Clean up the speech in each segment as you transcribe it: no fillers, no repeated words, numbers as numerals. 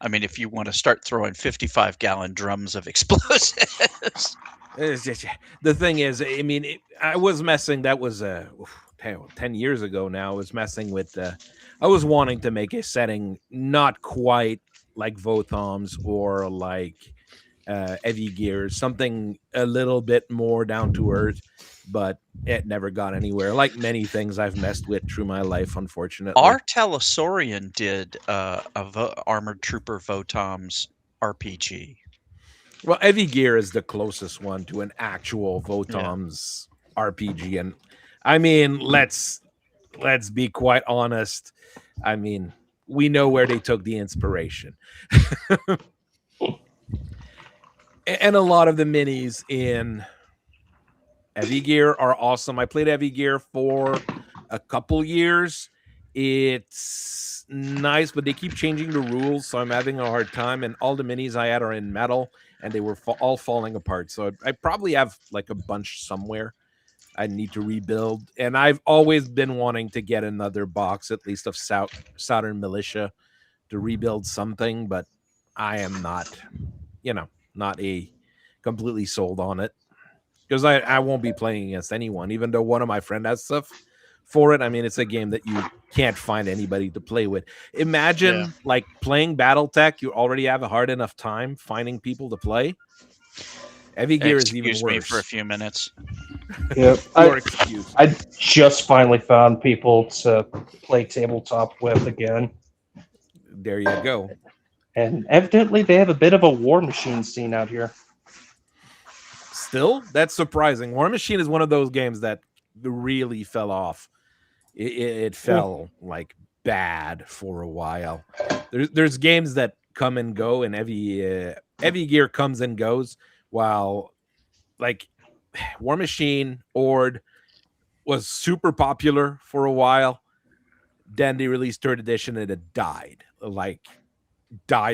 I mean, if you want to start throwing 55-gallon drums of explosives. The thing is, I mean, I was messing. That was 10 years ago now. I was messing with. I was wanting to make a setting not quite like Vothoms or like Heavy Gears, something a little bit more down to earth, but it never got anywhere. Like many things I've messed with through my life, Our unfortunately. Telesaurian did Armored Trooper Votom's RPG. Well, Heavy Gear is the closest one to an actual Yeah. Votom's RPG, and I mean, let's be quite honest. I mean, we know where they took the inspiration. And a lot of the minis in Heavy Gear are awesome. I played Heavy Gear for a couple years. It's nice, but they keep changing the rules, so I'm having a hard time. And all the minis I had are in metal, and they were all falling apart. So I probably have like a bunch somewhere I need to rebuild. And I've always been wanting to get another box, at least of Southern Militia, to rebuild something, but I am not, not a completely sold on it because I won't be playing against anyone, even though one of my friend has stuff for it. I mean, it's a game that you can't find anybody to play with. Yeah. Imagine like playing Battletech, you already have a hard enough time finding people to play. Heavy Gear is even Excuse me for a worse. few minutes. Yep. You're excused. I just finally found people to play tabletop with again, There you go. and evidently they have a bit of a war machine scene out here. Still, that's surprising. War Machine is one of those games that really fell off. It fell like bad for a while. There's games that come and go, and Heavy Gear comes and goes, while like War Machine Ord was super popular for a while. Then they released third edition and it died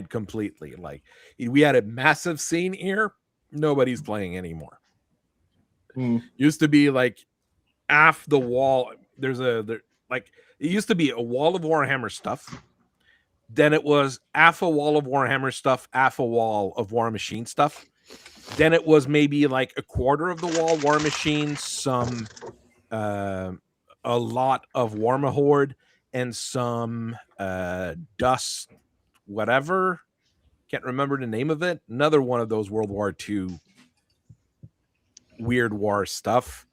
completely. Like we had a massive scene here. Nobody's playing anymore. Used to be like half the wall. Like it used to be a wall of Warhammer stuff. Then it was half a wall of Warhammer stuff, half a wall of War Machine stuff. Then it was maybe like a quarter of the wall War Machine, some a lot of Warmahorde, and some Dust, whatever. Can't remember the name of it. Another one of those World War II weird war stuff.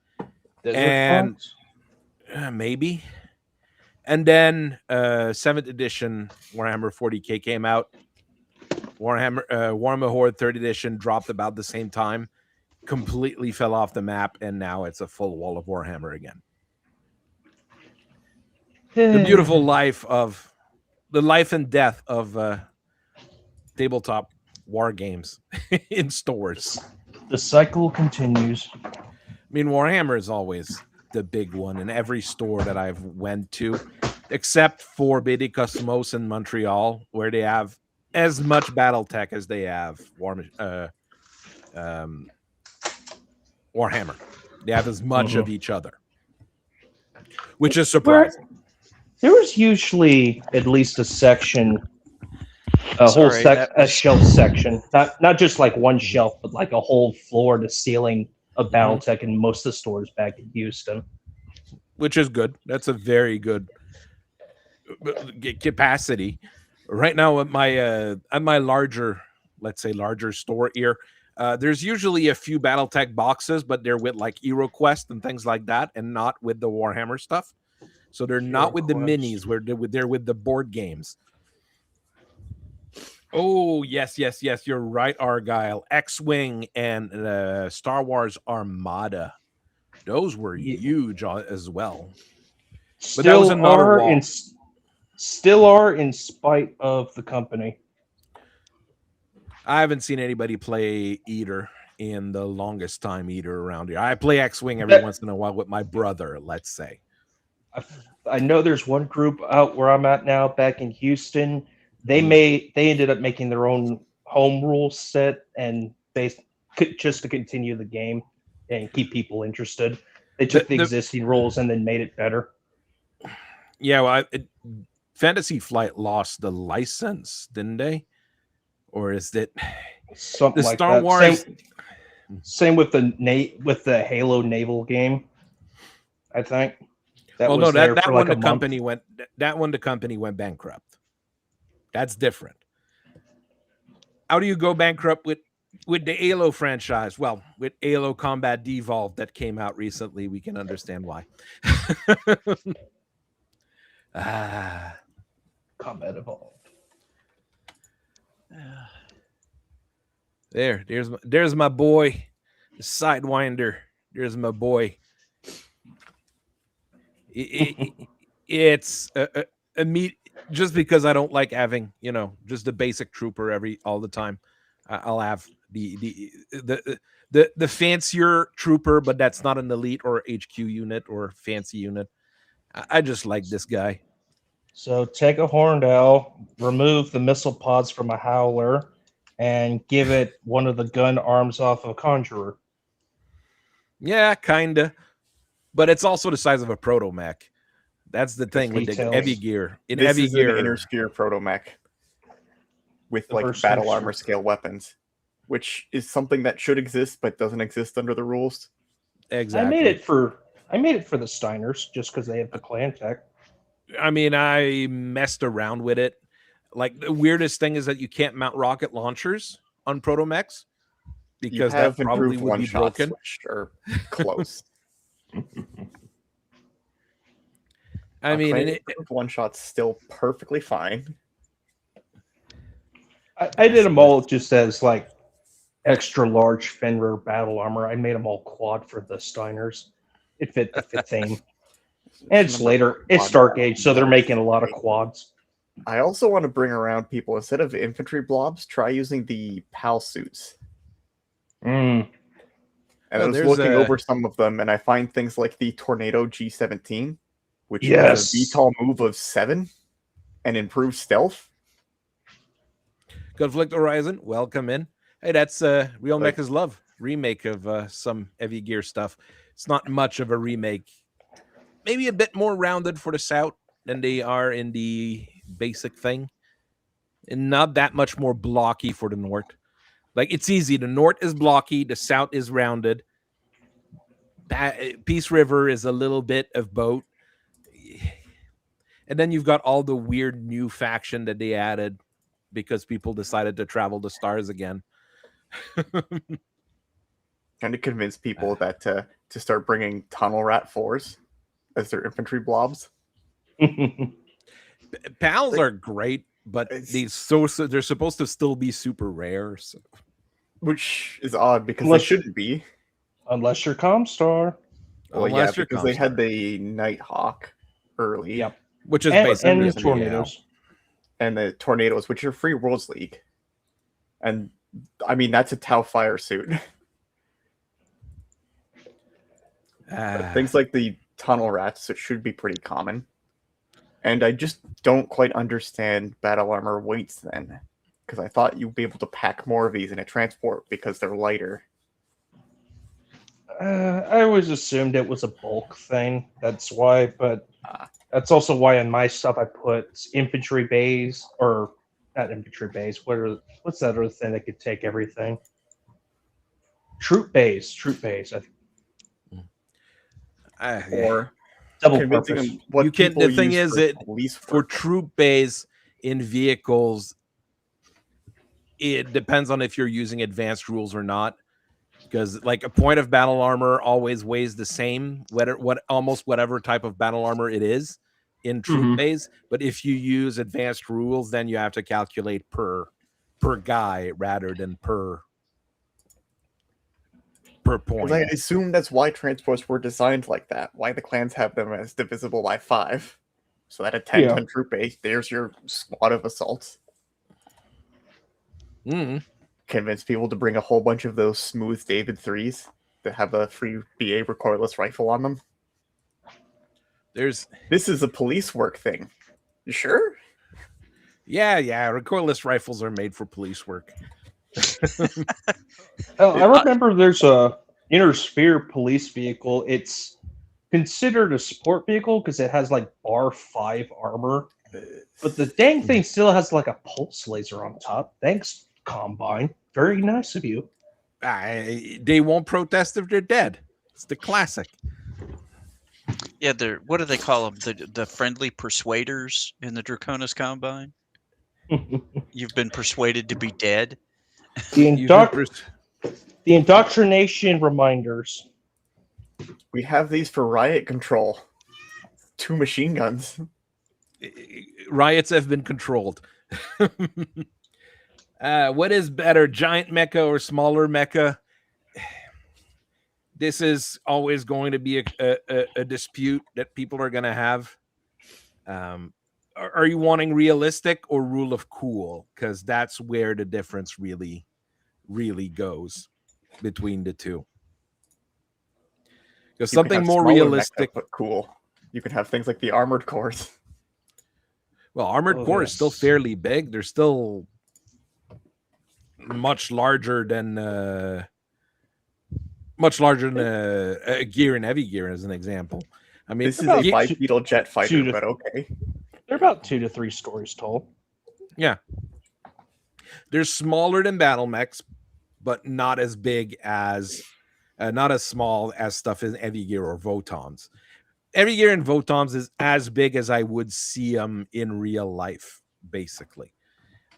Desert And Fox? maybe. And then 7th edition Warhammer 40k came out. Warmahorde 3rd edition dropped about the same time, completely fell off the map, and now it's a full wall of Warhammer again. The beautiful life and death of tabletop war games in stores. The cycle continues. I mean, Warhammer is always the big one in every store that I've went to, except for BD Cosmos in Montreal, where they have as much Battletech as they have Warhammer. They have as much of each other, which is surprising. There was usually at least a section, Sorry, that a was- shelf section, not just like one shelf, but like a whole floor to ceiling of Battletech in most of the stores back in Houston. Which is good. That's a very good capacity. Right now at my larger, let's say larger store here, there's usually a few Battletech boxes, but they're with like HeroQuest and things like that, and not with the Warhammer stuff. So they're not with the minis, where they're with the board games. Oh, yes. You're right, Argyle. X-Wing and Star Wars Armada. Those were huge as well. But that was another wall. Still are in spite of the company. I haven't seen anybody play Eater in the longest time Eater around here. I play X-Wing every once in a while with my brother, let's say. I know there's one group out where I'm at now back in Houston. They ended up making their own home rule set and just to continue the game and keep people interested. They took the existing rules and then made it better. Yeah, well, Fantasy Flight lost the license, didn't they? or is it something the like Star that. Wars? Same with the Halo naval game. I think that Well, was no, there that for one like a the month. company went the company went bankrupt. That's different. How do you go bankrupt with the Halo franchise? Well, with Halo Combat Devolved that came out recently, we can understand why. Combat Evolved. There's my boy, the Sidewinder. There's my boy. It's a meat. Just because I don't like having, just the basic trooper all the time. I'll have the fancier trooper, but that's not an elite or HQ unit or fancy unit. I just like this guy. So take a horned owl, remove the missile pods from a howler, and give it one of the gun arms off a conjurer. Yeah, kinda. But it's also the size of a proto mech. That's the thing with the Details. heavy gear. In This heavy is gear, an inner sphere proto mech with The like first battle inner armor sphere. scale weapons, which is something that should exist but doesn't exist under the rules. exactly. I made it for the Steiners just because they have the clan tech. I mean, I messed around with it. Like the weirdest thing is that you can't mount rocket launchers on proto mechs You because have that probably improved would one be shots, broken. which are close. I mean, improved one shots still perfectly fine. I did them all just as like extra large Fenrir battle armor. I made them all quad for the Steiners. It fit the theme. And it's later. It's Dark Age, so they're making a lot of quads. I also want to bring around people, instead of infantry blobs, try using the PAL suits. Mm. And I was looking over some of them, and I find things like the Tornado G17, which has a VTOL move of 7 and improved stealth. Conflict Horizon, welcome in. Hey, that's Real Mecha's Love remake of some heavy gear stuff. It's not much of a remake. Maybe a bit more rounded for the South than they are in the basic thing. And not that much more blocky for the North. Like, it's easy. The North is blocky. The South is rounded. Peace River is a little bit of both. And then you've got all the weird new faction that they added because people decided to travel the stars again. Trying to convince people that to start bringing Tunnel Rat 4s as their infantry blobs. PALs are great, but they're supposed to still be super rare. So. Which is odd because they shouldn't be. Unless you're Comstar. Well, yeah, because they had the Nighthawk early. Yep. Which is basically and the Tornadoes. And the Tornadoes, which are free Worlds League. And I mean, that's a Tau Fire suit. Things like the Tunnel Rats, it should be pretty common. And I just don't quite understand battle armor weights then. Because I thought you'd be able to pack more of these in a transport because they're lighter. I always assumed it was a bulk thing. That's why, but that's also why in my stuff I put infantry bays, or not infantry bays. What's that other thing that could take everything? Troop bays. I think. Or double purpose. You can. The thing is that for troop bays in vehicles, it depends on if you're using advanced rules or not. Because like a point of battle armor always weighs the same, almost whatever type of battle armor it is in troop bays. But if you use advanced rules, then you have to calculate per guy rather than per point. I assume that's why transports were designed like that. Why the clans have them as divisible by 5. So that a 10-ton troop base, there's your squad of assaults. Convince people to bring a whole bunch of those smooth David 3s that have a free BA recoilless rifle on them. This is a police work thing. You sure? Yeah. Recoilless rifles are made for police work. I remember there's a inner sphere police vehicle. It's considered a support vehicle because it has like bar 5 armor, but the dang thing still has like a pulse laser on top. Thanks, combine. Very nice of you. They won't protest if they're dead. It's the classic. Yeah, they're what do they call them? The friendly persuaders in the Draconis Combine. You've been persuaded to be dead. The indoctrination reminders. We have these for riot control. 2 machine guns. Riots have been controlled. What is better, giant mecha or smaller mecha? This is always going to be a dispute that people are going to have. Are you wanting realistic or rule of cool? Because that's where the difference really goes between the two. Because something more realistic, but cool. You can have things like the armored cores. Well, armored core is still fairly big. They're still much larger than a gear and heavy gear, as an example. I mean, this is a bipedal jet fighter, but okay. They're about 2 to 3 stories tall. Yeah, they're smaller than battle mechs, but not as big as, not as small as stuff in heavy gear or Votons. Heavy gear and Votons is as big as I would see them in real life, basically.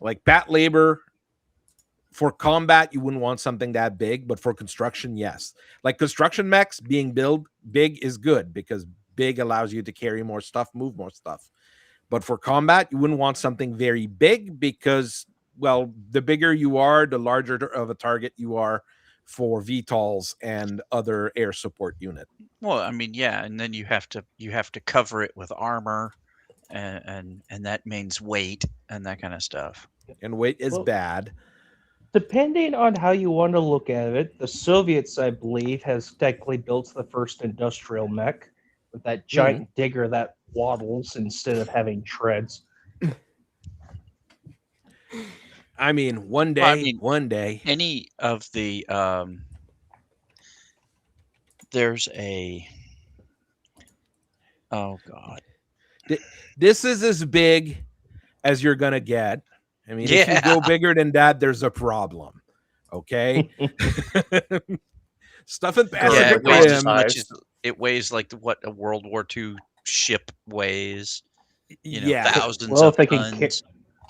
Like Bat Labor, for combat, you wouldn't want something that big, but for construction, yes. Like construction mechs being built big is good because big allows you to carry more stuff, move more stuff. But for combat, you wouldn't want something very big because, well, the bigger you are, the larger of a target you are for VTOLs and other air support unit. Well, I mean, yeah, and then you have to cover it with armor, and that means weight and that kind of stuff. And weight is bad. Depending on how you want to look at it, the Soviets, I believe, has technically built the first industrial mech with that giant digger that waddles instead of having treads. I mean, one day. Any of the there's a oh god. This is as big as you're gonna get. I mean, if you go bigger than that, there's a problem. Okay. Stuff in Pacific Rim. It weighs like what a World War II ship weighs. Thousands well, of if they tons. can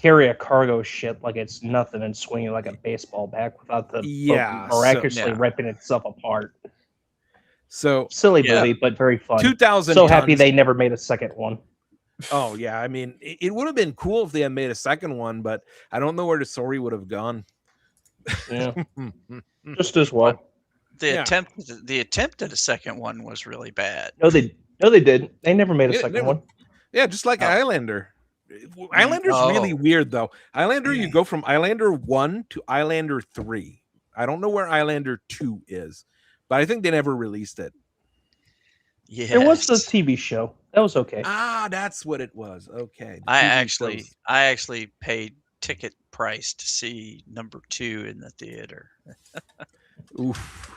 carry a cargo ship like it's nothing and swing it like a baseball bat without the boat miraculously ripping itself apart. So silly movie, but very fun. 2,000. So happy they never made a second one. Oh yeah, I mean, it would have been cool if they had made a second one, but I don't know where the story would have gone. Yeah, just as well. The attempt at a second one was really bad. No, they didn't. They never made a second one. Yeah, just like Islander. Islander's really weird though. Islander, you go from Islander 1 to Islander 3. I don't know where Islander 2 is, but I think they never released it. Yeah, there was the TV show. That was okay. Ah, that's what it was. Okay. I actually paid ticket price to see number 2 in the theater. Oof.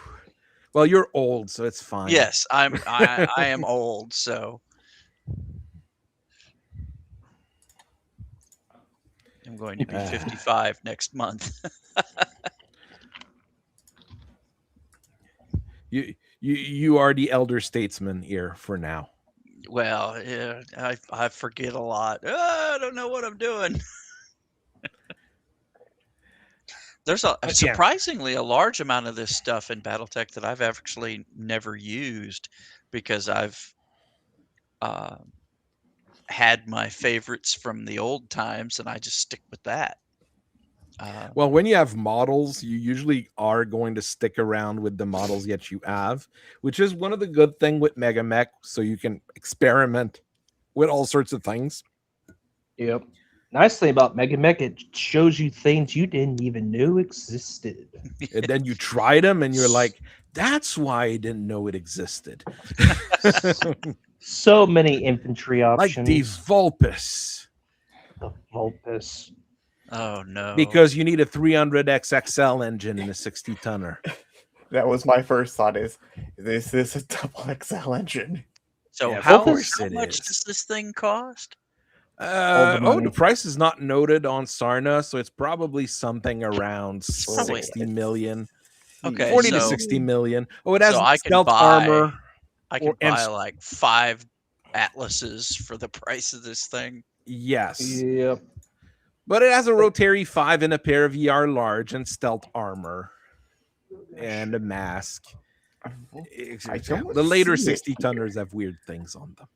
Well, you're old, so it's fine. Yes, I am old, so I'm going to be 55 next month. You are the elder statesman here for now. Well, yeah, I forget a lot. I don't know what I'm doing. There's surprisingly a large amount of this stuff in Battletech that I've actually never used because I've had my favorites from the old times and I just stick with that. Well, when you have models, you usually are going to stick around with the models that you have, which is one of the good things with Mega Mech, so you can experiment with all sorts of things. Yep. Nice thing about Mega Mech, it shows you things you didn't even know existed. And then you try them and you're like, that's why I didn't know it existed. So many infantry options. Like the Vulpes. The Vulpes. Oh, no. Because you need a 300 XXL engine in a 60-tonner. That was my first thought is this a double XL engine? So Yeah, how much is. does this thing cost? money. The price is not noted on Sarna, so it's probably something around Probably- 60 million. Okay, 40 to so- 60 million. Oh, it has So I can stealth buy- armor. I could and buy like 5 atlases for the price of this thing. Yes. Yep. But it has a Rotary 5 and a pair of ER large and stealth armor and a mask. I don't The later see it 60 tonners have weird things on them.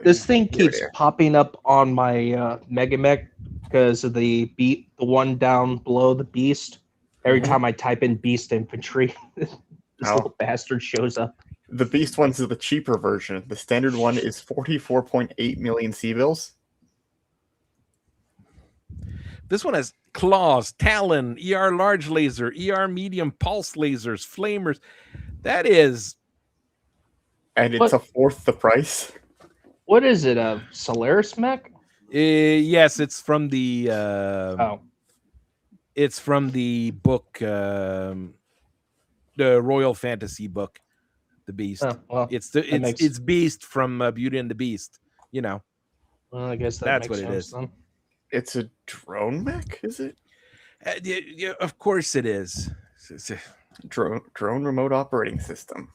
This thing Here it keeps is. popping up on my Mega Mech because of the one down below the beast. Every time I type in beast infantry, this little bastard shows up. The Beast one's the cheaper version. The standard one is 44.8 million C-bills. This one has claws, talon, ER large laser, ER medium pulse lasers, flamers. That is And it's What? a fourth the price. What is it? A Solaris mech? yes, it's from the Oh, it's from the book the Royal Fantasy book, The Beast. oh well. makes- It's Beast from Beauty and the Beast, you know. Well, I guess That's makes what it sense is. then. It's a drone mech, is it? Yeah, of course it is. Drone remote operating system.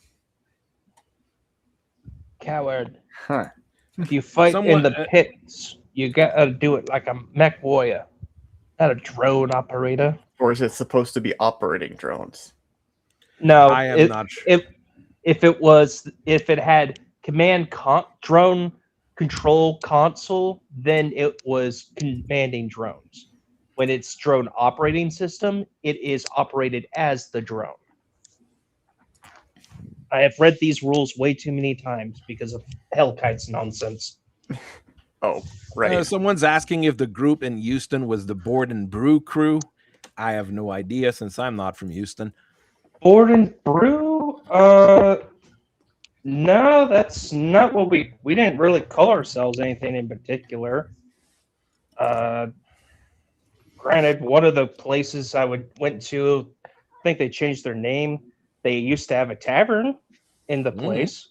Coward. Huh. If you fight in Someone- the pits, you gotta do it like a mech warrior, not a drone operator. Or is it supposed to be operating drones? No, I am not sure. If it had drone control console, then it was commanding drones. When it's drone operating system, it is operated as the drone. I have read these rules way too many times because of Hellkite's nonsense. Oh, right. Someone's asking if the group in Houston was the Board and Brew crew. I have no idea since I'm not from Houston. Board and Brew? No, that's not what we didn't really call ourselves anything in particular. Granted, one of the places I went to, I think they changed their name. They used to have a tavern in the place.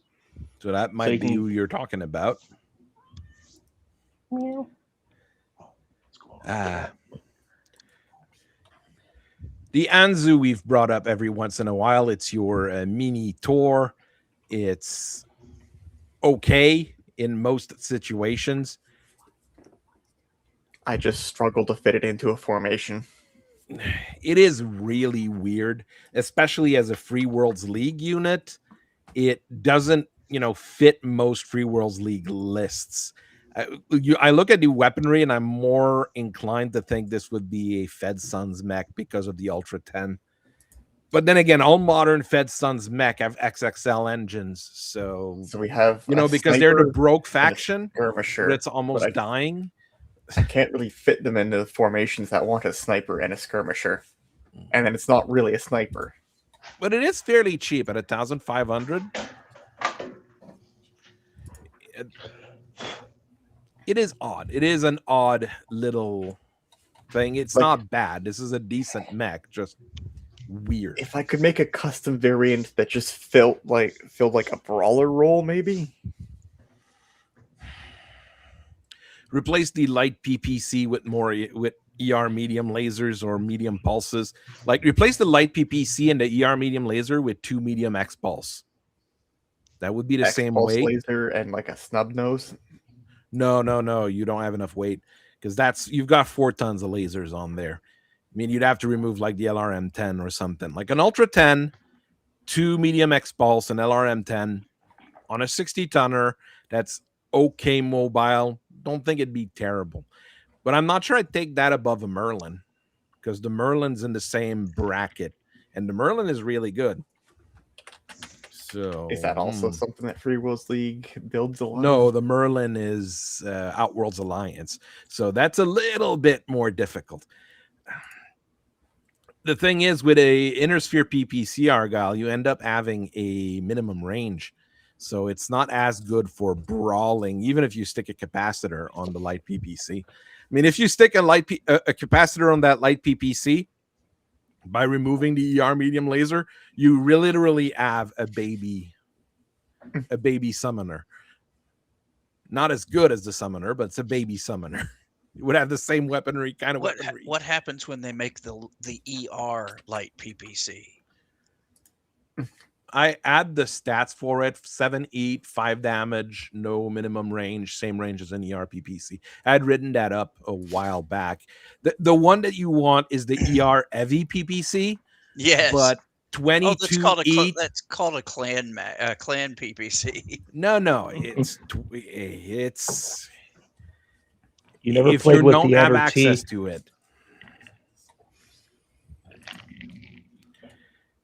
So that might you be can- who you're talking about. Yeah. The Anzu we've brought up every once in a while. It's your mini Tor. It's okay in most situations. I just struggle to fit it into a formation. It is really weird, especially as a Free Worlds League unit. It doesn't, fit most Free Worlds League lists. I look at the weaponry and I'm more inclined to think this would be a Fed Sons mech because of the Ultra 10. But then again, all modern Fed Sons mech have XXL engines. So we have, because they're the broke faction, skirmisher, but it's almost dying. I can't really fit them into formations that want a sniper and a skirmisher. And then it's not really a sniper. But it is fairly cheap at 1,500. It is odd. It is an odd little thing. It's not bad. This is a decent mech, just weird. If I could make a custom variant that just felt like a brawler role, maybe. Replace the light PPC with ER medium lasers or medium pulses. Like replace the light PPC and the ER medium laser with 2 medium X pulse. That would be the same X-pulse weight. laser and like a snub nose. No. You don't have enough weight because you've got 4 tons of lasers on there. I mean, you'd have to remove like the LRM-10 or something, like an Ultra 10, 2 medium X pulse, and LRM-10 on a 60 tonner. That's okay mobile. Don't think it'd be terrible, but I'm not sure I'd take that above a Merlin because the Merlin's in the same bracket, and the Merlin is really good. So is that also something that Free Worlds League builds a lot? No, the Merlin is Outworlds Alliance, so that's a little bit more difficult. The thing is, with a Innersphere PPC Argyle, you end up having a minimum range. So it's not as good for brawling, even if you stick a capacitor on the light PPC. I mean, if you stick a capacitor on that light PPC, by removing the ER medium laser, you literally have a baby summoner. Not as good as the summoner, but it's a baby summoner. It would have the same weaponry, kind of weaponry. What happens when they make the ER light PPC? I add the stats for it: 7 eat, 5 damage, no minimum range, same range as an ER PPC. I had written that up a while back. The one that you want is the ER Evi PPC. Yes, but 22 eat. That's called a clan clan PPC. No, it's You never if played you with don't the have other access T. to it.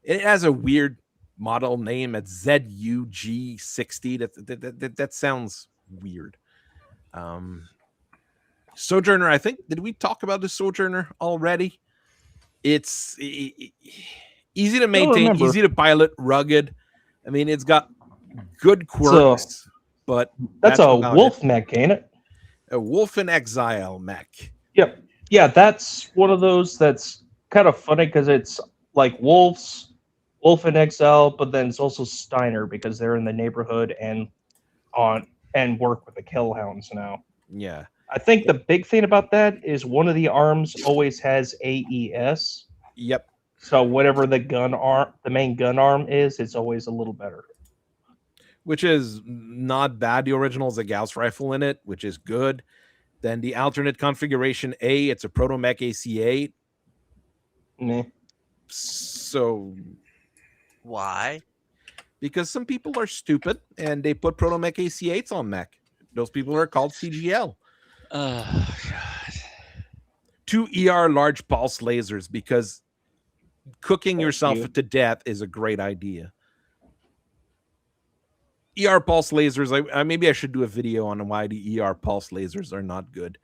It has a weird model name at ZUG60. That sounds weird. Sojourner, I think, did we talk about the Sojourner already? It's easy to maintain, easy to pilot, rugged. I mean, it's got good quirks, but that's a wolf mech, ain't it? A wolf in exile mech. Yep. Yeah, that's one of those that's kind of funny because it's like wolf in exile, but then it's also Steiner because they're in the neighborhood and work with the Killhounds now. Yeah. I think the big thing about that is one of the arms always has AES. Yep. So whatever the main gun arm is, it's always a little better. Which is not bad. The original is a Gauss rifle in it, which is good. Then the alternate configuration A, it's a Protomech AC8. So why? Because some people are stupid and they put Protomech AC8s on mech. Those people are called CGL. Oh god. 2 ER large pulse lasers, because cooking yourself to death is a great idea. ER pulse lasers, maybe I should do a video on why the ER pulse lasers are not good.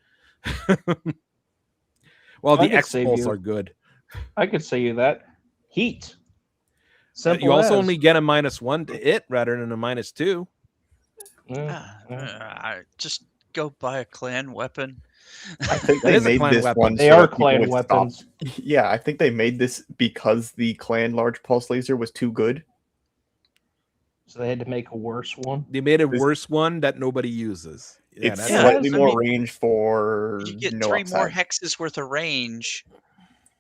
Well, the X pulse are good. I could say you that. Heat. You also only get a -1 to hit rather than a -2. Just go buy a clan weapon. I think they made this one. They are clan weapons. Yeah, I think they made this because the clan large pulse laser was too good. So they had to make a worse one. They made a worse one that nobody uses. Yeah, it's slightly more range for you get 3 more hexes worth of range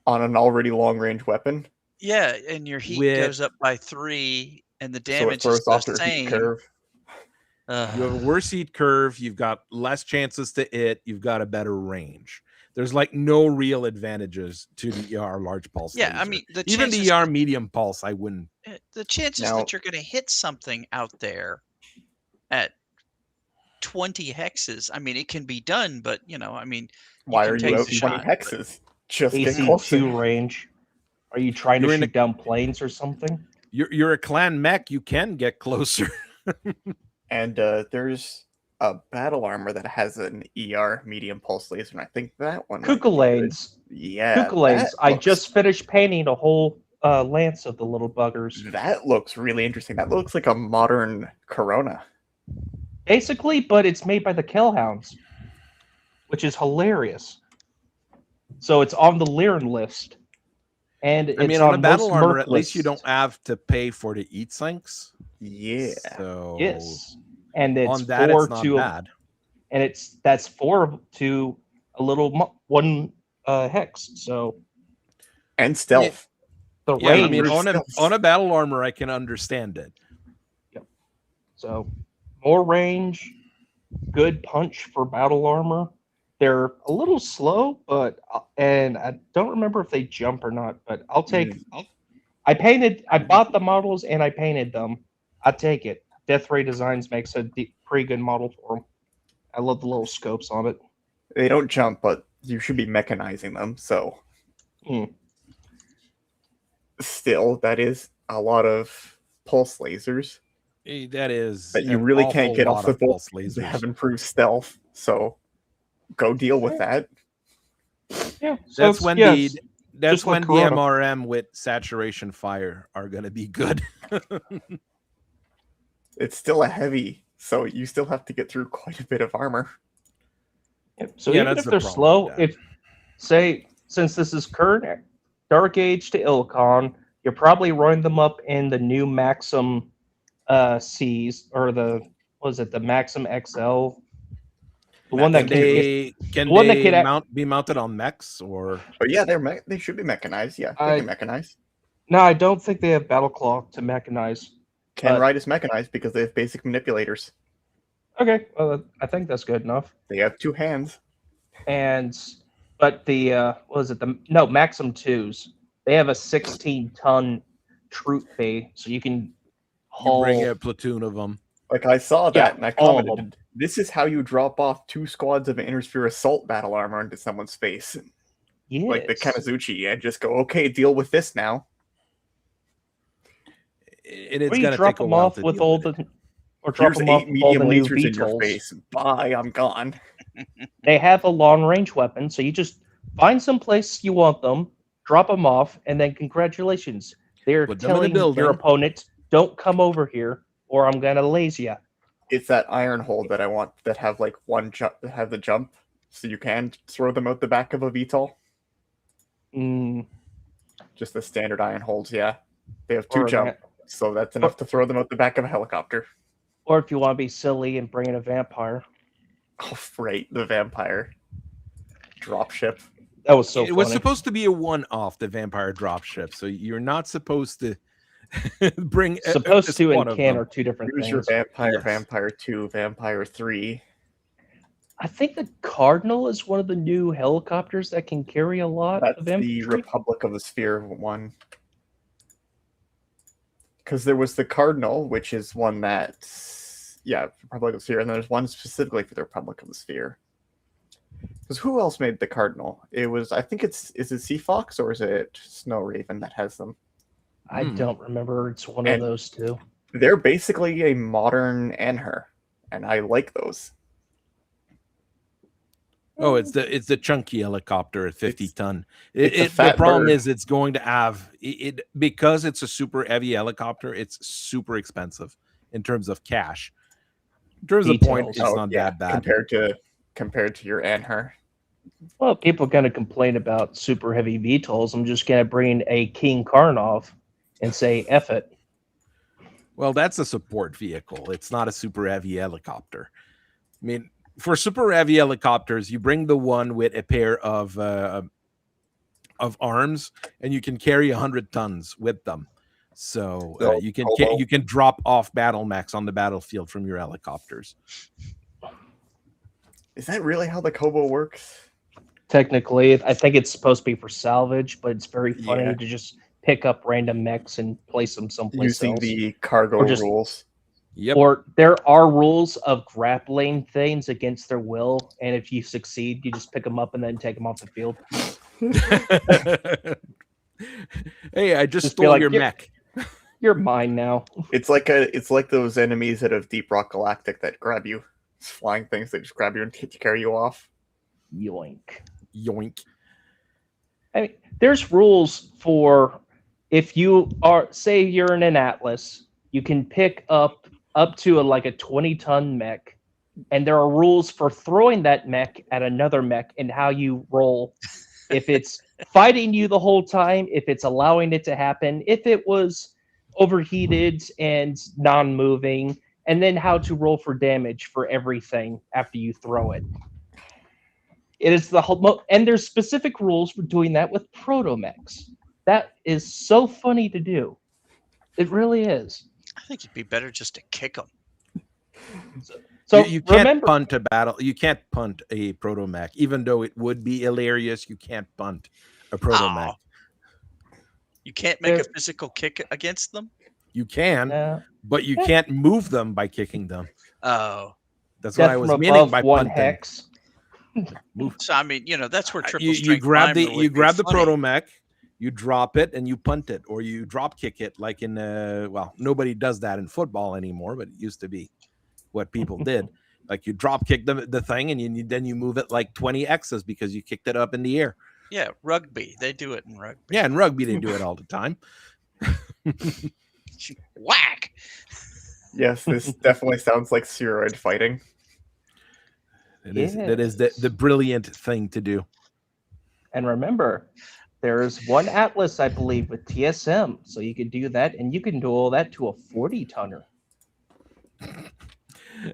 on an already long range weapon. Yeah, and your heat goes up by 3, and the damage so it is throws the off same. Heat curve. You have a worse heat curve. You've got less chances to hit. You've got a better range. There's like no real advantages to the ER large pulse. Yeah, laser. I mean, even the ER medium pulse, I wouldn't. The chances that you're going to hit something out there at 20 hexes, I mean, it can be done, but why are you out 20 hexes? Just AC2 range. Are you trying to shoot down planes or something? You're a clan mech. You can get closer. And there's a battle armor that has an ER medium pulse laser, and I think that one. Cuculanes. Yeah. Cuculanes. I just finished painting a whole lance of the little buggers. That looks really interesting. That looks like a modern Corona. Basically, but it's made by the Killhounds, which is hilarious. So it's on the Lyran list. And it's on a battle armor, at least you don't have to pay for the heat sinks. Yeah. So yes. And it's on that, 4 it's not to bad. And that's 4 to a little 1 hex. So and stealth. The range on a battle armor, I can understand it. Yep. So more range, good punch for battle armor. They're a little slow, and I don't remember if they jump or not. But I'll take. I bought the models and I painted them. I take it. Death Ray Designs makes a pretty good model for them. I love the little scopes on it. They don't jump, but you should be mechanizing them. So, still, that is a lot of pulse lasers. That is. But you really can't get off the pulse lasers. They have improved stealth, so go deal with that. Yeah, that's when the MRM with saturation fire are going to be good. It's still a heavy, so you still have to get through quite a bit of armor. Yep. So even if they're slow, since this is current Dark Age to Ilcon, you're probably running them up in the new Maxim Cs or the Maxim XL The one that can one that they can be mounted on mechs or? But yeah, they should be mechanized. Yeah, they can mechanize. No, I don't think they have battle claw to mechanize. Can ride is mechanized because they have basic manipulators. Okay, well, I think that's good enough. They have 2 hands. But the what was it? Maxim 2s. They have a 16-ton troop bay, so you can haul. You bring a platoon of them. Like I saw that and I all of them. commented, this is how you drop off 2 squads of Intersphere assault battle armor into someone's face. Yes. Like the Kanazuchi, and just go, okay, deal with this now. And it's Or you gonna drop take a them while off to with deal all with it. the, or drop Here's them off 8 with all the medium new lasers in your VTOLs. face. Bye, I'm gone. They have a long range weapon, so you just find some place you want them, drop them off, and then congratulations. They're Put them in a telling building. your opponent, "Don't come over here, or I'm gonna laze you." It's that iron hold that I want that have like one jump, that have the jump, so you can throw them out the back of a VTOL. Just the standard iron holds, yeah. They have 2 jump, so that's enough to throw them out the back of a helicopter. Or if you want to be silly and bring in a vampire. Oh, right, the vampire dropship. That was so It funny. was supposed to be a one-off, the vampire dropship. So you're not supposed to bring. Supposed to and of can them. are 2 different Here's things. your vampire, Yes. vampire 2, vampire 3. I think the Cardinal is one of the new helicopters that can carry a lot That's of the infantry. Republic of the Sphere one. Because there was the Cardinal, which is one that, yeah, Republic of the Sphere, and then there's one specifically for the Republic of the Sphere. Because who else made the Cardinal? It was, I think is it Sea Fox or is it Snow Raven that has them? I don't remember. It's one And of those 2. They're basically a modern Anher, and I like those. Oh, it's the chunky helicopter at 50 ton. it's a The fat problem bird. is it's going to have it because it's a super heavy helicopter. It's super expensive in terms of cash. In terms of point, it's Details. not that bad. Compared to your Anher. Well, people are going to complain about super heavy VTOLs. I'm just going to bring a King Karnov and say, F it. Well, that's a support vehicle. It's not a super heavy helicopter. I mean, for super heavy helicopters, you bring the one with a pair of arms, and you can carry 100 tons with them. So you can drop off battle mechs on the battlefield from your helicopters. Is that really how the Kobo works? Technically, I think it's supposed to be for salvage, but it's very funny Yeah. to just pick up random mechs and place them someplace Using else. the cargo Or just- rules. Yep. Or there are rules of grappling things against their will, and if you succeed, you just pick them up and then take them off the field. Hey, I just Just be stole like, your "Yeah." mech. You're mine now. It's like those enemies out of Deep Rock Galactic that grab you. It's flying things that just grab you and carry you off. Yoink. Yoink. I mean, there's rules for if you are, say you're in an Atlas, you can pick up to a 20-ton mech, and there are rules for throwing that mech at another mech and how you roll. If it's fighting you the whole time, if it's allowing it to happen, if it was overheated and non-moving, and then how to roll for damage for everything after you throw it. It is the whole, and there's specific rules for doing that with proto-mechs. That is so funny to do. It really is. I think it'd be better just to kick them. So you can't remember, punt a battle. You can't punt a proto mech, even though it would be hilarious. You can't punt a proto mech. You can't make a physical kick against them? You can, but you can't move them by kicking them. Oh. That's what I was meaning by one punting. hex. So I mean, that's where triple You strength grab primer would you be grab the funny. proto mech, you drop it, and you punt it, or you drop kick it like in nobody does that in football anymore, but it used to be what people did. Like you drop kick the thing, and then you move it like 20 X's because you kicked it up in the air. Yeah, rugby. They do it in rugby. Yeah, in rugby they do it all the time. Whack. Yes, this definitely sounds like steroid fighting. That is the brilliant thing to do. And remember, there's one Atlas, I believe, with TSM, so you can do that, and you can do all that to a 40-tonner.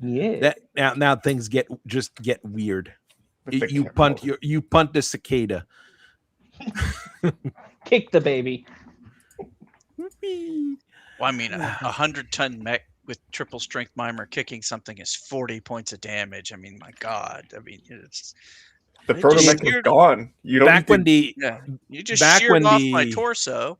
Yeah. That now things get weird. With the You punt the cicada. Kick the baby. Well, I mean, a 100-ton mech with triple strength mimer kicking something is 40 points of damage. I mean, my God. I mean, it's the it proto just mech is sheared- gone. You don't Back need when to, the yeah, you just back sheared when off my the- torso.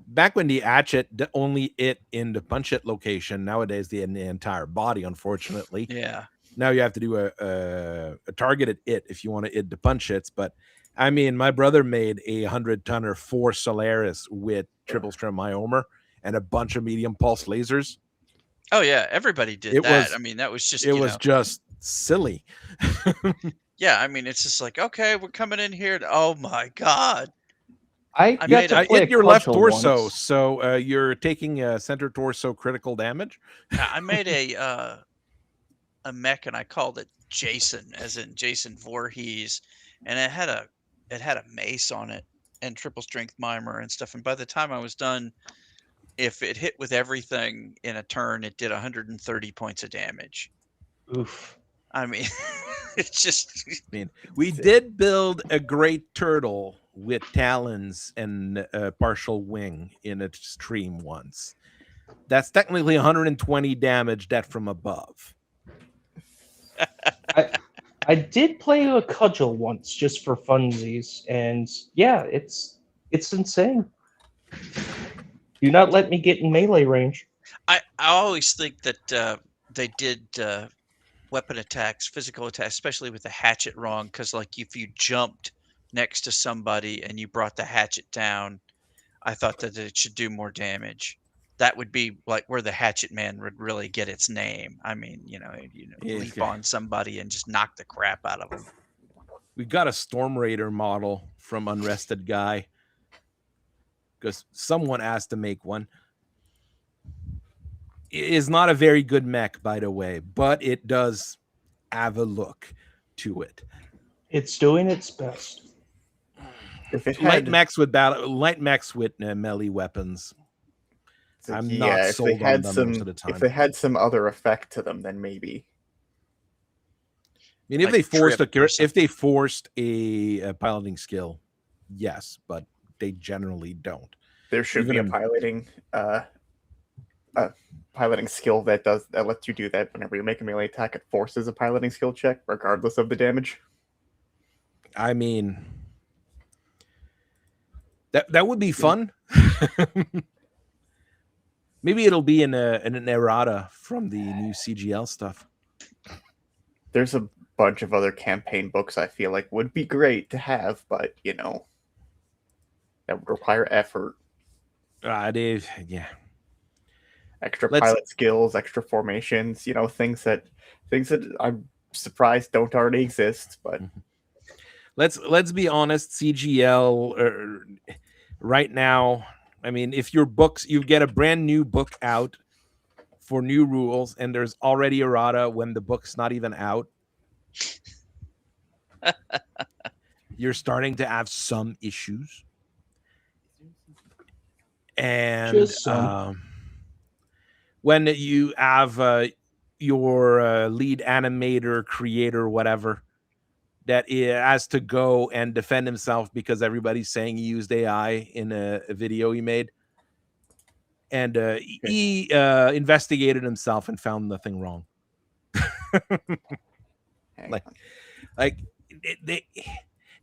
back when the hatchet only it in the punch it location, nowadays the entire body, unfortunately. Yeah. Now you have to do a targeted it if you want to it the punch hits. But I mean, my brother made a 100-tonner for Solaris with triple strength myomer and a bunch of medium pulse lasers. Oh yeah, everybody did It that. was- I mean, that was just It was just silly. yeah. I mean, it's just like, okay, we're coming in here. Oh my God. I I got made to a- play Hit your left cudgel torso, once. so you're taking center torso critical damage. I made a mech and I called it Jason, as in Jason Voorhees, and it had a mace on it and triple strength mimer and stuff. And by the time I was done, if it hit with everything in a turn, it did 130 points of damage. Oof. I mean, it's just We did build a great turtle with talons and partial wing in a stream once. That's technically 120 damage that from above. I did play a cudgel once just for funsies, and yeah, it's insane. Do not let me get in melee range. I always think that they did weapon attacks, physical attacks, especially with the hatchet wrong, because like if you jumped next to somebody and you brought the hatchet down, I thought that it should do more damage. That would be like where the hatchet man would really get its name. I mean, Yeah, leap okay. on somebody and just knock the crap out of them. We got a Storm Raider model from Unrested Guy because someone asked to make one. It is not a very good mech, by the way, but it does have a look to it. It's doing its best. if it Light had, mechs with melee weapons. I'm not if sold they had on them some, most of the time. if they had some other effect to them, then maybe. I mean, if like they forced a piloting skill, yes, but they generally don't. There should Even be a in- piloting skill that lets you do that whenever you make a melee attack. It forces a piloting skill check, regardless of the damage. I mean, that would be fun. Maybe it'll be in an errata from the new CGL stuff. There's a bunch of other campaign books I feel like would be great to have, but that would require effort. Yeah. Extra pilot skills, extra formations, things that I'm surprised don't already exist. But let's be honest, CGL right now, I mean, if your books, you get a brand new book out for new rules and there's already errata when the book's not even out, you're starting to have some issues. And when you have your lead animator, creator, whatever, that has to go and defend himself because everybody's saying he used AI in a video he made, and he investigated himself and found nothing wrong. like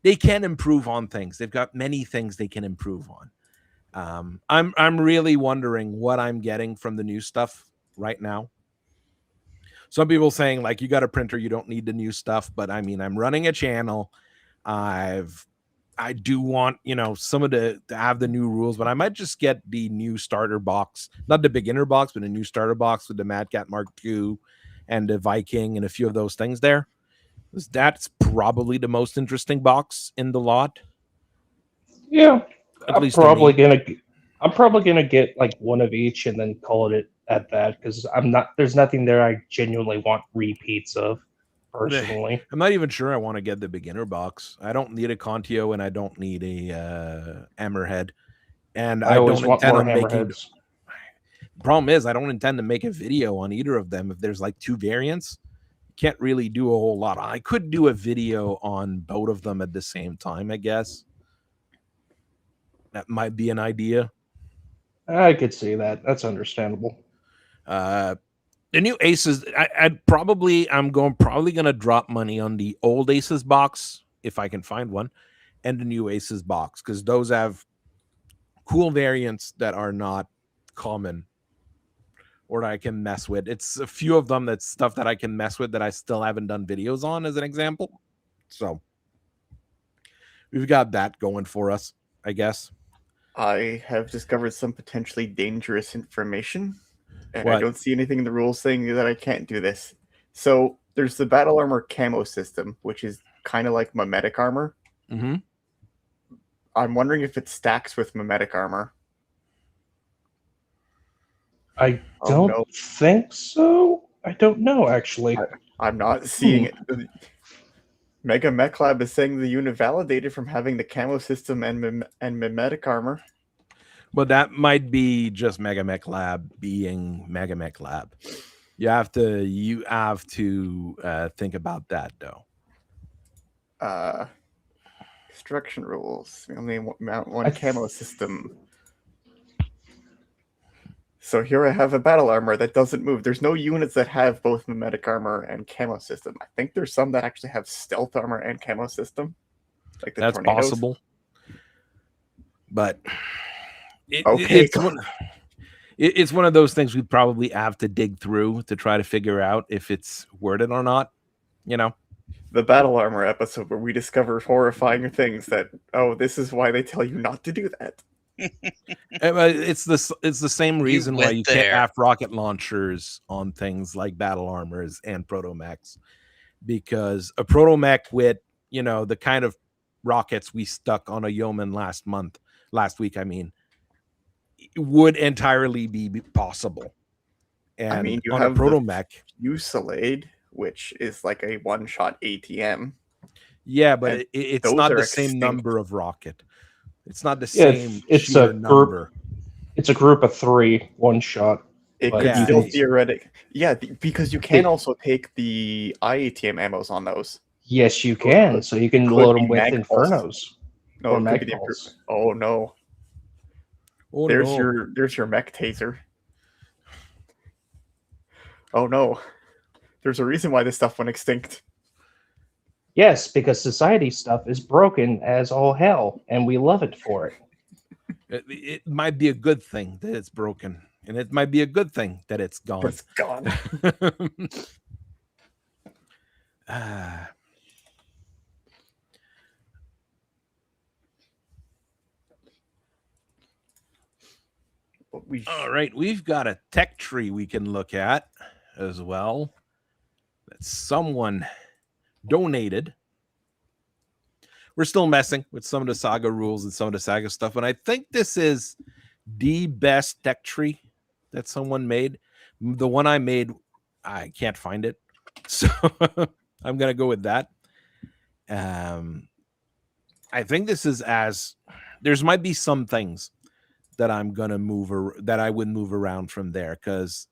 they can improve on things. They've got many things they can improve on. I'm really wondering what I'm getting from the new stuff right now. Some people saying like, you got a printer, you don't need the new stuff, but I mean, I'm running a channel. I do want, some of to have the new rules, but I might just get the new starter box, not the beginner box, but a new starter box with the Mad Cat Mark II and the Viking and a few of those things there. That's probably the most interesting box in the lot. Yeah, At least I'm probably gonna get like one of each and then call it at that, because there's nothing there I genuinely want repeats of personally. I'm not even sure I want to get the beginner box. I don't need a Contio and I don't need a Hammerhead, and I always don't want intend more on making. hammerheads. Problem is, I don't intend to make a video on either of them. If there's like 2 variants, can't really do a whole lot. I could do a video on both of them at the same time, I guess. That might be an idea. I could see that. That's understandable. The new Aces, I'm probably gonna drop money on the old Aces box if I can find one, and the new Aces box, because those have cool variants that are not common or that I can mess with. It's a few of them that's stuff that I can mess with that I still haven't done videos on, as an example. So we've got that going for us, I guess. I have discovered some potentially dangerous information, and I What? don't see anything in the rules saying that I can't do this. So there's the battle armor camo system, which is kind of like mimetic armor. Mm-hmm. I'm wondering if it stacks with mimetic armor. I Oh, don't no. think so. I don't know, actually. I'm not seeing it. Mega Mech Lab is saying the unit validated from having the camo system and mimetic armor. But that might be just Mega Mech Lab being Mega Mech Lab. You have to think about that, though. Construction rules. We only mount one camo system. So here I have a battle armor that doesn't move. There's no units that have both mimetic armor and camo system. I think there's some that actually have stealth armor and camo system. Like the That's tornadoes. possible. But it's one of those things we probably have to dig through to try to figure out if it's worth it or not. You know? The battle armor episode where we discover horrifying things that, oh, this is why they tell you not to do that. It's the same reason why you can't there. have rocket launchers on things like battle armors and protomechs, because a protomech with, you know, the kind of rockets we stuck on a yeoman last week, I mean, would entirely be possible. And I mean, you on have a protomech, Fusillade, which is like a one-shot ATM. yeah, but it's those not are the same extinct. number of rocket. It's not the Yeah, same. it's sheer a group. number. It's a group of 3, one shot. It But could yeah, still can- theoretic. Yeah, because you can also take the IATM ammos on those. Yes, you can. So you can Could load be them with mag pulse. Infernos. No, Or it could be the Magpulse. Oh no. Oh, There's no. your mech taser. Oh no. There's a reason why this stuff went extinct. Yes, because society stuff is broken as all hell, and we love it for it. It might be a good thing that it's broken, and it might be a good thing that it's gone. It's gone. All right, we've got a tech tree we can look at as well that someone donated. We're still messing with some of the Saga rules and some of the Saga stuff, and I think this is the best tech tree that someone made. The one I made, I can't find it, so I'm gonna go with that. I think this is there's might be some things that I'm gonna that I would move around from there, because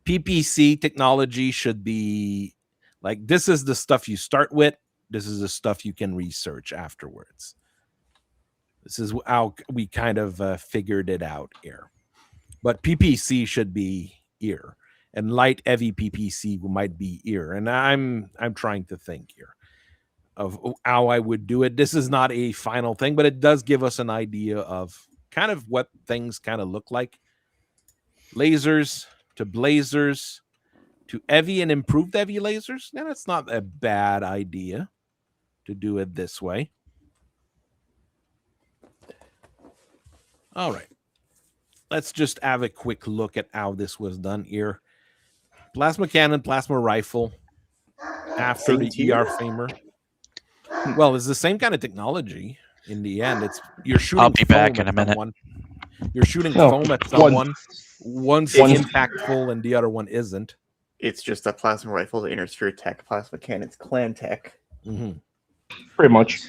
PPC technology should be like, this is the stuff you start with. This is the stuff you can research afterwards. This is how we kind of figured it out here. But PPC should be here, and light heavy PPC might be here. And I'm trying to think here of how I would do it. This is not a final thing, but it does give us an idea of kind of what things kind of look like. Lasers to blazers to heavy and improved heavy lasers. Now, that's not a bad idea to do it this way. All right. Let's just have a quick look at how this was done here. Plasma cannon, plasma rifle after the ER Famer. Well, it's the same kind of technology in the end. You're shooting I'll be back foam in a at minute. someone. You're shooting foam at someone. One's impactful and the other one isn't. It's just a plasma rifle, the Intersphere Tech, plasma cannon's clan tech. Mm-hmm. Pretty much.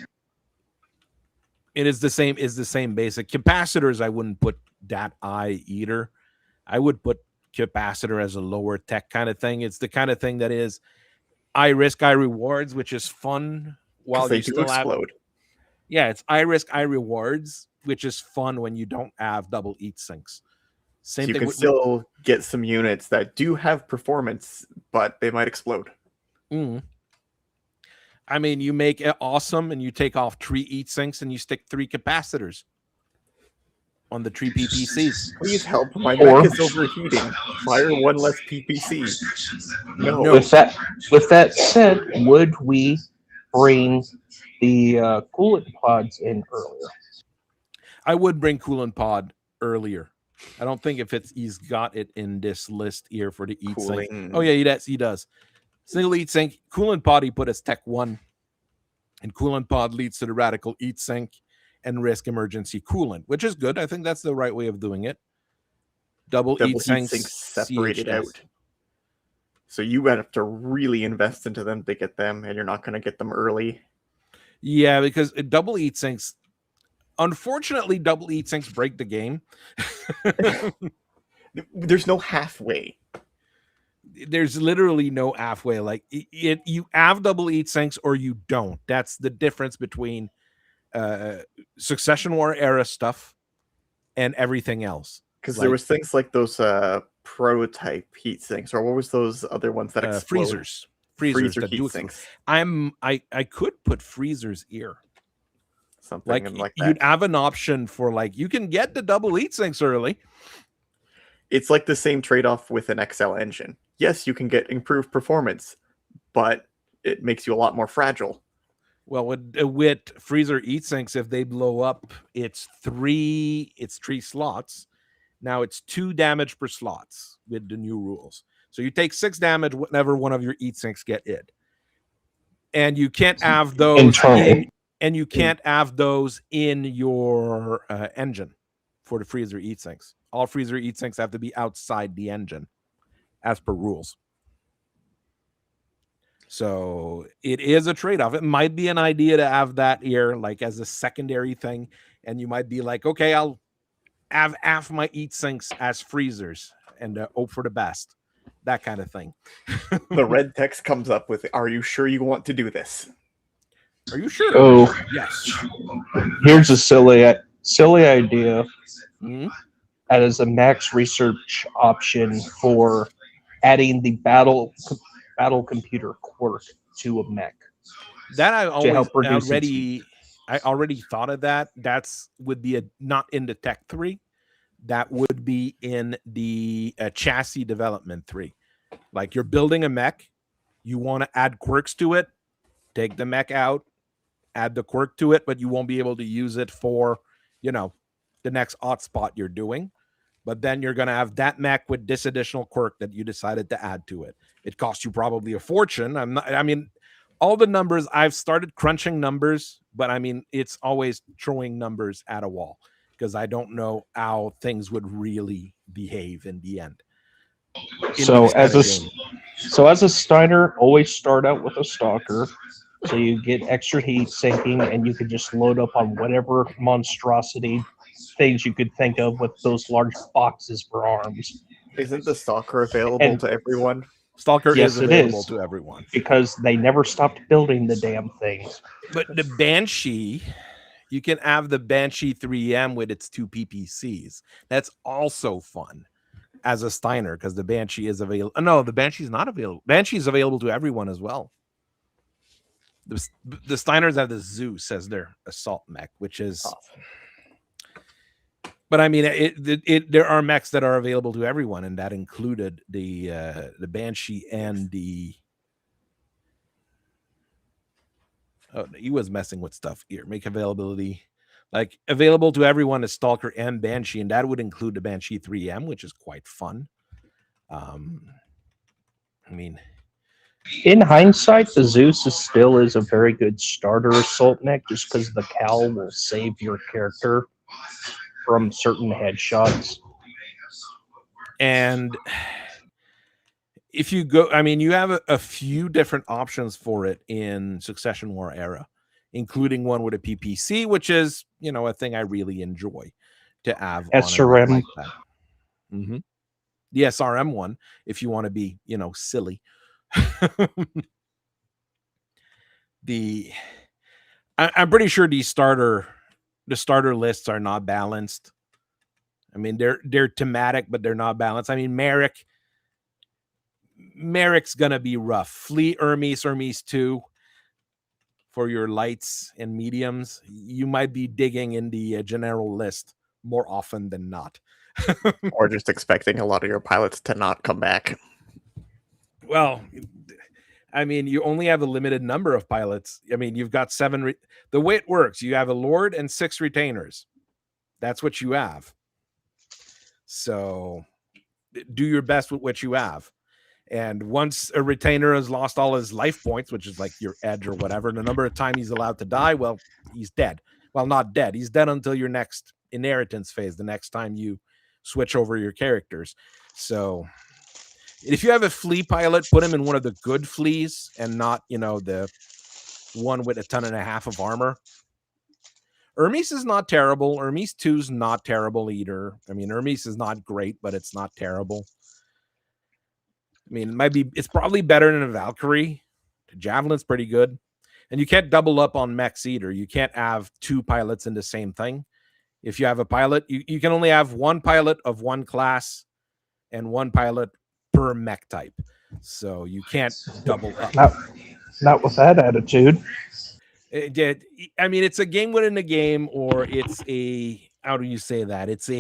It is the same. Is the same basic capacitors. I wouldn't put that high either. I would put capacitor as a lower tech kind of thing. It's the kind of thing that is I risk, I rewards, which is fun while they you do still have. explode. Yeah, it's I risk, I rewards, which is fun when you don't have double eat sinks. So Same you thing can with still get some units that do have performance, but they might explode. I mean, you make it awesome and you take off 3 eat sinks and you stick 3 capacitors on the 3 PPCs. Please help, my Or- mech is overheating. Fire 1 less PPC. No. No. With that said, would we bring the coolant pods in earlier? I would bring coolant pod earlier. I don't think he's got it in this list here for the eat sink. Cooling. Oh yeah, he does. Single eat sink, coolant pod he put as tech 1. And coolant pod leads to the radical eat sink and risk emergency coolant, which is good. I think that's the right way of doing it. Double Heat eat sinks separated CHS. out. So you have to really invest into them to get them, and you're not going to get them early. Yeah, because double eat sinks, unfortunately, double eat sinks break the game. There's no halfway. There's literally no halfway. Like you have double eat sinks or you don't. That's the difference between Succession War era stuff and everything else. Because there was things like those prototype heat sinks, or what was those other ones that explode? Freezers Freezer that heat do sinks. I could put freezers here. Something like that. You'd have an option for you can get the double eat sinks early. It's like the same trade-off with an XL engine. Yes, you can get improved performance, but it makes you a lot more fragile. Well, with freezer eat sinks, if they blow up, it's 3 slots. Now it's 2 damage per slots with the new rules. So you take 6 damage whenever one of your eat sinks get hit. And you can't have those you can't have those in your engine for the freezer eat sinks. All freezer eat sinks have to be outside the engine as per rules. So it is a trade-off. It might be an idea to have that here as a secondary thing. And you might be like, okay, I'll have half my eat sinks as freezers and hope for the best. That kind of thing. The red text comes up with, "Are you sure you want to do this? Are you sure?" Oh, yes. Here's a silly idea. Mm-hmm. That is a max research option for adding the battle computer quirk to a mech. That I already thought of that. That's would be not in the Tech 3. That would be in the chassis development 3. You're building a mech, you want to add quirks to it, take the mech out, add the quirk to it, but you won't be able to use it for, the next hotspot you're doing. But then you're going to have that mech with this additional quirk that you decided to add to it. It costs you probably a fortune. All the numbers, I've started crunching numbers, but it's always throwing numbers at a wall because I don't know how things would really behave in the end. So as a Steiner, always start out with a stalker. So you get extra heat sinking and you can just load up on whatever monstrosity things you could think of with those large boxes for arms. Isn't the Stalker available to everyone? Stalker is available to everyone. Because they never stopped building the damn things. But the Banshee, you can have the Banshee 3M with its 2 PPCs. That's also fun as a Steiner because the Banshee is available. No, the Banshee's not available. Banshee is available to everyone as well. The Steiners have the Zeus as their assault mech, which is awesome. But there are mechs that are available to everyone, and that included the Banshee and the. Oh, he was messing with stuff here. Make availability available to everyone is Stalker and Banshee, and that would include the Banshee 3M, which is quite fun. In hindsight, the Zeus still is a very good starter assault mech, just because the cowl will save your character from certain headshots. And if you go, you have a few different options for it in Succession War era, including one with a PPC, which is, a thing I really enjoy to have. SRM. Mm-hmm. The SRM one, if you want to be, silly. I'm pretty sure the starter lists are not balanced. I mean, they're thematic, but they're not balanced. I mean, Merrick's gonna be rough. Flea, Hermes 2 for your lights and mediums. You might be digging in the general list more often than not. Or just expecting a lot of your pilots to not come back. Well, I mean, you only have a limited number of pilots. I mean, you've got 7. The way it works, you have a lord and 6 retainers. That's what you have. So do your best with what you have. And once a retainer has lost all his life points, which is like your edge or whatever, the number of times he's allowed to die, well, he's dead. Well, not dead. He's dead until your next inheritance phase, the next time you switch over your characters. So if you have a flea pilot, put him in one of the good fleas and not, the one with 1.5 tons of armor. Hermes is not terrible. Hermes 2 is not terrible either. I mean, Hermes is not great, but it's not terrible. I mean, it's probably better than a Valkyrie. The Javelin's pretty good. And you can't double up on mechs either. You can't have 2 pilots in the same thing. If you have a pilot, you can only have 1 pilot of 1 class and 1 pilot per mech type. So you can't double up. Not with that attitude. I mean, it's a game within a game, or it's how do you say that? It's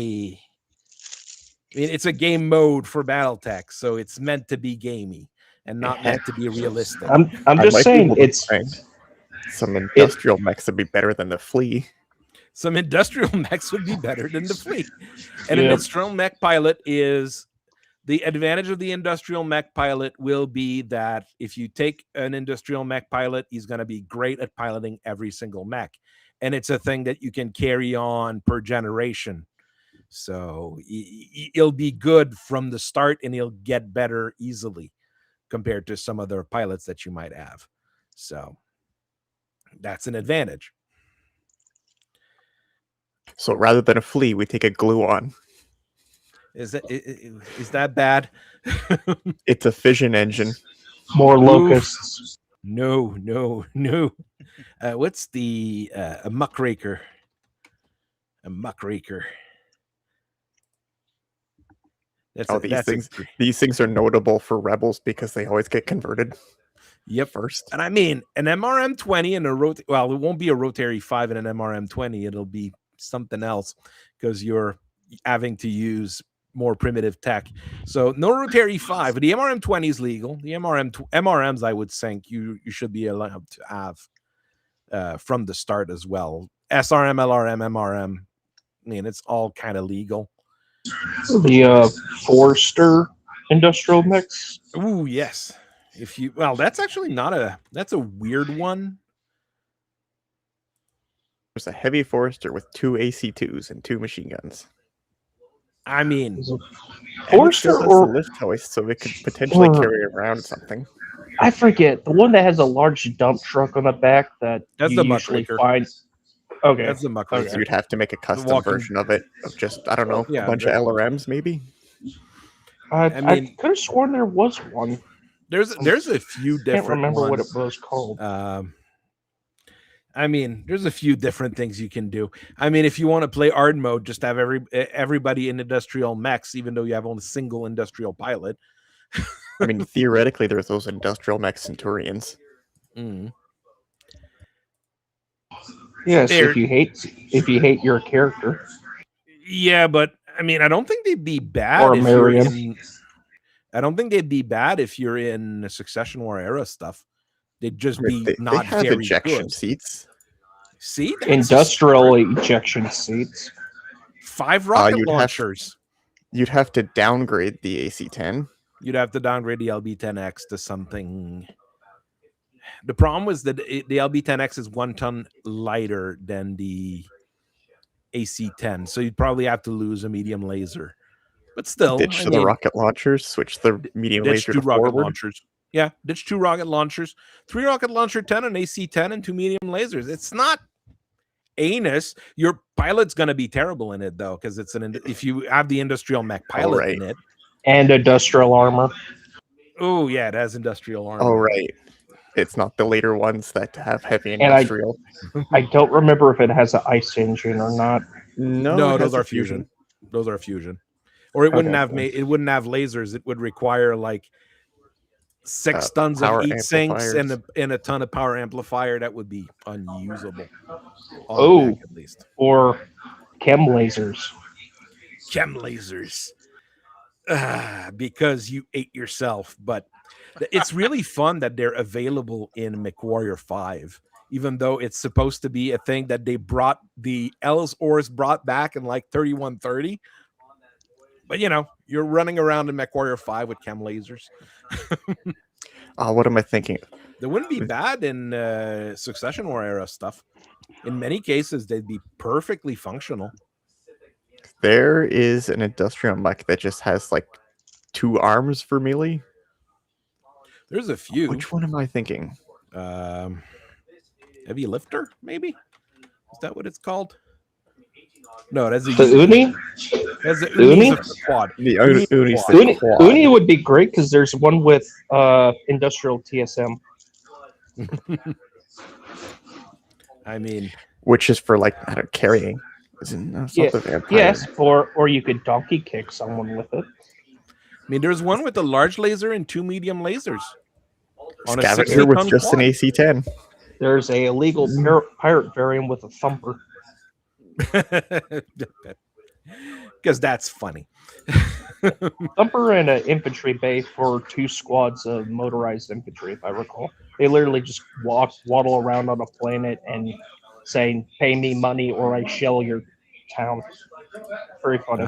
a game mode for Battletech, so it's meant to be gamey and not meant to be realistic. I'm just saying some industrial mechs would be better than the flea. Some industrial mechs would be better than the flea. And an industrial mech pilot is the advantage of the industrial mech pilot will be that if you take an industrial mech pilot, he's going to be great at piloting every single mech. And it's a thing that you can carry on per generation. So he'll be good from the start and he'll get better easily compared to some other pilots that you might have. So that's an advantage. So rather than a flea, we take a glue on. Is that bad? It's a fission engine. More locusts. No. What's a muckraker? A muckraker. These things are notable for rebels because they always get converted. Yep. First. And I mean, an MRM-20 and it won't be a Rotary 5 and an MRM-20. It'll be something else because you're having to use more primitive tech. So no Rotary 5, but the MRM-20 is legal. The MRMs, I would think you should be allowed to have from the start as well. SRM, LRM, MRM. I mean, it's all kind of legal. The Forster industrial mix. Ooh, yes. That's actually that's a weird one. There's a heavy Forester with 2 AC2s and 2 machine guns. I mean, Forster or lift hoist, so it could potentially carry around something. I forget the one that has a large dump truck on the back that that's you the usually muckraker. find. Okay, that's the muckraker. So you'd have to make a custom version of it of just a bunch of LRMs maybe. I could have sworn there was one. There's a few different. I can't remember ones. what it was called. I mean, there's a few different things you can do. I mean, if you want to play ARD mode, just have everybody in industrial mechs, even though you have only a single industrial pilot. I mean, theoretically, there's those industrial mech Centurions. Mm. Yes, if you hate your character. Yeah, but I mean, I don't think they'd be bad. Or Miriam. I don't think they'd be bad if you're in the Succession War era stuff. They'd just be not they have very ejection good. seats. See, Industrial ejection seats. 5 rocket launchers. You'd have to downgrade the AC-10. You'd have to downgrade the LB-10X to something. The problem was that the LB-10X is 1 ton lighter than the AC-10, so you'd probably have to lose a medium laser. But still, ditch the rocket launchers, switch the medium laser to rocket forward. Launchers. Yeah, ditch 2 rocket launchers, 3 rocket launcher 10, an AC-10, and 2 medium lasers. It's not anus. Your pilot's going to be terrible in it though, because if you have the industrial mech pilot in it. And industrial armor. Oh yeah, it has industrial armor. Oh right, it's not the later ones that have heavy And industrial. I don't remember if it has an ice engine or not. No, it those has a are fusion. Those are fusion. Or it wouldn't Okay. have it wouldn't have lasers. It would require like 6 tons of power heat sinks amplifiers. and a ton of power amplifier. That would be unusable. On Oh. the Mac, at least. Or chem lasers. Chem lasers. Because you ate yourself. But it's really fun that they're available in MechWarrior 5, even though it's supposed to be a thing that they brought the Ellsworths brought back in like 3130. But you know, you're running around in MechWarrior 5 with chem lasers. What am I thinking? They wouldn't be bad in Succession War era stuff. In many cases, they'd be perfectly functional. There is an industrial mech that just has like 2 arms for melee. There's a few. Which one am I thinking? Heavy lifter, maybe? Is that what it's called? No, that's the Uni. That's the Uni? quad. The Uni's Uni would be great because there's one with industrial TSM. I mean, which is for like carrying. Yes, or you could donkey kick someone with it. I mean, there's one with a large laser and 2 medium lasers. On Scavenger with just an AC-10. There's a illegal pirate variant with a thumper. Because that's funny. Thumper and an infantry bay for 2 squads of motorized infantry, if I recall. They literally just waddle around on a planet and saying, "Pay me money or I shell your town." Very funny.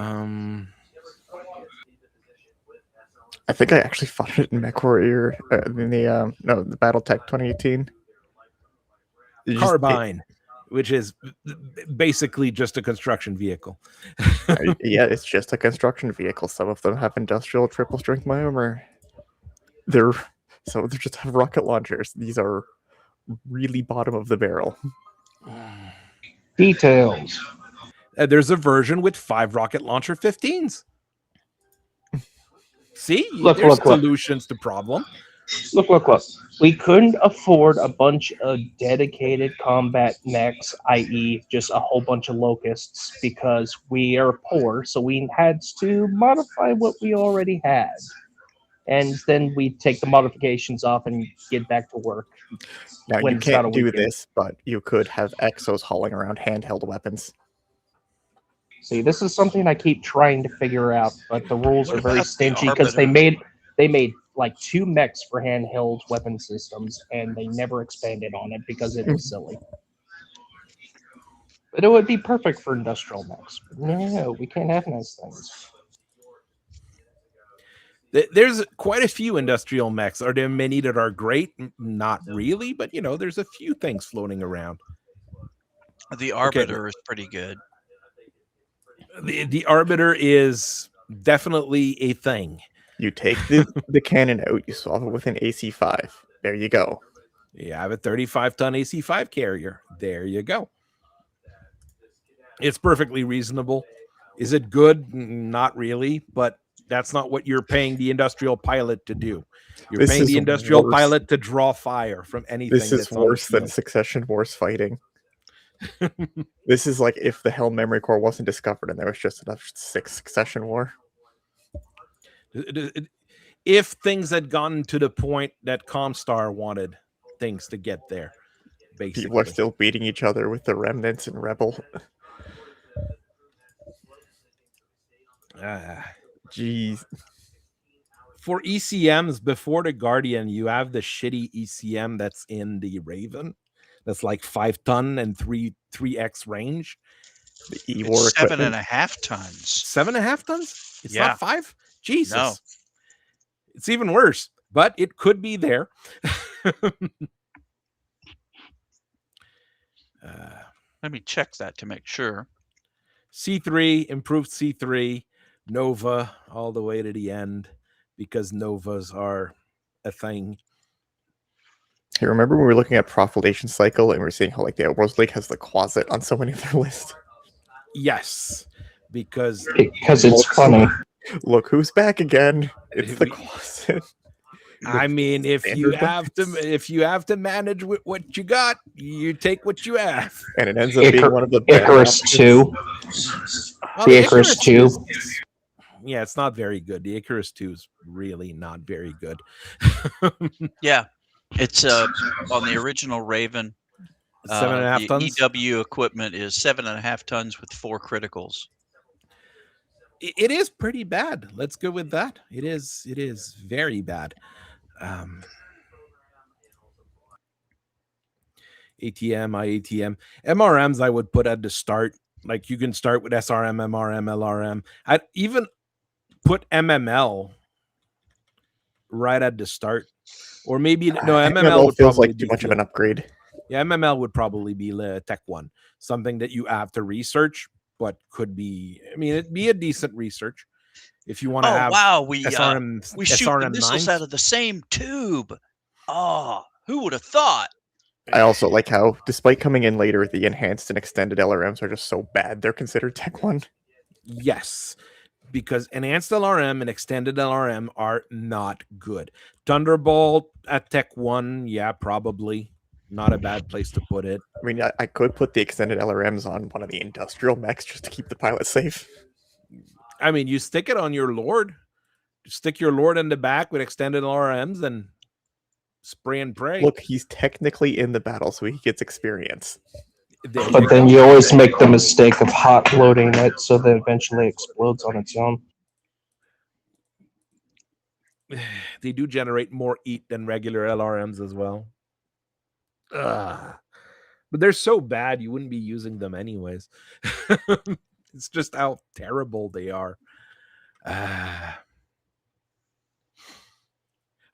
I think I actually fought it in MechWarrior in the Battletech 2018. Carbine, which is basically just a construction vehicle. Yeah, it's just a construction vehicle. Some of them have industrial triple strength armor. Some of them just have rocket launchers. These are really bottom of the barrel. Details. There's a version with 5 rocket launcher 15s. See, look, solutions to problem. Look. We couldn't afford a bunch of dedicated combat mechs, i.e. just a whole bunch of locusts, because we are poor, so we had to modify what we already had. And then we take the modifications off and get back to work. Now, you can't do this, but you could have exos hauling around handheld weapons. See, this is something I keep trying to figure out, but the rules are very stingy because they made like 2 mechs for handheld weapon systems, and they never expanded on it because it was silly. But it would be perfect for industrial mechs. But no, we can't have nice things. There's quite a few industrial mechs. Are there many that are great? Not really, but you know, there's a few things floating around. The Arbiter is pretty good. The Arbiter is definitely a thing. You take the cannon out, you swap it with an AC-5. There you go. You have a 35-ton AC-5 carrier. There you go. It's perfectly reasonable. Is it good? Not really, but that's not what you're paying the industrial pilot to do. You're paying the industrial pilot to draw fire from anything. This is worse than Succession Wars fighting. This is like if the Helm Memory Core wasn't discovered and there was just enough 6 Succession War. If things had gotten to the point that Comstar wanted things to get there, basically. People are still beating each other with the Remnants and Rebel. Jeez. For ECMs, before the Guardian, you have the shitty ECM that's in the Raven. That's like 5 ton and 3x range. The E-War 7.5 tons. 7.5 tons? It's not 5? Jesus. No. It's even worse, but it could be there. Let me check that to make sure. C3, improved C3, Nova, all the way to the end, because Novas are a thing. Hey, remember when we were looking at Profilation Cycle and we are seeing how like the Worlds League has the Quasit on so many of their lists? Yes, because it's funny. Look who's back again. It's the closet. I mean, if you Standard have to manage with what you got, you take what you have. And it ends up being one of the better Icarus options. 2. Well, The Icarus 2. Yeah, it's not very good. The Icarus 2 is really not very good. Yeah, it's on the original Raven. 7.5 tons. The EW equipment is 7.5 tons with 4 criticals. It is pretty bad. Let's go with that. It is very bad. ATM, IATM, MRMs I would put at the start. Like you can start with SRM, MRM, LRM. I'd even put MML right at the start. Or maybe no, MML would feels probably like too be much of an upgrade. Yeah, MML would probably be Tech 1, something that you have to research, but could be. I mean, it'd be a decent research if you want to have. Wow, we SRM, we shoot SRM the missiles 9s. out of the same tube. Oh, who would have thought? I also like how, despite coming in later, the enhanced and extended LRMs are just so bad they're considered Tech 1. Yes, because enhanced LRM and extended LRM are not good. Thunderbolt at Tech 1, yeah, probably. Not a bad place to put it. I mean, I could put the extended LRMs on one of the industrial mechs just to keep the pilot safe. I mean, you stick it on your Lord. Stick your Lord in the back with extended LRMs and spray and pray. Look, he's technically in the battle, so he gets experience. But then you always make the mistake of hot loading it so that it eventually explodes on its own. They do generate more heat than regular LRMs as well. But they're so bad you wouldn't be using them anyways. It's just how terrible they are.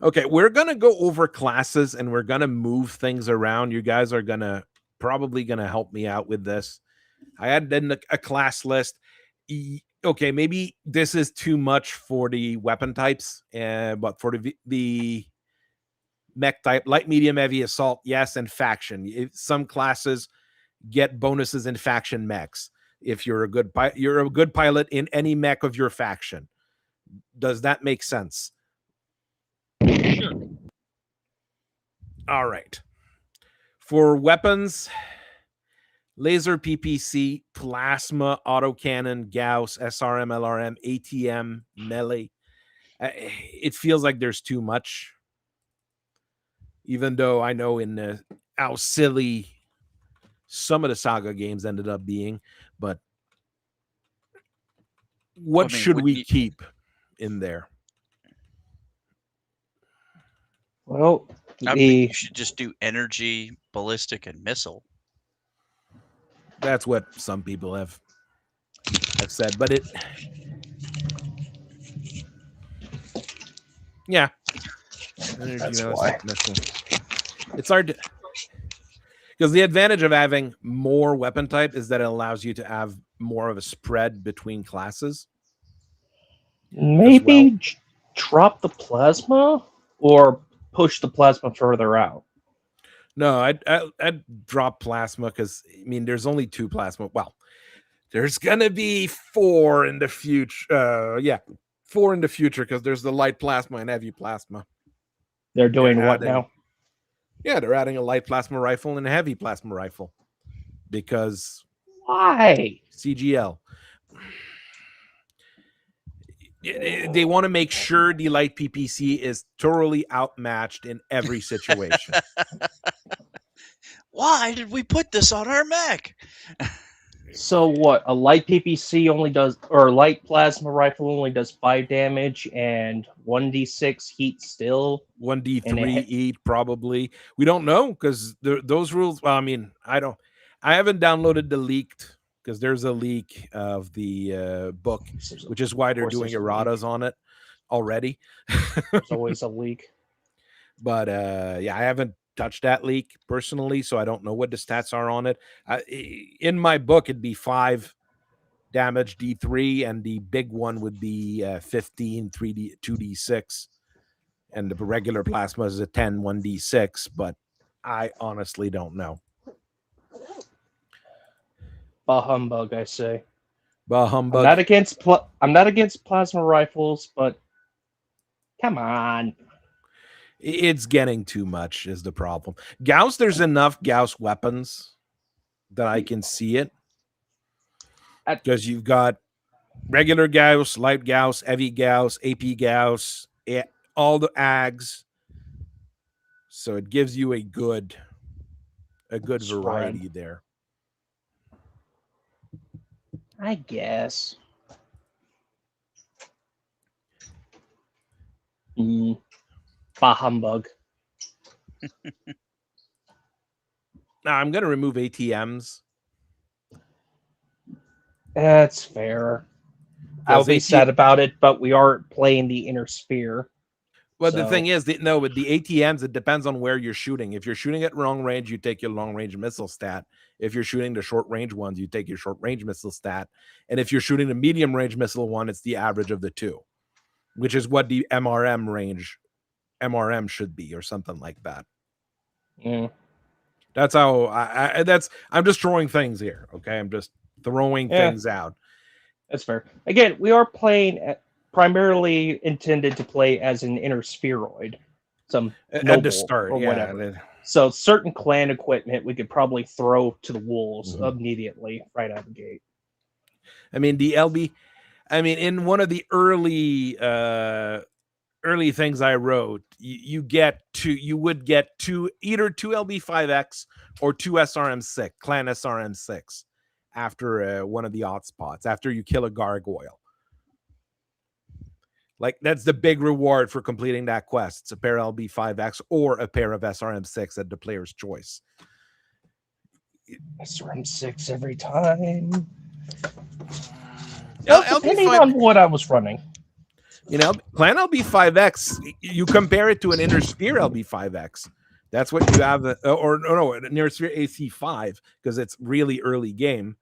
Okay, we're gonna go over classes and we're gonna move things around. You guys are probably gonna help me out with this. I had a class list. Okay, maybe this is too much for the weapon types, but for the mech type, light, medium, heavy, assault, yes, and faction. Some classes get bonuses in faction mechs. If you're a good pilot in any mech of your faction. Does that make sense? All right. For weapons, laser, PPC, plasma, autocannon, Gauss, SRM, LRM, ATM, melee. It feels like there's too much. Even though I know in how silly some of the Saga games ended up being, but what should we keep in there? Well, I think you should just do energy, ballistic, and missile. That's what some people have said, but yeah. Energy, that's why. missile. It's hard to, because the advantage of having more weapon type is that it allows you to have more of a spread between classes. Maybe drop the plasma or push the plasma further out. No, I'd drop plasma because I mean there's only 2 plasma. Well, there's gonna be 4 in the future. 4 in the future because there's the light plasma and heavy plasma. They're doing what now? Yeah, they're adding a light plasma rifle and a heavy plasma rifle. Because why? CGL. They want to make sure the light PPC is thoroughly outmatched in every situation. Why did we put this on our mech? So what? A light PPC only does, or a light plasma rifle only does 5 damage and 1d6 heat still. 1d3 heat probably. We don't know because those rules. Well, I mean, I haven't downloaded the leaked because there's a leak of the book, which is why they're doing erratas on it already. There's always a leak. But I haven't touched that leak personally, so I don't know what the stats are on it. In my book, it'd be 5 damage D3, and the big one would be 15 2d6, and the regular plasma is a 10 1d6. But I honestly don't know. Bah humbug, I say. Bah I'm humbug. not against plasma rifles, but come on. It's getting too much is the problem. Gauss, there's enough Gauss weapons that I can see it. Because you've got regular Gauss, light Gauss, heavy Gauss, AP Gauss, all the AGs. So it gives you a good variety there. I guess. Bah humbug. Now I'm going to remove ATMs. That's fair. I'll be sad about it, but we are playing the inner sphere. Well, the thing is, with the ATMs, it depends on where you're shooting. If you're shooting at long range, you take your long range missile stat. If you're shooting the short range ones, you take your short range missile stat. And if you're shooting the medium range missile one, it's the average of the two, which is what the MRM should be, or something like that. Yeah. That's how I'm just throwing things here. Okay. I'm just throwing things out. That's fair. Again, we are playing primarily intended to play as an inner spheroid, some noble to start, or whatever. So certain clan equipment we could probably throw to the wolves immediately right out of the gate. I mean, in one of the early things I wrote, you would get either two LB5X or two SRM6, clan SRM6 after one of the odd spots, after you kill a gargoyle. Like, that's the big reward for completing that quest. It's a pair of LB5X or a pair of SRM6 at the player's choice. SRM6 every time. Now, depending on what I was running. Clan LB5X, you compare it to an Inner Sphere LB5X. That's what you have, an Inner Sphere AC5, because it's really early game.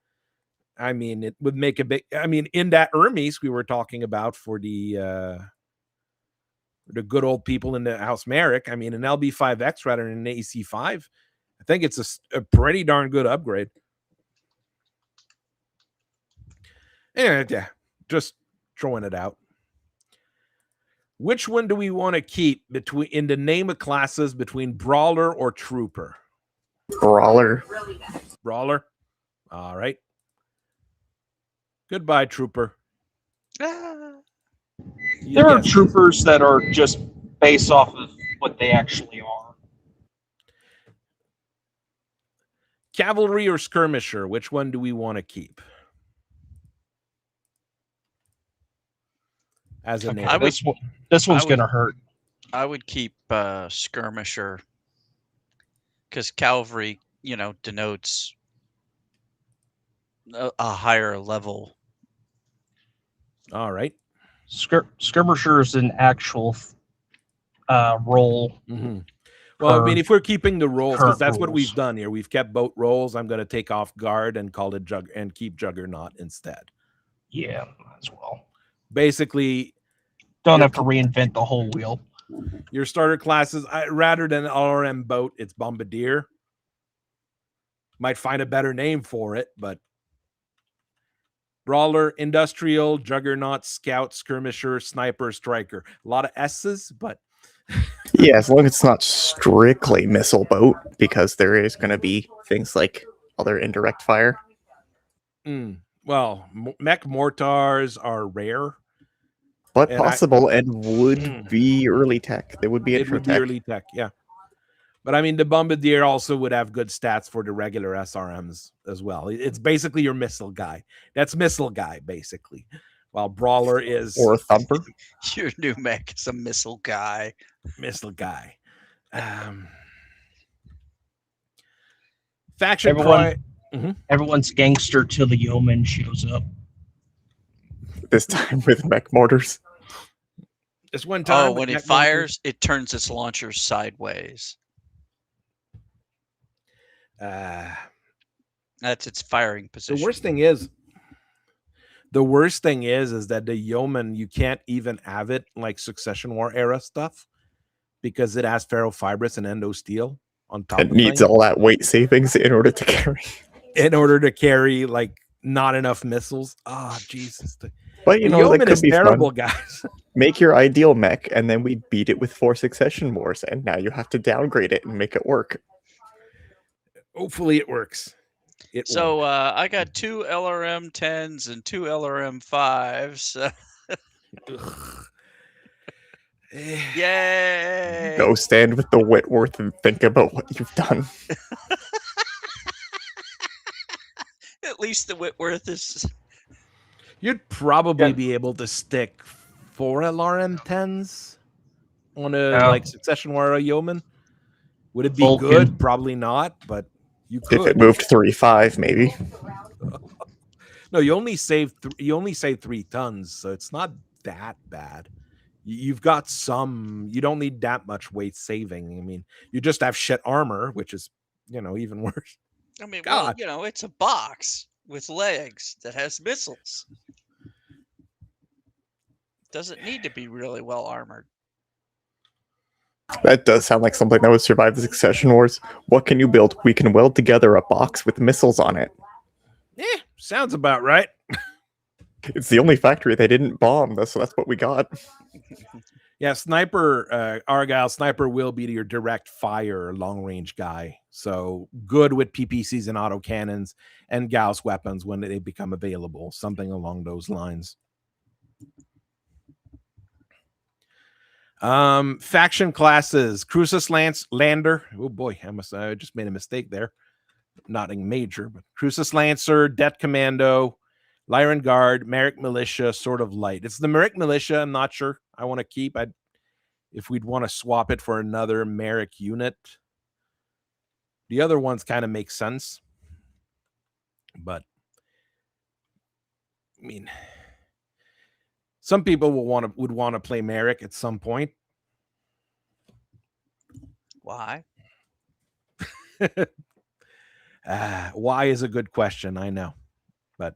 I mean, it would make a big. I mean, in that Hermes we were talking about for the good old people in the House Merrick. I mean, an LB5X rather than an AC5. I think it's a pretty darn good upgrade. Anyway, yeah, just throwing it out. Which one do we want to keep in the name of classes between Brawler or Trooper? Brawler. Brawler. All right. Goodbye, Trooper. There are troopers that are just based off of what they actually are. Cavalry or Skirmisher? Which one do we want to keep? As a name. This one's going to hurt. I would keep Skirmisher, because Cavalry, denotes a higher level. All right. Skirmisher is an actual role. Mm-hmm. Well, I mean, if we're keeping the rolls, because that's what we've done here. We've kept both rolls. I'm going to take off guard and call it and keep Juggernaut instead. Yeah, as well. Basically, don't have to reinvent the whole wheel. Your starter classes, rather than LRM boat, it's Bombardier. Might find a better name for it, but Brawler, Industrial, Juggernaut, Scout, Skirmisher, Sniper, Striker. A lot of S's, but yeah, as long as it's not strictly missile boat, because there is going to be things like other indirect fire. Well, mech mortars are rare, but possible and would be early tech. They would be intro tech. Early tech, yeah. But I mean, the Bombardier also would have good stats for the regular SRMs as well. It's basically your missile guy. That's missile guy, basically. While Brawler is... Or a Thumper. Your new mech is a missile guy. Missile guy. Faction Everyone's gangster till the yeoman shows up. This time with mech mortars. This one time... when it fires, it turns its launchers sideways. That's its firing position. The worst thing is that the yeoman, you can't even have it like Succession War era stuff because it has ferrofibrous and endo steel on top. It needs all that weight savings in order to carry. In order to carry like not enough missiles. Ah, Jesus. But The that yeoman could is be terrible, fun. guys. Make your ideal mech, and then we beat it with 4 succession wars, and now you have to downgrade it and make it work. Hopefully it works. It So won't. I got 2 LRM 10s and 2 LRM 5s. Ugh. Yay! Go stand with the Whitworth and think about what you've done. At least the Whitworth is. You'd probably Yeah. be able to stick 4 LRM-10s on a Yeah. like Succession War Yeoman. Would it be Vulcan. good? Probably not, but you If it could. moved 3-5, maybe. No, you only save 3 tons, so it's not that bad. You've got some. You don't need that much weight saving. I mean, you just have shit armor, which is even worse. I mean, God. well, it's a box with legs that has missiles. Doesn't need to be really well armored. That does sound like something that would survive the Succession Wars. What can you build? We can weld together a box with missiles on it. Sounds about right. It's the only factory they didn't bomb, so that's what we got. Yeah, Sniper, Argyle Sniper will be your direct fire long range guy. So good with PPCs and autocannons and Gauss weapons when they become available. Something along those lines. Faction classes: Crucis Lander. Oh boy, I just made a mistake there. Nothing major, but Crucis Lancer, Det Commando, Lyran Guard, Merrick Militia, sort of light. It's the Merrick Militia. I'm not sure I want to keep. If we'd want to swap it for another Merrick unit. The other ones kind of make sense, but I mean, some people would want to play Merrick at some point. Why? Why is a good question. I know, but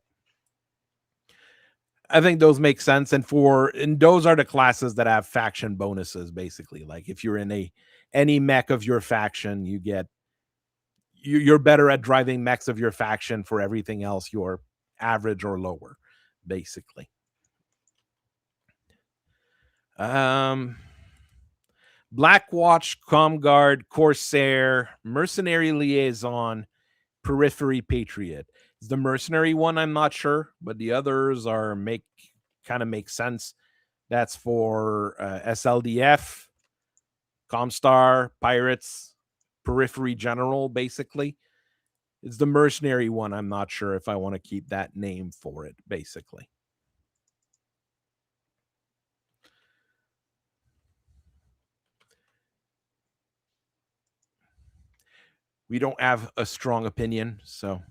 I think those make sense. And those are the classes that have faction bonuses, basically. Like if you're in any mech of your faction, you're better at driving mechs of your faction. For everything else, you're average or lower, basically. Blackwatch, Comguard, Corsair, Mercenary Liaison, Periphery Patriot. Is the mercenary one? I'm not sure, but the others kind of make sense. That's for SLDF, Comstar, Pirates, Periphery General, basically. It's the mercenary one. I'm not sure if I want to keep that name for it, basically. We don't have a strong opinion, so.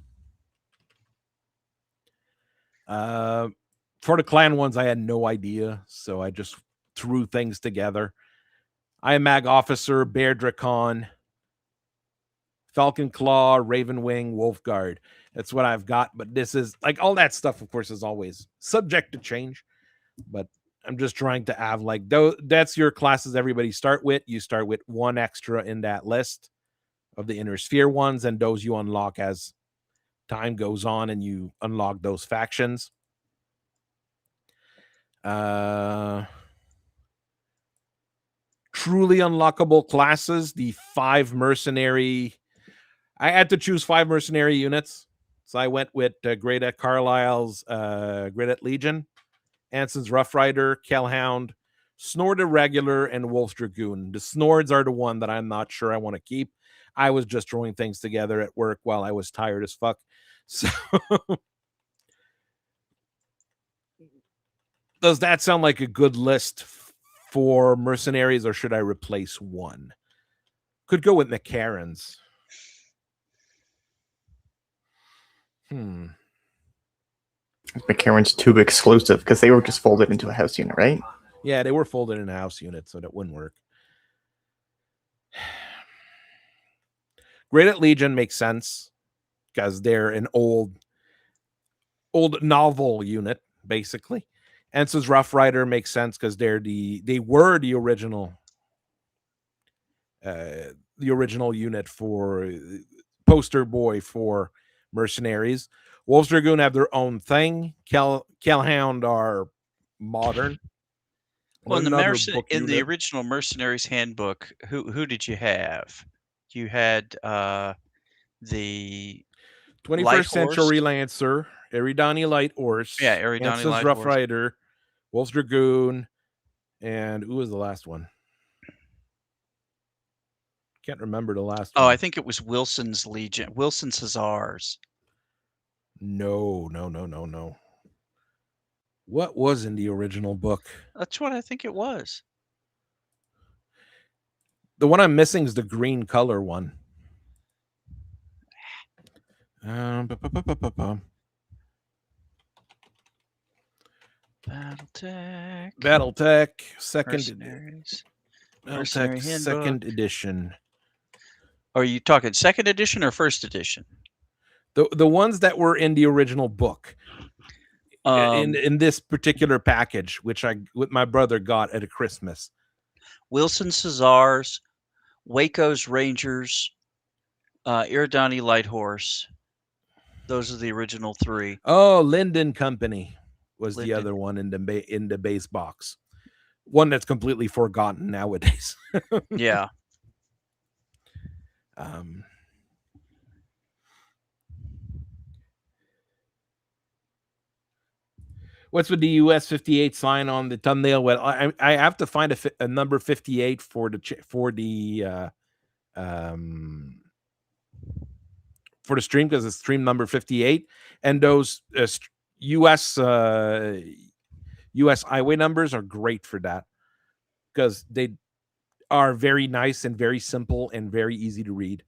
For the clan ones, I had no idea, so I just threw things together. Iron Mag Officer, Bear Dracon, Falcon Claw, Ravenwing, Wolfguard. That's what I've got, but this is like all that stuff, of course, is always subject to change. But I'm just trying to have that's your classes everybody start with. You start with one extra in that list of the Inner Sphere ones, and those you unlock as time goes on and you unlock those factions. Truly unlockable classes, the 5 mercenary. I had to choose 5 mercenary units, so I went with Great at Carlisle's Great at Legion, Anson's Rough Rider, Kellhound, Snord Irregular, and Wolf's Dragoon. The Snords are the one that I'm not sure I want to keep. I was just throwing things together at work while I was tired as fuck. So does that sound like a good list for mercenaries, or should I replace one? Could go with McCarran's. McCarran's too exclusive because they were just folded into a house unit, right? Yeah, they were folded in a house unit, so that wouldn't work. Great at Legion makes sense because they're an old novel unit, basically. Anson's Rough Rider makes sense because they were the original unit for poster boy for mercenaries. Wolves Dragoon have their own thing. Calhound are modern. Well, Another book in the unit. original Mercenaries Handbook, who did you have? You had the 21st Light Horse. Century Lancer, Eridani Light Horse, Yeah, Eridani Anson's Light Rough Horse. Rider, Wolves Dragoon, and who was the last one? Can't remember the last Oh, one. I think it was Wilson's Legion. Wilson's Hussars. No. What was in the original book? That's what I think it was. The one I'm missing is the green color one. Battletech. Battletech, Mercenaries. Battletech second edition. Are you talking second edition or first edition? The ones that were in the original book. In this particular package, which my brother got at a Christmas. Wilson's Hussars, Waco's Rangers, Iridani Light Horse. Those are the original three. Oh, Linden Company was Linden. the other one in the base box. One that's completely forgotten nowadays. Yeah. What's with the US 58 sign on the thumbnail? Well, I have to find a number 58 for the stream, because it's stream number 58, and those US highway numbers are great for that, because they are very nice and very simple and very easy to read.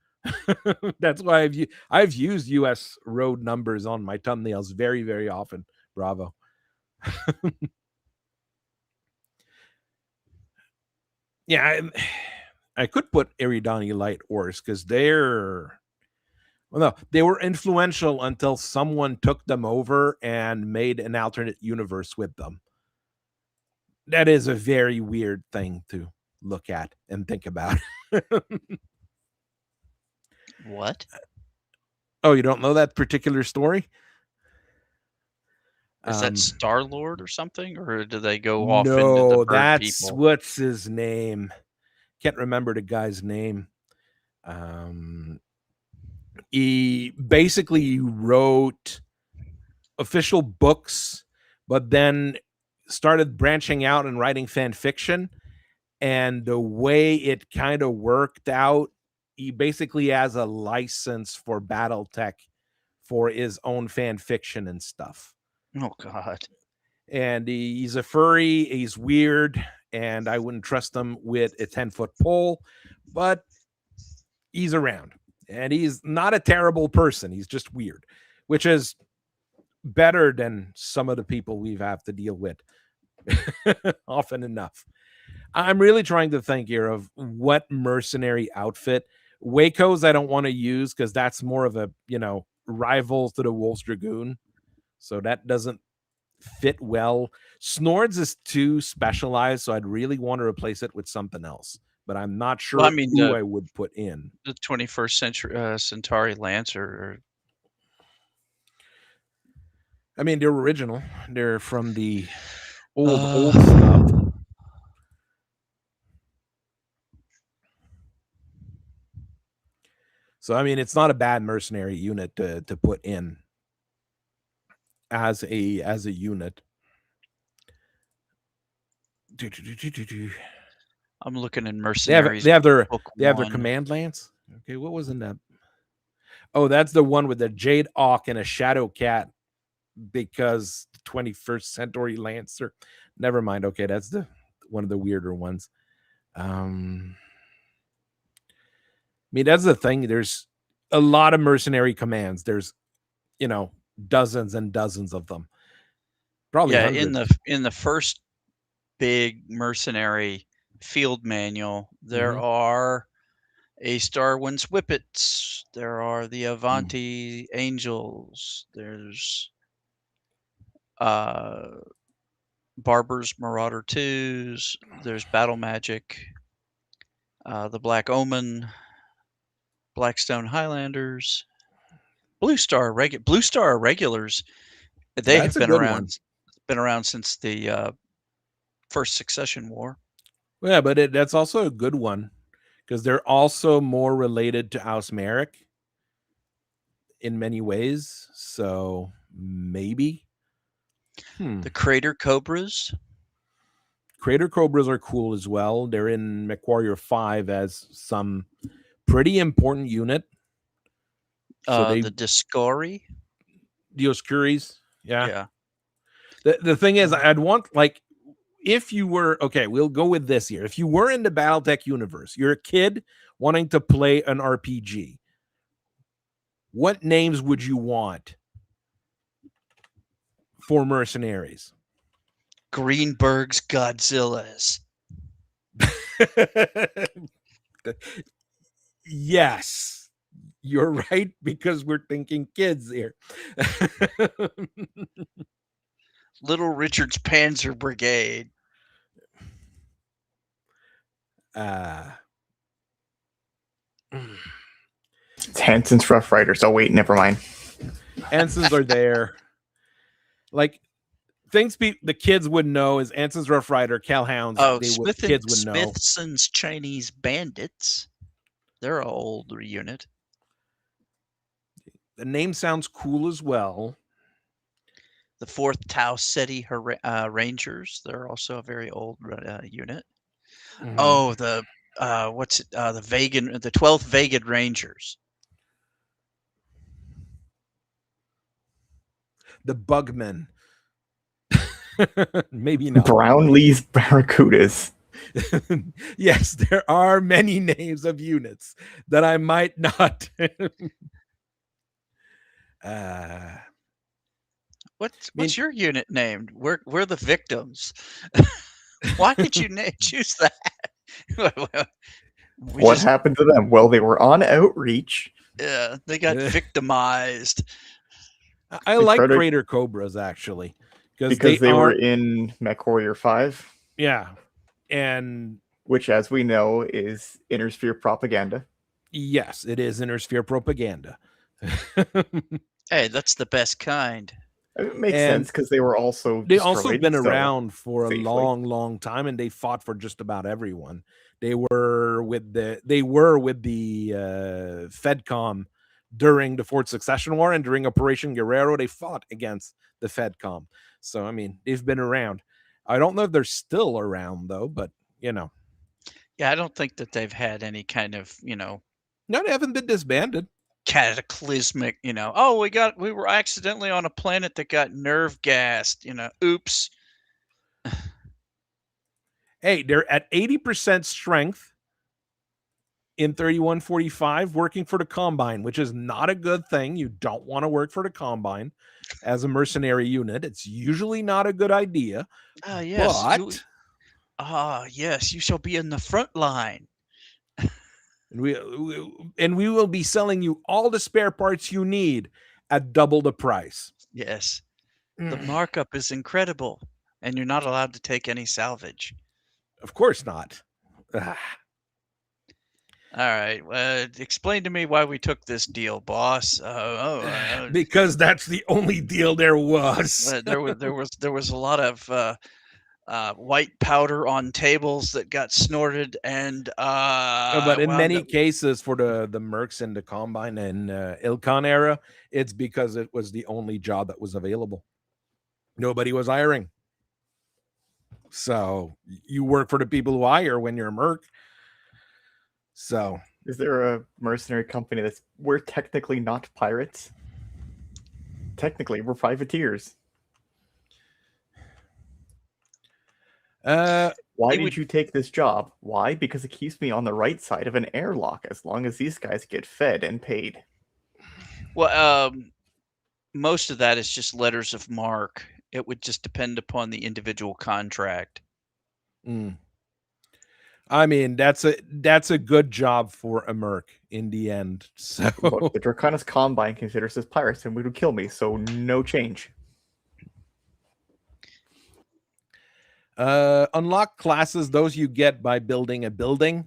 That's why I've used US road numbers on my thumbnails very, very often. Bravo. Yeah, I could put Eridani Light Horse, because they were influential until someone took them over and made an alternate universe with them. That is a very weird thing to look at and think about. What? Oh, you don't know that particular story? Is that Star-Lord or something? Or do they go off into the No, bird that's people? what's his name. Can't remember the guy's name. He basically wrote official books, but then started branching out and writing fan fiction. And the way it kind of worked out, he basically has a license for Battletech for his own fan fiction and stuff. Oh, God. And he's a furry, he's weird, and I wouldn't trust him with a 10-foot pole, but he's around. And he's not a terrible person. He's just weird, which is better than some of the people we have to deal with often enough. I'm really trying to think here of what mercenary outfit. Waco's I don't want to use, because that's more of a, rival to the Wolves Dragoon. So that doesn't fit well. Snords is too specialized, so I'd really want to replace it with something else. But I'm not sure who I would put in. The 21st Century Centauri Lancer. I mean, they're original. They're from the old stuff. So, I mean, it's not a bad mercenary unit to put in as a unit. I'm looking in mercenaries. They have their command lance. Okay, what was in that? Oh, that's the one with the Jade Hawk and a Shadow Cat, because the 21st Century Lancer. Never mind. Okay, that's one of the weirder ones. I mean, that's the thing. There's a lot of mercenary commands. There's, dozens and dozens of them. Probably hundreds. in the first big mercenary field manual, there are a Starwind's Whippets. There are the Avanti Angels. There's Barber's Marauder 2s. There's Battle Magic. The Black Omen. Blackstone Highlanders. Blue Star regulars. They That's have a been good one. around since the first Succession War. Yeah, but that's also a good one because they're also more related to House Merrick in many ways. So maybe. The Crater Cobras. Crater Cobras are cool as well. They're in MechWarrior 5 as some pretty important unit. So The Discovery. Dioscuries. Yeah. Yeah. The thing is, I'd want, like, if you were, okay, we'll go with this here. If you were in the Battletech universe, you're a kid wanting to play an RPG, what names would you want for mercenaries? Greenberg's Godzillas. Yes, you're right, because we're thinking kids here. Little Richard's Panzer Brigade. It's Hanson's Rough Riders. Oh wait, never mind. Ansons are there. Like, things the kids would know is Anson's Rough Rider, Cal Hounds. Oh, Kids would know. Smithson's Chinese Bandits. They're an older unit. The name sounds cool as well. The 4th Tau Ceti Rangers. They're also a very old unit. Mhm. Oh, the the Vegan, the 12th Vegan Rangers. The Bugmen. Maybe not. Brownlee's Barracudas. Yes, there are many names of units that I might not. What's your unit named? We're the victims. Why did you choose that? What happened to them? Well, they were on outreach. Yeah, they got victimized. I like Crater Cobras, actually, because they were in MechWarrior 5. Yeah, and which, as we know, is Inner Sphere propaganda. Yes, it is Inner Sphere propaganda. Hey, that's the best kind. It makes sense because they were also they also been around for a long time, and they fought for just about everyone. They were with the FedCom during the Fourth Succession War, and during Operation Guerrero, they fought against the FedCom. So, I mean, they've been around. I don't know if they're still around, though, but, you know. Yeah, I don't think that they've had any kind of, No, they haven't been disbanded. Cataclysmic, oh, we were accidentally on a planet that got nerve gassed, oops. Hey, they're at 80% strength in 3145, working for the Combine, which is not a good thing. You don't want to work for the Combine as a mercenary unit. It's usually not a good idea. Yes. Yes, you shall be in the front line. And we will be selling you all the spare parts you need at double the price. Yes. The markup is incredible, and you're not allowed to take any salvage. Of course not. All right. Explain to me why we took this deal, boss. Because that's the only deal there was. there was a lot of white powder on tables that got snorted, and but in many cases for the mercs in the Combine and Ilcon era, it's because it was the only job that was available. Nobody was hiring. So you work for the people who hire when you're a merc. So is there a mercenary company we're technically not pirates? Technically, we're privateers. Why did you take this job? Why? Because it keeps me on the right side of an airlock as long as these guys get fed and paid. Well, most of that is just letters of marque. It would just depend upon the individual contract. I mean, that's a good job for a merc in the end. So look, the Draconis Combine considers us pirates and would kill me, so no change. Unlock classes, those you get by building a building.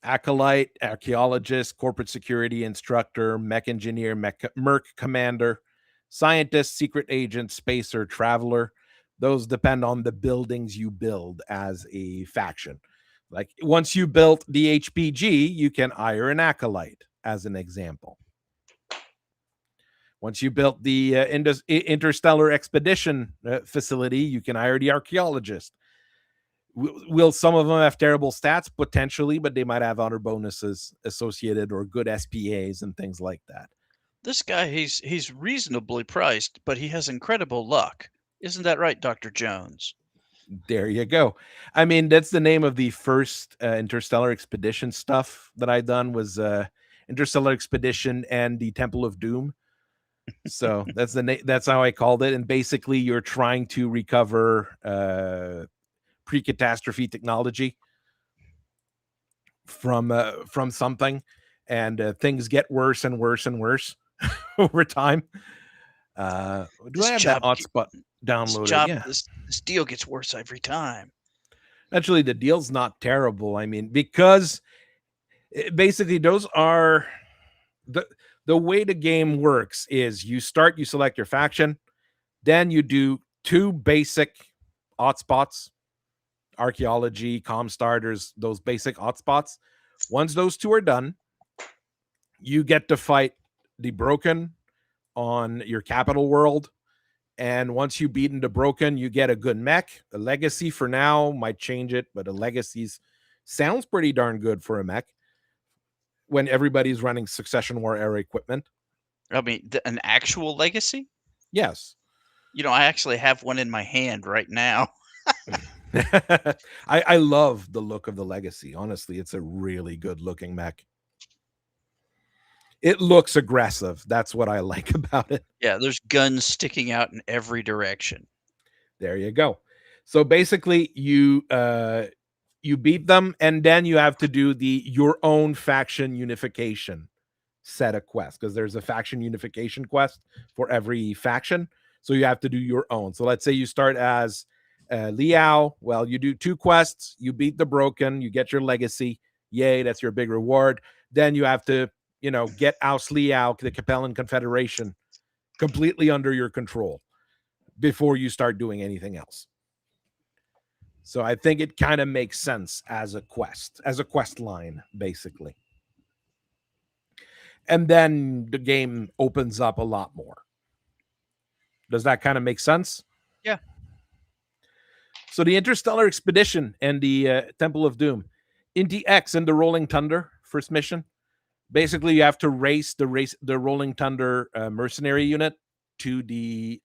acolyte, archaeologist, corporate security instructor, mech engineer, merc commander, scientist, secret agent, spacer, traveler. Those depend on the buildings you build as a faction. Like once you built the HPG, you can hire an acolyte, as an example. Once you built the interstellar expedition facility, you can hire the archaeologist. Will some of them have terrible stats? Potentially, but they might have other bonuses associated or good SPAs and things like that. This guy, he's reasonably priced, but he has incredible luck. Isn't that right, Dr. Jones? There you go. I mean, that's the name of the first interstellar expedition stuff that I done was Interstellar Expedition and the Temple of Doom. So that's that's how I called it. And basically, you're trying to recover pre-catastrophe technology from something, and things get worse and worse and worse over time. Do I have that hotspot downloaded? Yeah. This deal gets worse every time. Actually, the deal's not terrible. I mean, because basically those are the way the game works is you select your faction, then you do 2 basic hotspots, archaeology, comm starters, those basic hotspots. Once those 2 are done, you get to fight the Broken on your capital world. And once you've beaten the Broken, you get a good mech. A legacy for now might change it, but a legacy sounds pretty darn good for a mech when everybody's running Succession War era equipment. I mean, an actual legacy? Yes. You know, I actually have one in my hand right now. I love the look of the legacy. Honestly, it's a really good looking mech. It looks aggressive. That's what I like about it. Yeah, there's guns sticking out in every direction. There you go. So basically, you beat them, and then you have to do your own faction unification set of quests, because there's a faction unification quest for every faction. So you have to do your own. So let's say you start as Liao. Well, you do 2 quests. You beat the Broken. You get your legacy. Yay, that's your big reward. Then you have to, get Aus Liao, the Capellan Confederation, completely under your control before you start doing anything else. So I think it kind of makes sense as a quest line, basically. And then the game opens up a lot more. Does that kind of make sense? Yeah. So the Interstellar Expedition and the Temple of Doom. Inti X and the Rolling Thunder, first mission. Basically, you have to race the Rolling Thunder mercenary unit to the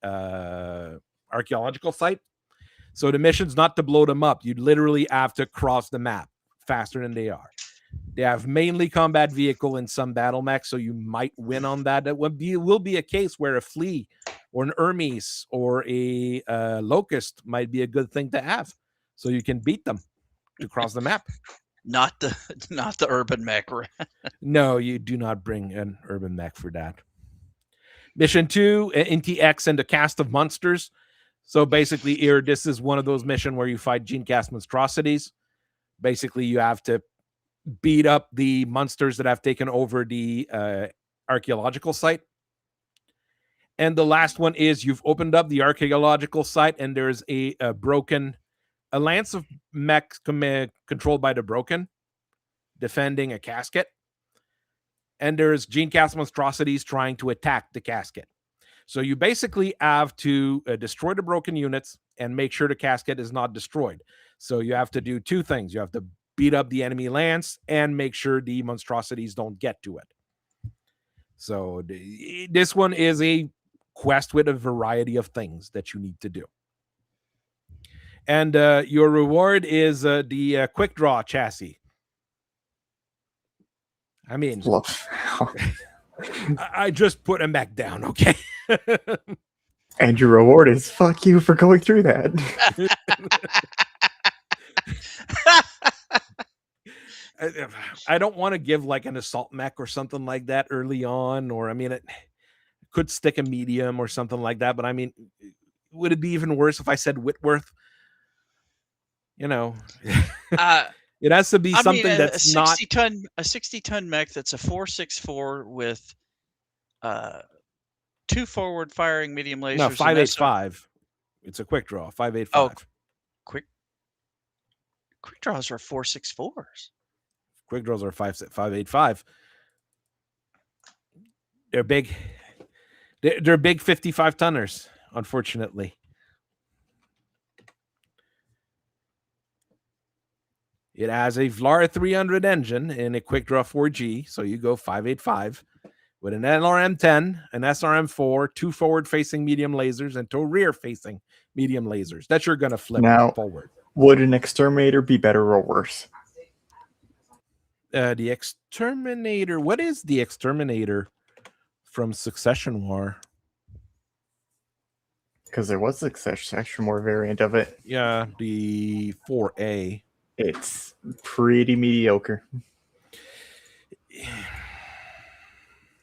archaeological site. So the mission's not to blow them up. You literally have to cross the map faster than they are. They have mainly combat vehicle and some battle mech, so you might win on that. That will be a case where a Flea or an Hermes or a Locust might be a good thing to have, so you can beat them to cross the map. Not the urban mech. No, you do not bring an urban mech for that. Mission 2, Inti X and a cast of monsters. So basically, here, this is one of those missions where you fight Gene Cast monstrosities. Basically, you have to beat up the monsters that have taken over the archaeological site. And the last one is you've opened up the archaeological site, and there's a Broken alliance of mechs controlled by the Broken defending a casket. And there's Gene Cast monstrosities trying to attack the casket. So you basically have to destroy the Broken units and make sure the casket is not destroyed. So you have to do 2 things. You have to beat up the enemy lance and make sure the monstrosities don't get to it. So this one is a quest with a variety of things that you need to do. And your reward is the quick draw chassis. I mean, I just put a mech down, okay? And your reward is fuck you for going through that. I don't want to give like an assault mech or something like that early on, or I mean, it could stick a medium or something like that. But I mean, would it be even worse if I said Whitworth? It has to be I mean, something a that's not 60-ton mech that's a 4.64 with 2 forward firing medium lasers. no and 585. It's a quick draw 585. quick draws are 4.64s. Quick draws are 585. They're big. They're big 55 tonners, unfortunately. It has a Vlara 300 engine and a quick draw 4G, so you go 585 with an LRM-10, an SRM-4, 2 forward-facing medium lasers, and 2 rear-facing medium lasers that you're going to flip Now, forward. would an exterminator be better or worse? The exterminator. What is the exterminator from Succession War? Because there was a Succession War variant of it. Yeah, the 4A. It's pretty mediocre.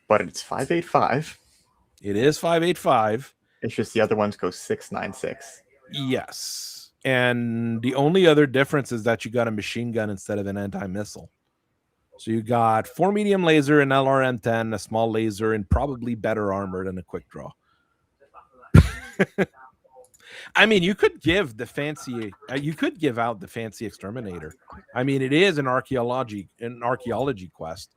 But it's 585. It is 585. It's just the other ones go 696. Yes. And the only other difference is that you got a machine gun instead of an anti-missile. So you got 4 medium laser, an LRM-10, a small laser, and probably better armor than a quick draw. I mean, you could give the fancy, you could give out the fancy exterminator. I mean, it is an archaeology quest.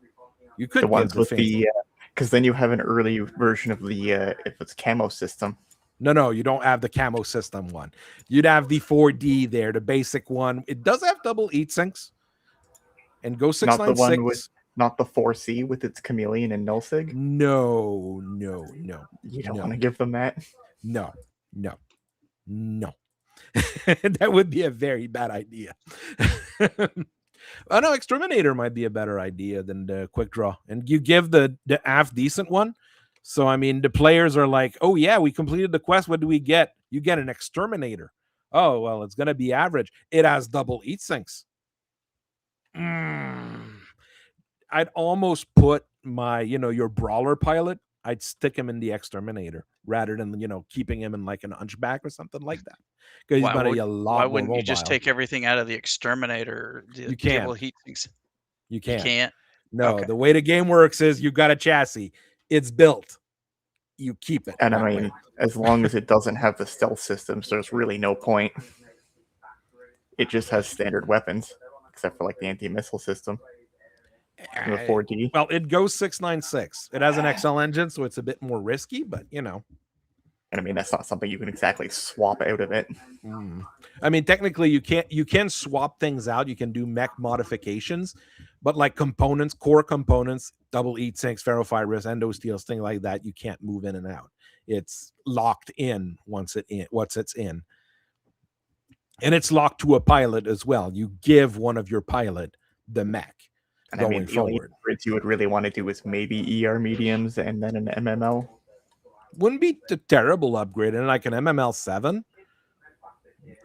You could The ones give with fancy. the, because then you have an early version of the, if it's camo system. No, you don't have the camo system one. You'd have the 4D there, the basic one. It does have double heat sinks. And go 696. Not the one with, not the 4C with its chameleon and nullsig. No. You don't want to give them that. No. That would be a very bad idea. Oh no, exterminator might be a better idea than the quick draw. And you give the half decent one. So I mean, the players are like, oh yeah, we completed the quest. What do we get? You get an exterminator. Oh well, it's gonna be average. It has double heat sinks. I'd almost put my, your brawler pilot, I'd stick him in the exterminator rather than, keeping him in like an hunchback or something like that. Because he's going to be a lot Why more wouldn't you just mobile. take everything out of the exterminator? You can't. You can't. No, Okay. the way the game works is you've got a chassis. It's built. You keep it. And I mean, as long as it doesn't have the stealth systems, there's really no point. It just has standard weapons, except for like the anti-missile system. And the 4D. Well, it goes 696. It has an XL engine, so it's a bit more risky, but And I mean, that's not something you can exactly swap out of it. I mean, technically you can swap things out. You can do mech modifications, but like components, core components, double heat sinks, ferrofibrous, endosteels, things like that, you can't move in and out. It's locked in once it's in. And it's locked to a pilot as well. You give one of your pilot the mech. And I mean, the only upgrades you would really want to do is maybe ER mediums and then an MML. Wouldn't be a terrible upgrade. And like an MML 7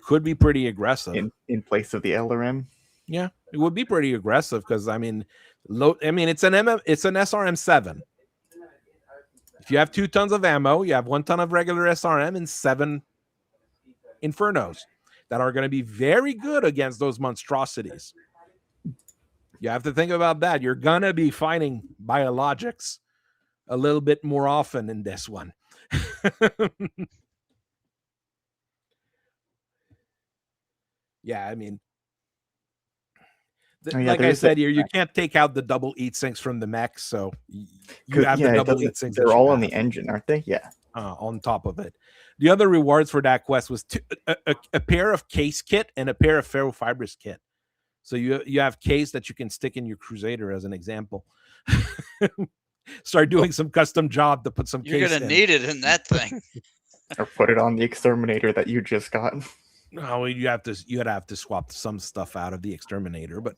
could be pretty aggressive. In place of the LRM. Yeah, it would be pretty aggressive because it's an SRM 7. If you have 2 tons of ammo, you have 1 ton of regular SRM and 7 Infernos that are going to be very good against those monstrosities. You have to think about that. You're going to be fighting biologics a little bit more often in this one. Yeah, I mean, like I said here, you can't take out the double heat sinks from the mech, so you have the double heat sinks. They're all on the engine, aren't they? Yeah. On top of it. The other rewards for that quest was a pair of case kit and a pair of ferrofibrous kit. So you have case that you can stick in your Crusader as an example. Start doing some custom job to put some case in. You're going to need it in that thing. Or put it on the exterminator that you just got. No, you'd have to swap some stuff out of the exterminator, but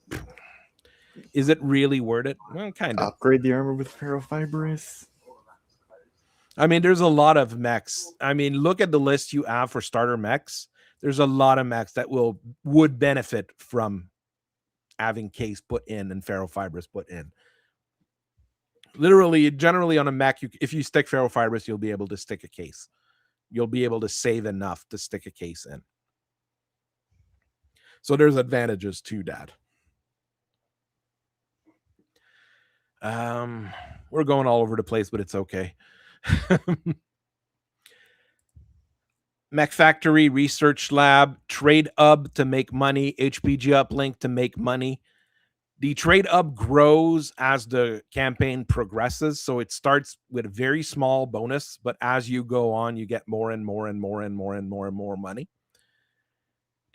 is it really worth it? Well, kind of. Upgrade the armor with ferrofibrous. I mean, there's a lot of mechs. I mean, look at the list you have for starter mechs. There's a lot of mechs that would benefit from having case put in and ferrofibrous put in. Literally, generally on a mech, if you stick ferrofibrous, you'll be able to stick a case. You'll be able to save enough to stick a case in. So there's advantages to that. We're going all over the place, but it's okay. Mech Factory Research Lab, Trade Up to make money, HPG Uplink to make money. The Trade Up grows as the campaign progresses, so it starts with a very small bonus, but as you go on, you get more and more and more and more and more and more money.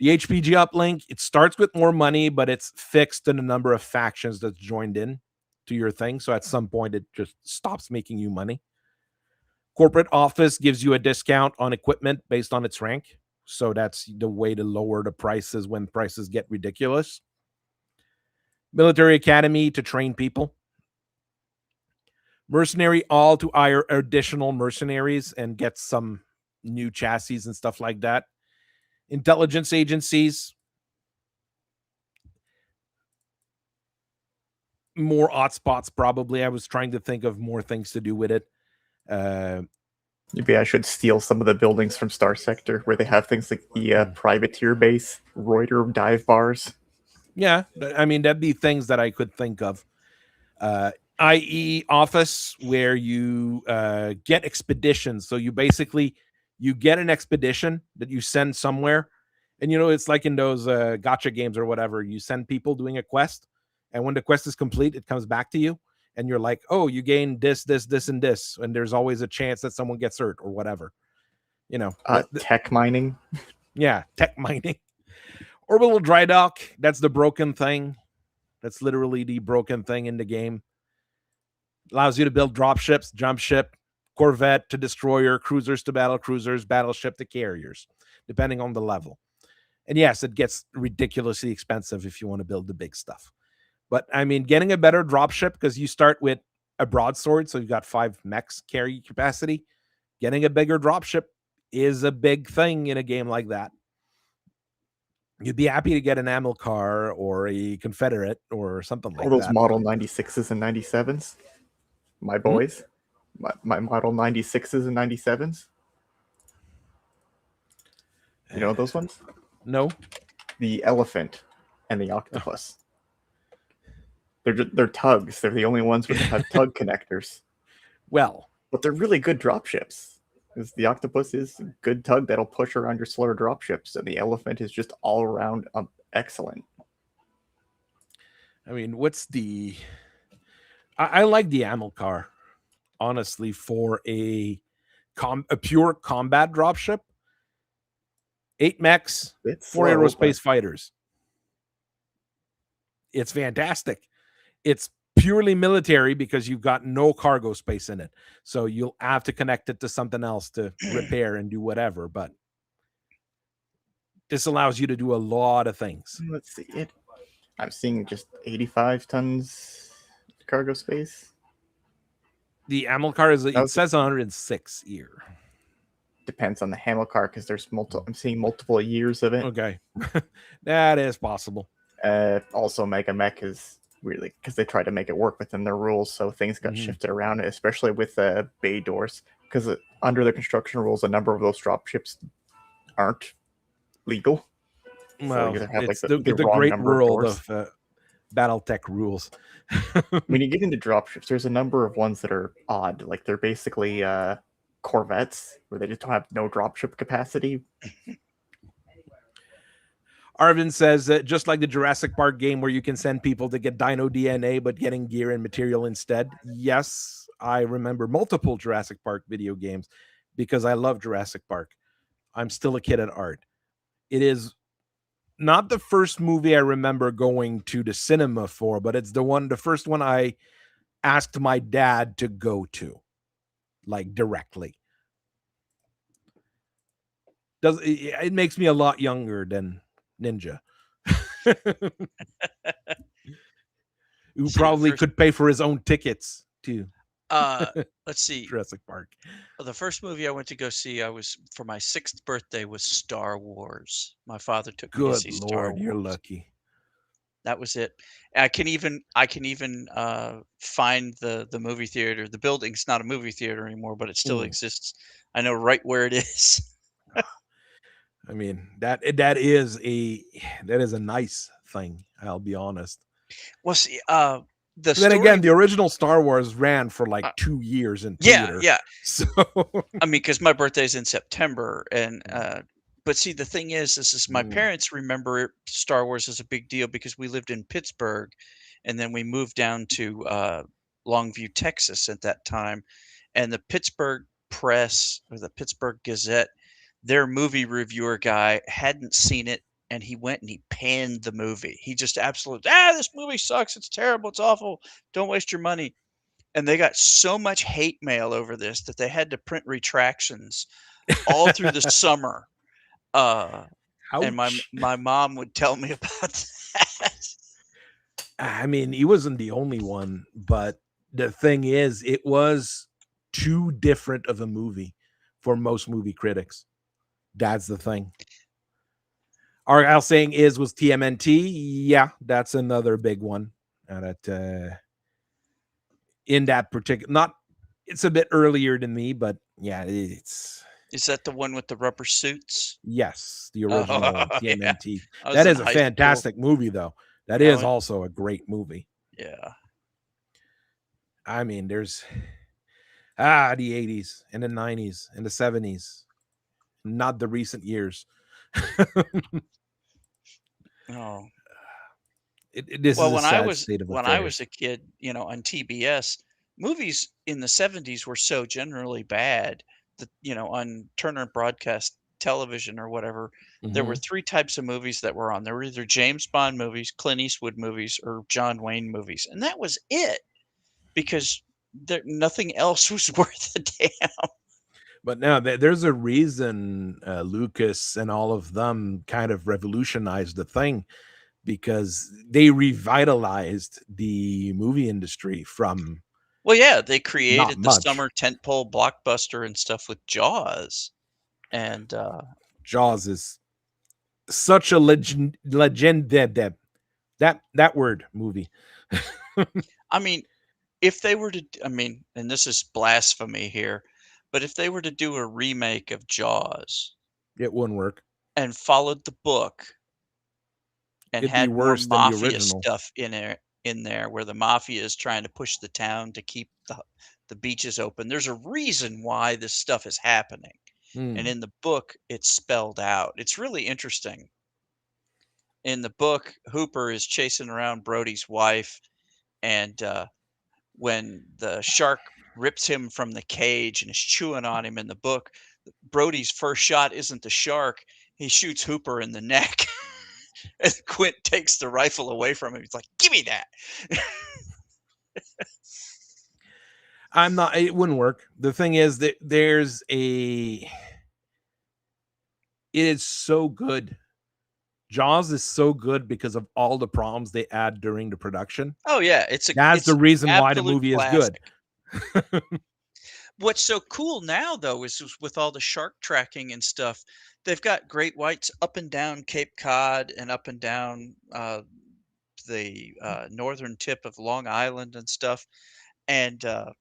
The HPG Uplink, it starts with more money, but it's fixed in the number of factions that's joined in to your thing, so at some point it just stops making you money. Corporate Office gives you a discount on equipment based on its rank. So that's the way to lower the prices when prices get ridiculous. Military Academy to train people. Mercenary All to hire additional mercenaries and get some new chassis and stuff like that. Intelligence agencies. More hotspots, probably. I was trying to think of more things to do with it. Maybe I should steal some of the buildings from Star Sector where they have things like the privateer base, Reuter dive bars. Yeah, I mean, that'd be things that I could think of. IE office, where you get expeditions. So you basically, you get an expedition that you send somewhere. And, it's like in those gotcha games or whatever. You send people doing a quest. And when the quest is complete, it comes back to you. And you're like, oh, you gain this, this, this, and this. And there's always a chance that someone gets hurt or whatever. Tech mining. Yeah, tech mining. Orbital Dry Dock, that's the broken thing. That's literally the broken thing in the game. Allows you to build dropships, jump ship, corvette to destroyer, cruisers to battle cruisers, battleship to carriers, depending on the level. And yes, it gets ridiculously expensive if you want to build the big stuff. But I mean, getting a better dropship, because you start with a broadsword, so you've got 5 mechs carry capacity. Getting a bigger dropship is a big thing in a game like that. You'd be happy to get an Amilcar or a Confederate or something like that. All those Model 96s and 97s. My boys. My Model 96s and 97s. You know those ones? No. The elephant and the octopus. They're tugs. They're the only ones with have tug connectors. Well, but they're really good dropships. Because the octopus is a good tug that'll push around your slower dropships, and the elephant is just all around excellent. I mean, I like the Amilcar, honestly, for a pure combat dropship. 8 mechs, 4 aerospace fighters. It's fantastic. It's purely military because you've got no cargo space in it. So you'll have to connect it to something else to repair and do whatever. But this allows you to do a lot of things. Let's see it. I'm seeing just 85 tons cargo space. The Amilcar it says 106 here. Depends on the Hamilcar because there's multiple. I'm seeing multiple years of it. Okay, that is possible. Also, Mega Mech is really because they try to make it work within their rules, so things got shifted around, especially with bay doors. Because under the construction rules, a number of those dropships aren't legal. Well, so it's the great world of Battletech rules. When you get into dropships, there's a number of ones that are odd. Like they're basically corvettes where they just don't have no dropship capacity. Arvin says that just like the Jurassic Park game where you can send people to get dino DNA but getting gear and material instead. Yes, I remember multiple Jurassic Park video games because I love Jurassic Park. I'm still a kid at heart. It is not the first movie I remember going to the cinema for, but it's the first one I asked my dad to go to, like directly. It makes me a lot younger than Ninja, who probably could pay for his own tickets to let's see, Jurassic Park. The first movie I went to go see, for my 6th birthday, was Star Wars. My father took me to see Star Wars. You're lucky. That was it. I can even find the movie theater. The building's not a movie theater anymore, but it still exists. I know right where it is. I mean, that is a nice thing. I'll be honest. Well, see, the Then story. again, the original Star Wars ran for like 2 years in Yeah, theater. yeah. So I mean, because my birthday's in September, and but see, the thing is my parents remember Star Wars as a big deal because we lived in Pittsburgh, and then we moved down to Longview, Texas at that time, and the Pittsburgh Press or the Pittsburgh Gazette, their movie reviewer guy hadn't seen it, and he went and he panned the movie. He just absolutely, this movie sucks. It's terrible. It's awful. Don't waste your money. And they got so much hate mail over this that they had to print retractions all through the summer. And my ouch. my mom would tell me about that. I mean, he wasn't the only one, but the thing is, it was too different of a movie for most movie critics. That's the thing. Argyle saying was TMNT. Yeah, that's another big one. That in that particular, not, it's a bit earlier than me, but yeah, it's. Is that the one with the rubber suits? Yes, the original Yeah. TMNT. I was That in is a high school. fantastic movie, though. That Yeah, is also a great movie. Yeah. I mean, there's the 80s and the 90s and the 70s, not the recent years. Oh. This Well, is a when I sad was state of when I was affairs. a kid, on TBS, movies in the 70s were so generally bad that, on Turner Broadcast Television or whatever, there were Mhm. 3 types of movies that were on. There were either James Bond movies, Clint Eastwood movies, or John Wayne movies, and that was it because nothing else was worth a damn. But now there's a reason Lucas and all of them kind of revolutionized the thing, because they revitalized the movie industry from Well, yeah, they not created the much. summer tentpole blockbuster and stuff with Jaws, and Jaws is such a legend that word movie. I mean, if they were to I mean, and this is blasphemy here, but if they were to do a remake of Jaws It wouldn't work. and followed the book and It'd be had more worse than the mafia original. stuff in there where the mafia is trying to push the town to keep the beaches open, there's a reason why this stuff is happening. And Mm. in the book, it's spelled out. It's really interesting. In the book, Hooper is chasing around Brody's wife, and when the shark rips him from the cage and is chewing on him in the book, Brody's first shot isn't the shark. He shoots Hooper in the neck. And Quint takes the rifle away from him. He's like, "Give me that." I'm not. It wouldn't work. The thing is that it is so good. Jaws is so good because of all the problems they add during the production. Oh yeah, That's the it's reason why the absolute movie is classic. good. What's so cool now though is with all the shark tracking and stuff, they've got great whites up and down Cape Cod and up and down the northern tip of Long Island and stuff, and the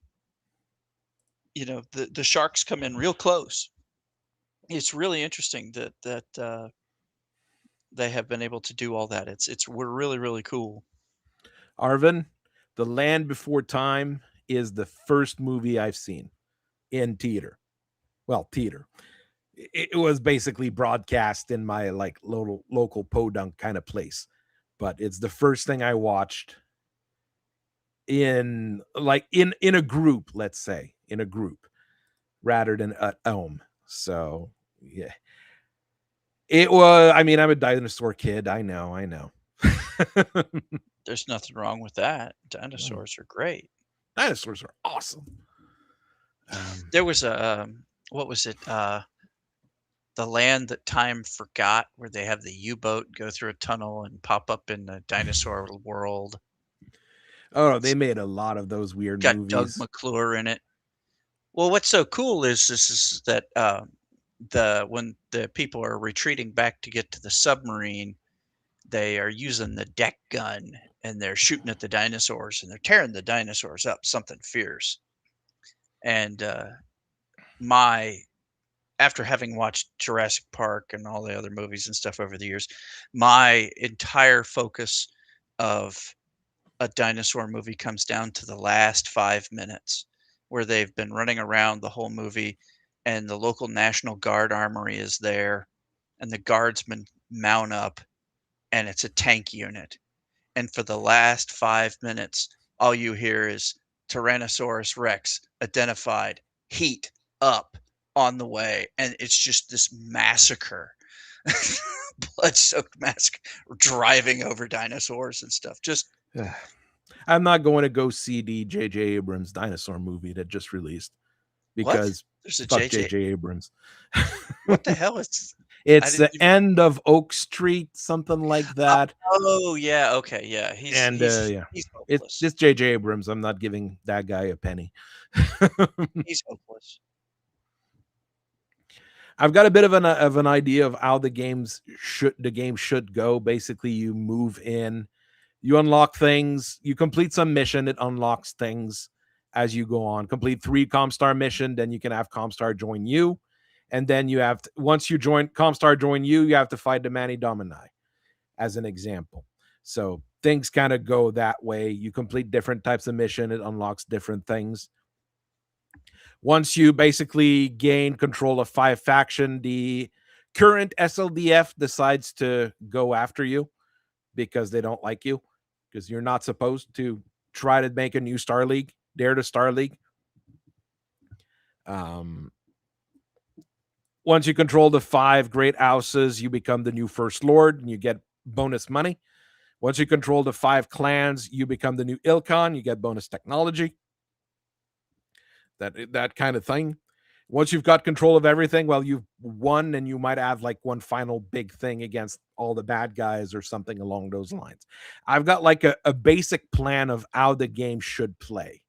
sharks come in real close. It's really interesting that they have been able to do all that. We're really really cool. Arvin, The Land Before Time is the first movie I've seen in theater. Well, theater. It was basically broadcast in my like local podunk kind of place, but it's the first thing I watched in a group, let's say, in a group rather than at home. So yeah, it was. I mean, I'm a dinosaur kid. I know. There's nothing wrong with that. Dinosaurs are great. Dinosaurs are awesome. There was a what was it? The Land That Time Forgot, where they have the U-boat go through a tunnel and pop up in the dinosaur world. Oh, they made a lot of those weird Got Doug movies. McClure in it. Well, what's so cool is that when the people are retreating back to get to the submarine, they are using the deck gun and they're shooting at the dinosaurs and they're tearing the dinosaurs up, something fierce. And after having watched Jurassic Park and all the other movies and stuff over the years, my entire focus of a dinosaur movie comes down to the last 5 minutes, where they've been running around the whole movie, and the local National Guard armory is there, and the guardsmen mount up, and it's a tank unit. And for the last 5 minutes, all you hear is Tyrannosaurus Rex identified, heat up, on the way, and it's just this massacre. Blood-soaked massacre, driving over dinosaurs and stuff. Just I'm not going to go see the J.J. Abrams dinosaur movie that just released what? because There's a fuck JJ. J.J. Abrams. What the hell is? It's the didn't even- end of Oak Street, something like that. Oh yeah, okay, yeah. And yeah, He's it's hopeless. this J.J. Abrams. I'm not giving that guy a penny. He's hopeless. I've got a bit of an idea of how the game should go. Basically, you move in, you unlock things, you complete some mission, it unlocks things as you go on. Complete 3 Comstar mission, then you can have Comstar join you, and then you have once you join Comstar join you, you have to fight the Mani Domini, as an example. So things kind of go that way. You complete different types of mission, it unlocks different things. Once you basically gain control of 5 faction, the current SLDF decides to go after you because they don't like you, because you're not supposed to try to make a new Star League, dare to Star League. Once you control the 5 great houses, you become the new First Lord and you get bonus money. Once you control the 5 clans, you become the new Ilkhan, you get bonus technology. That kind of thing. Once you've got control of everything, well, you've won, and you might have like one final big thing against all the bad guys or something along those lines. I've got like a basic plan of how the game should play.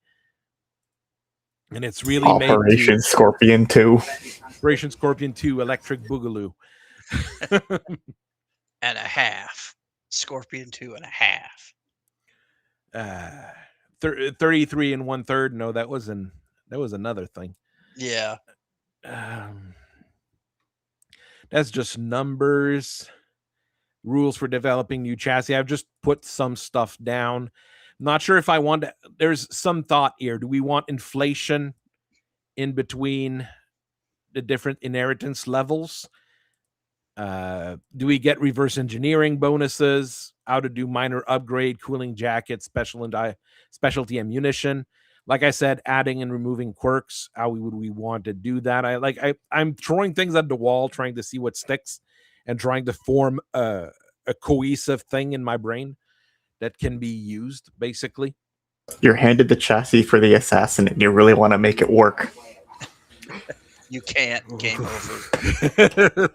And it's really Operation Scorpion 2. Operation Scorpion 2, Electric Boogaloo. And a half. Scorpion 2 and a half. 33 and 1/3. No, that was another thing. Yeah. That's just numbers. Rules for developing new chassis. I've just put some stuff down. Not sure if I want to. There's some thought here. Do we want inflation in between the different inheritance levels? Do we get reverse engineering bonuses? How to do minor upgrade, cooling jackets, specialty ammunition? Like I said, adding and removing quirks. How would we want to do that? I'm throwing things at the wall, trying to see what sticks, and trying to form a cohesive thing in my brain that can be used. Basically, You're handed the chassis for the assassin, and you really want to make it work. You can't. Game over.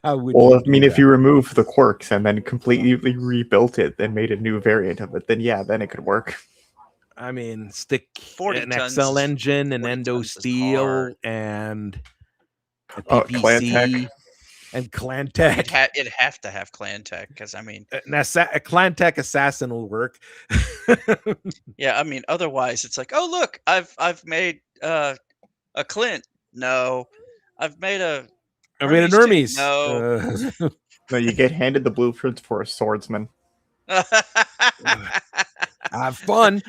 Well, I mean, if you remove the quirks and then completely rebuilt it and made a new variant of it, then yeah, then it could work. I mean, stick 40 an tons XL is- engine, an 40 endo tons is steel, hard. and a Clan PPC Tech. and Clan Tech. It'd have to have Clan Tech, because I mean, A Clan Tech assassin will work. yeah, I mean, otherwise it's like, oh look, I've made a Clint. No, I've made a. I mean, an Hermes Hermes. too. No. No, you get handed the blueprints for a swordsman. Have fun.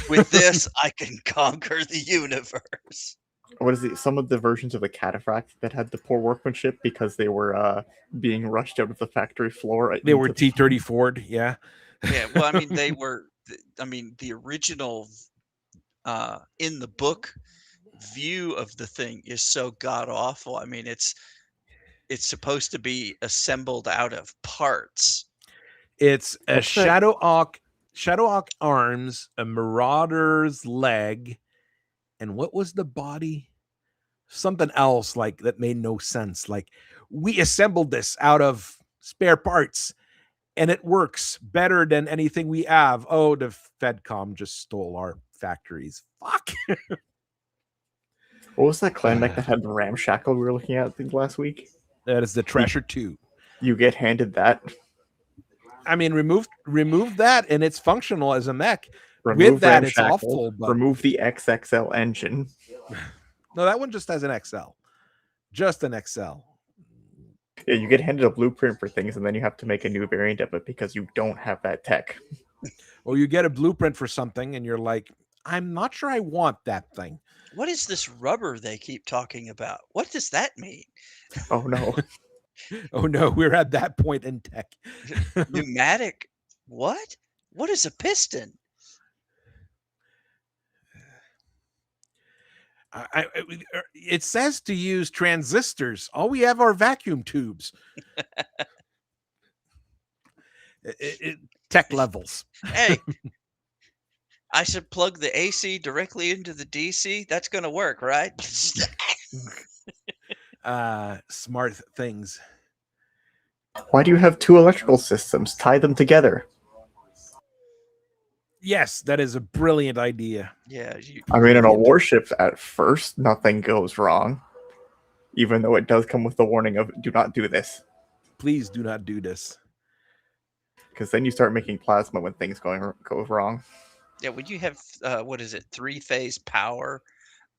With this, I can conquer the universe. What is it? Some of the versions of the Cataphract that had the poor workmanship because they were being rushed out of the factory floor. They were T-30 Ford, yeah. Yeah, well, I mean, they were. I mean, the original in the book view of the thing is so god awful. I mean, it's supposed to be assembled out of parts. It's a What's that? Shadowhawk arms, a Marauder's leg, and what was the body? Something else like that made no sense. Like, we assembled this out of spare parts, and it works better than anything we have. Oh, the FedCom just stole our factories. Fuck. What was that clan deck that had the ramshackle we were looking at, I think, last week? That is the Treasure 2. You get handed that. I mean, remove that, and it's functional as a mech. Remove With that, it's ramshackle, awful. But remove the XXL engine. no, that one just has an XL. Just an XL. Yeah, you get handed a blueprint for things, and then you have to make a new variant of it because you don't have that tech. Or you get a blueprint for something and you're like, I'm not sure I want that thing. What is this rubber they keep talking about? What does that mean? Oh no. Oh no, we're at that point in tech. Pneumatic? What? What is a piston? It says to use transistors. All we have are vacuum tubes. Tech levels. Hey, I should plug the AC directly into the DC. That's going to work, right? Smart things. Why do you have two electrical systems? Tie them together. Yes, that is a brilliant idea. Yeah. I mean, in a warship, at first, nothing goes wrong. Even though it does come with the warning of, do not do this. Please do not do this. Because then you start making plasma when things go wrong. Yeah, when you have, what is it, 3-phase power,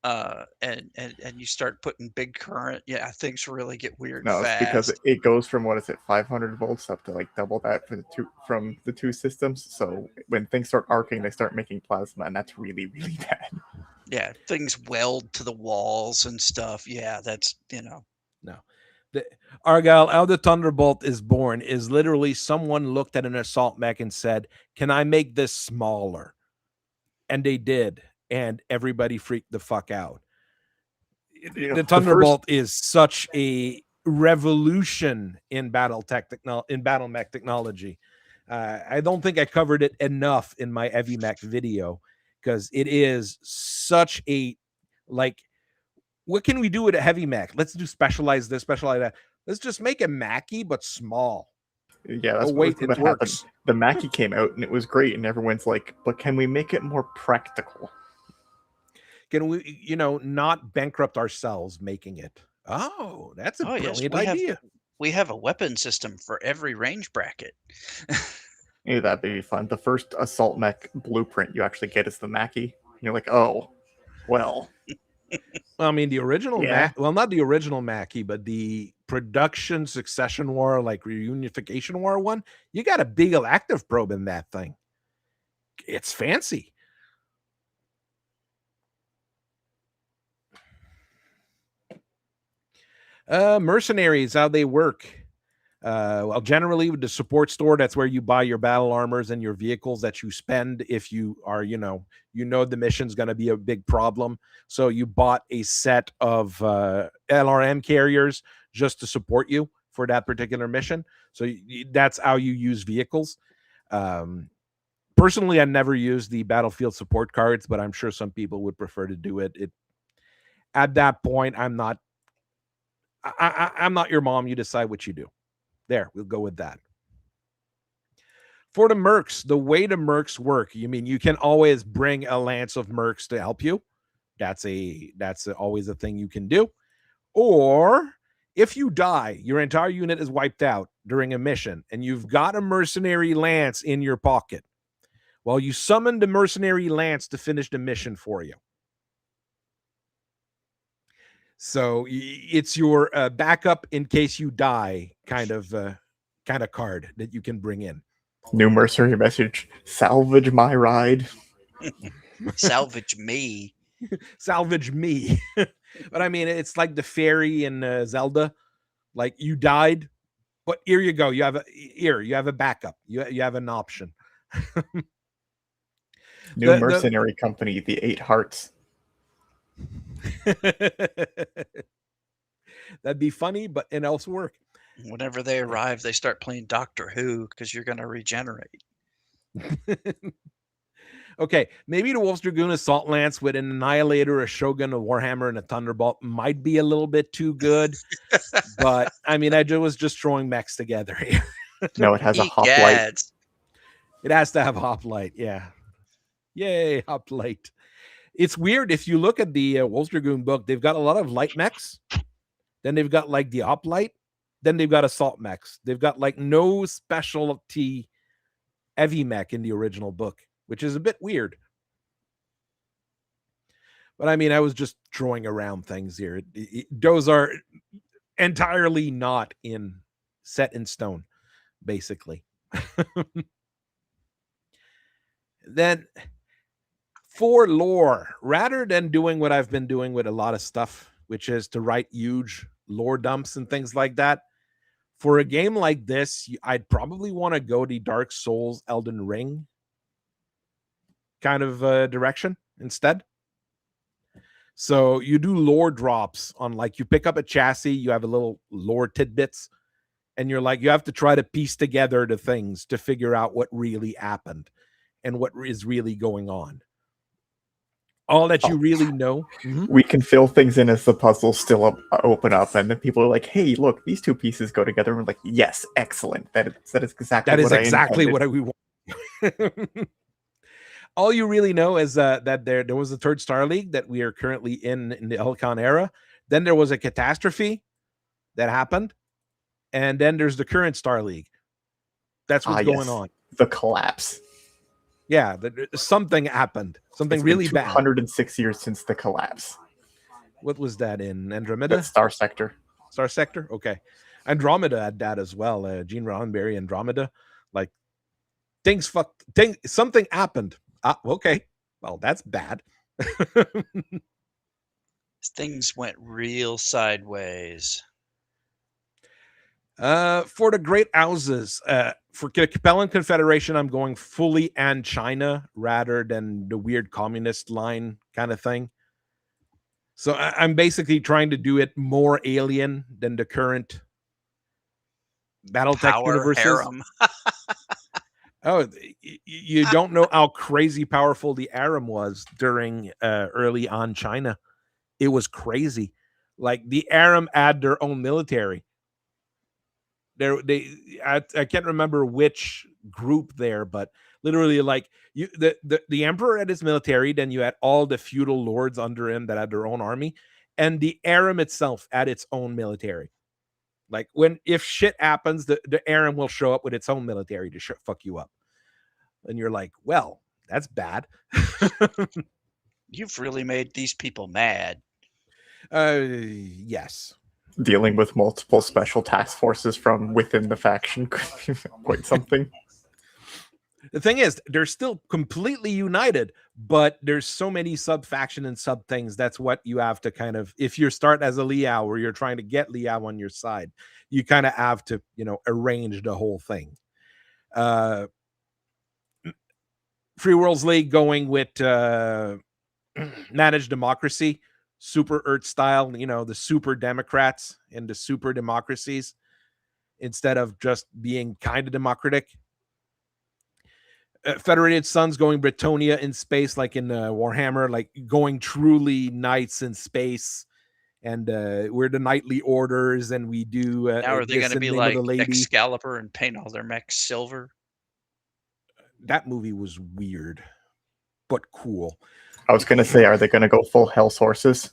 and you start putting big current, yeah, things really get weird No, it's fast. because it goes from, 500 volts up to like double that for from the two systems. So when things start arcing, they start making plasma, and that's really, really bad. Yeah, things weld to the walls and stuff. Yeah, that's, No. Argyle, how the Thunderbolt is born is literally someone looked at an assault mech and said, can I make this smaller? And they did. And everybody freaked the fuck out. The Thunderbolt is such a revolution in battle mech technology. I don't think I covered it enough in my Heavy Mech video because it is such a, like, what can we do with a Heavy Mech? Let's do specialize this, specialize that. Let's just make a Mackie, but small. Yeah, that's what happened. The Mackie came out and it was great, and everyone's like, but can we make it more practical? Can we, not bankrupt ourselves making it? Oh, that's a brilliant idea. We have a weapon system for every range bracket. Yeah, that'd be fun. The first assault mech blueprint you actually get is the Mackie. You're like, oh, well. I mean, the original not the original Mackie, but the production succession war, like reunification war one, you got a big active probe in that thing. It's fancy. Mercenaries, how they work. Well, generally with the support store, that's where you buy your battle armors and your vehicles that you spend if you are, the mission's going to be a big problem. So you bought a set of LRM carriers just to support you for that particular mission. So that's how you use vehicles. Personally, I never used the battlefield support cards, but I'm sure some people would prefer to do it. At that point, I'm not your mom. You decide what you do. There, we'll go with that. For the mercs, the way the mercs work, you can always bring a lance of mercs to help you. That's always a thing you can do. Or if you die, your entire unit is wiped out during a mission, and you've got a mercenary lance in your pocket. Well, you summon the mercenary lance to finish the mission for you. So it's your backup in case you die kind of card that you can bring in. New mercenary message: salvage my ride. Salvage me. Salvage me. But it's like the fairy in Zelda. Like, you died, but here you go. You have a backup. You have an option. New mercenary company, the 8 Hearts. That'd be funny, but it also work. Whenever they arrive, they start playing Doctor Who because you're going to regenerate. Okay, maybe the Wolf's Dragoon Assault Lance with an Annihilator, a Shogun, a Warhammer, and a Thunderbolt might be a little bit too good. But I was just throwing mechs together here. No, it has a hoplite. It has to have hoplite, yeah. Yay, hoplite. It's weird. If you look at the Wolf's Dragoon book, they've got a lot of light mechs. Then they've got like the hoplite. Then they've got assault mechs. They've got like no specialty heavy mech in the original book, which is a bit weird. But I was just throwing around things here. Those are entirely not set in stone, basically. Then for lore, rather than doing what I've been doing with a lot of stuff, which is to write huge lore dumps and things like that, for a game like this, I'd probably want to go the Dark Souls Elden Ring kind of direction instead. So you do lore drops on, like, you pick up a chassis, you have a little lore tidbits, and you're like, you have to try to piece together the things to figure out what really happened and what is really going on. All that you really know. We can fill things in as the puzzles still open up, and then people are like, "Hey, look, these two pieces go together." And we're like, "Yes, excellent. That is exactly what we want." All you really know is that there was a third Star League that we are currently in the Elcon era. Then there was a catastrophe that happened, and then there's the current Star League. That's what's going on. The collapse. Yeah, something happened. Something really bad. 106 years since the collapse. What was that in Andromeda? That's Star Sector. Star Sector? Okay. Andromeda had that as well. Gene Roddenberry, Andromeda. Like, something happened. Okay. Well, that's bad. Things went real sideways. For the Great Houses, for Capellan Confederation, I'm going fully and China rather than the weird communist line kind of thing. So I'm basically trying to do it more alien than the current Battletech universes. Harem. Oh, you don't know how crazy powerful the harem was during early on China. It was crazy. Like, the harem had their own military. I can't remember which group there, but literally, like, the emperor had his military, then you had all the feudal lords under him that had their own army, and the harem itself had its own military. Like, if shit happens, the harem will show up with its own military to fuck you up, and you're like, well, that's bad. You've really made these people mad. Yes. Dealing with multiple special task forces from within the faction could be quite something. The thing is, they're still completely united, but there's so many sub-faction and sub-things. That's what you have to kind of, if you start as a Liao or you're trying to get Liao on your side, you kind of have to, arrange the whole thing. Free Worlds League going with managed democracy. Super Earth style, the super democrats and the super democracies instead of just being kind of democratic. Federated Suns going Bretonia in space, like in Warhammer, like going truly knights in space. And we're the knightly orders, and we do. Now are they going to be like Excalibur and paint all their mechs silver? That movie was weird, but cool. I was going to say, are they going to go full Hell's Horses?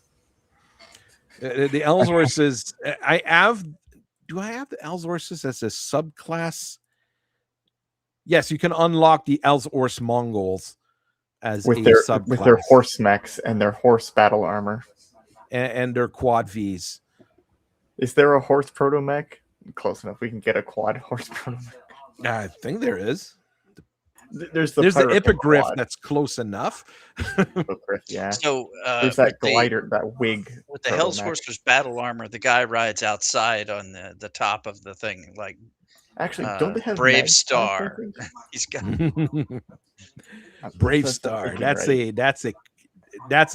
The Hell's Horses, do I have the Hell's Horses as a subclass? Yes, you can unlock the Hell's Horse Mongols as with a their subclass. With their horse mechs and their horse battle armor. And their quad Vs. Is there a horse proto mech? Close enough. We can get a quad horse proto mech. I think there is. There's the Hippogriff that's close enough. Hippogriff, yeah. So there's that glider, that wig. With the Hell's Horse's battle armor, the guy rides outside on the top of the thing, like. Actually, don't they have Brave Star? He's got Brave Star. That's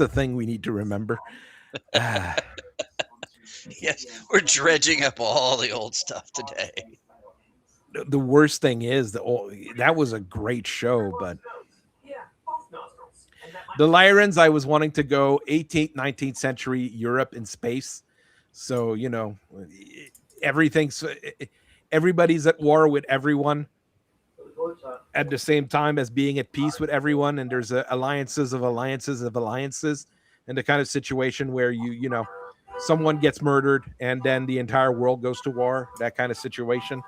a thing we need to remember. Yes, we're dredging up all the old stuff today. The worst thing is that was a great show, but the Lyrans, I was wanting to go 18th, 19th century Europe in space. So, everybody's at war with everyone at the same time as being at peace with everyone. And there's alliances of alliances of alliances, and the kind of situation where someone gets murdered and then the entire world goes to war, that kind of situation.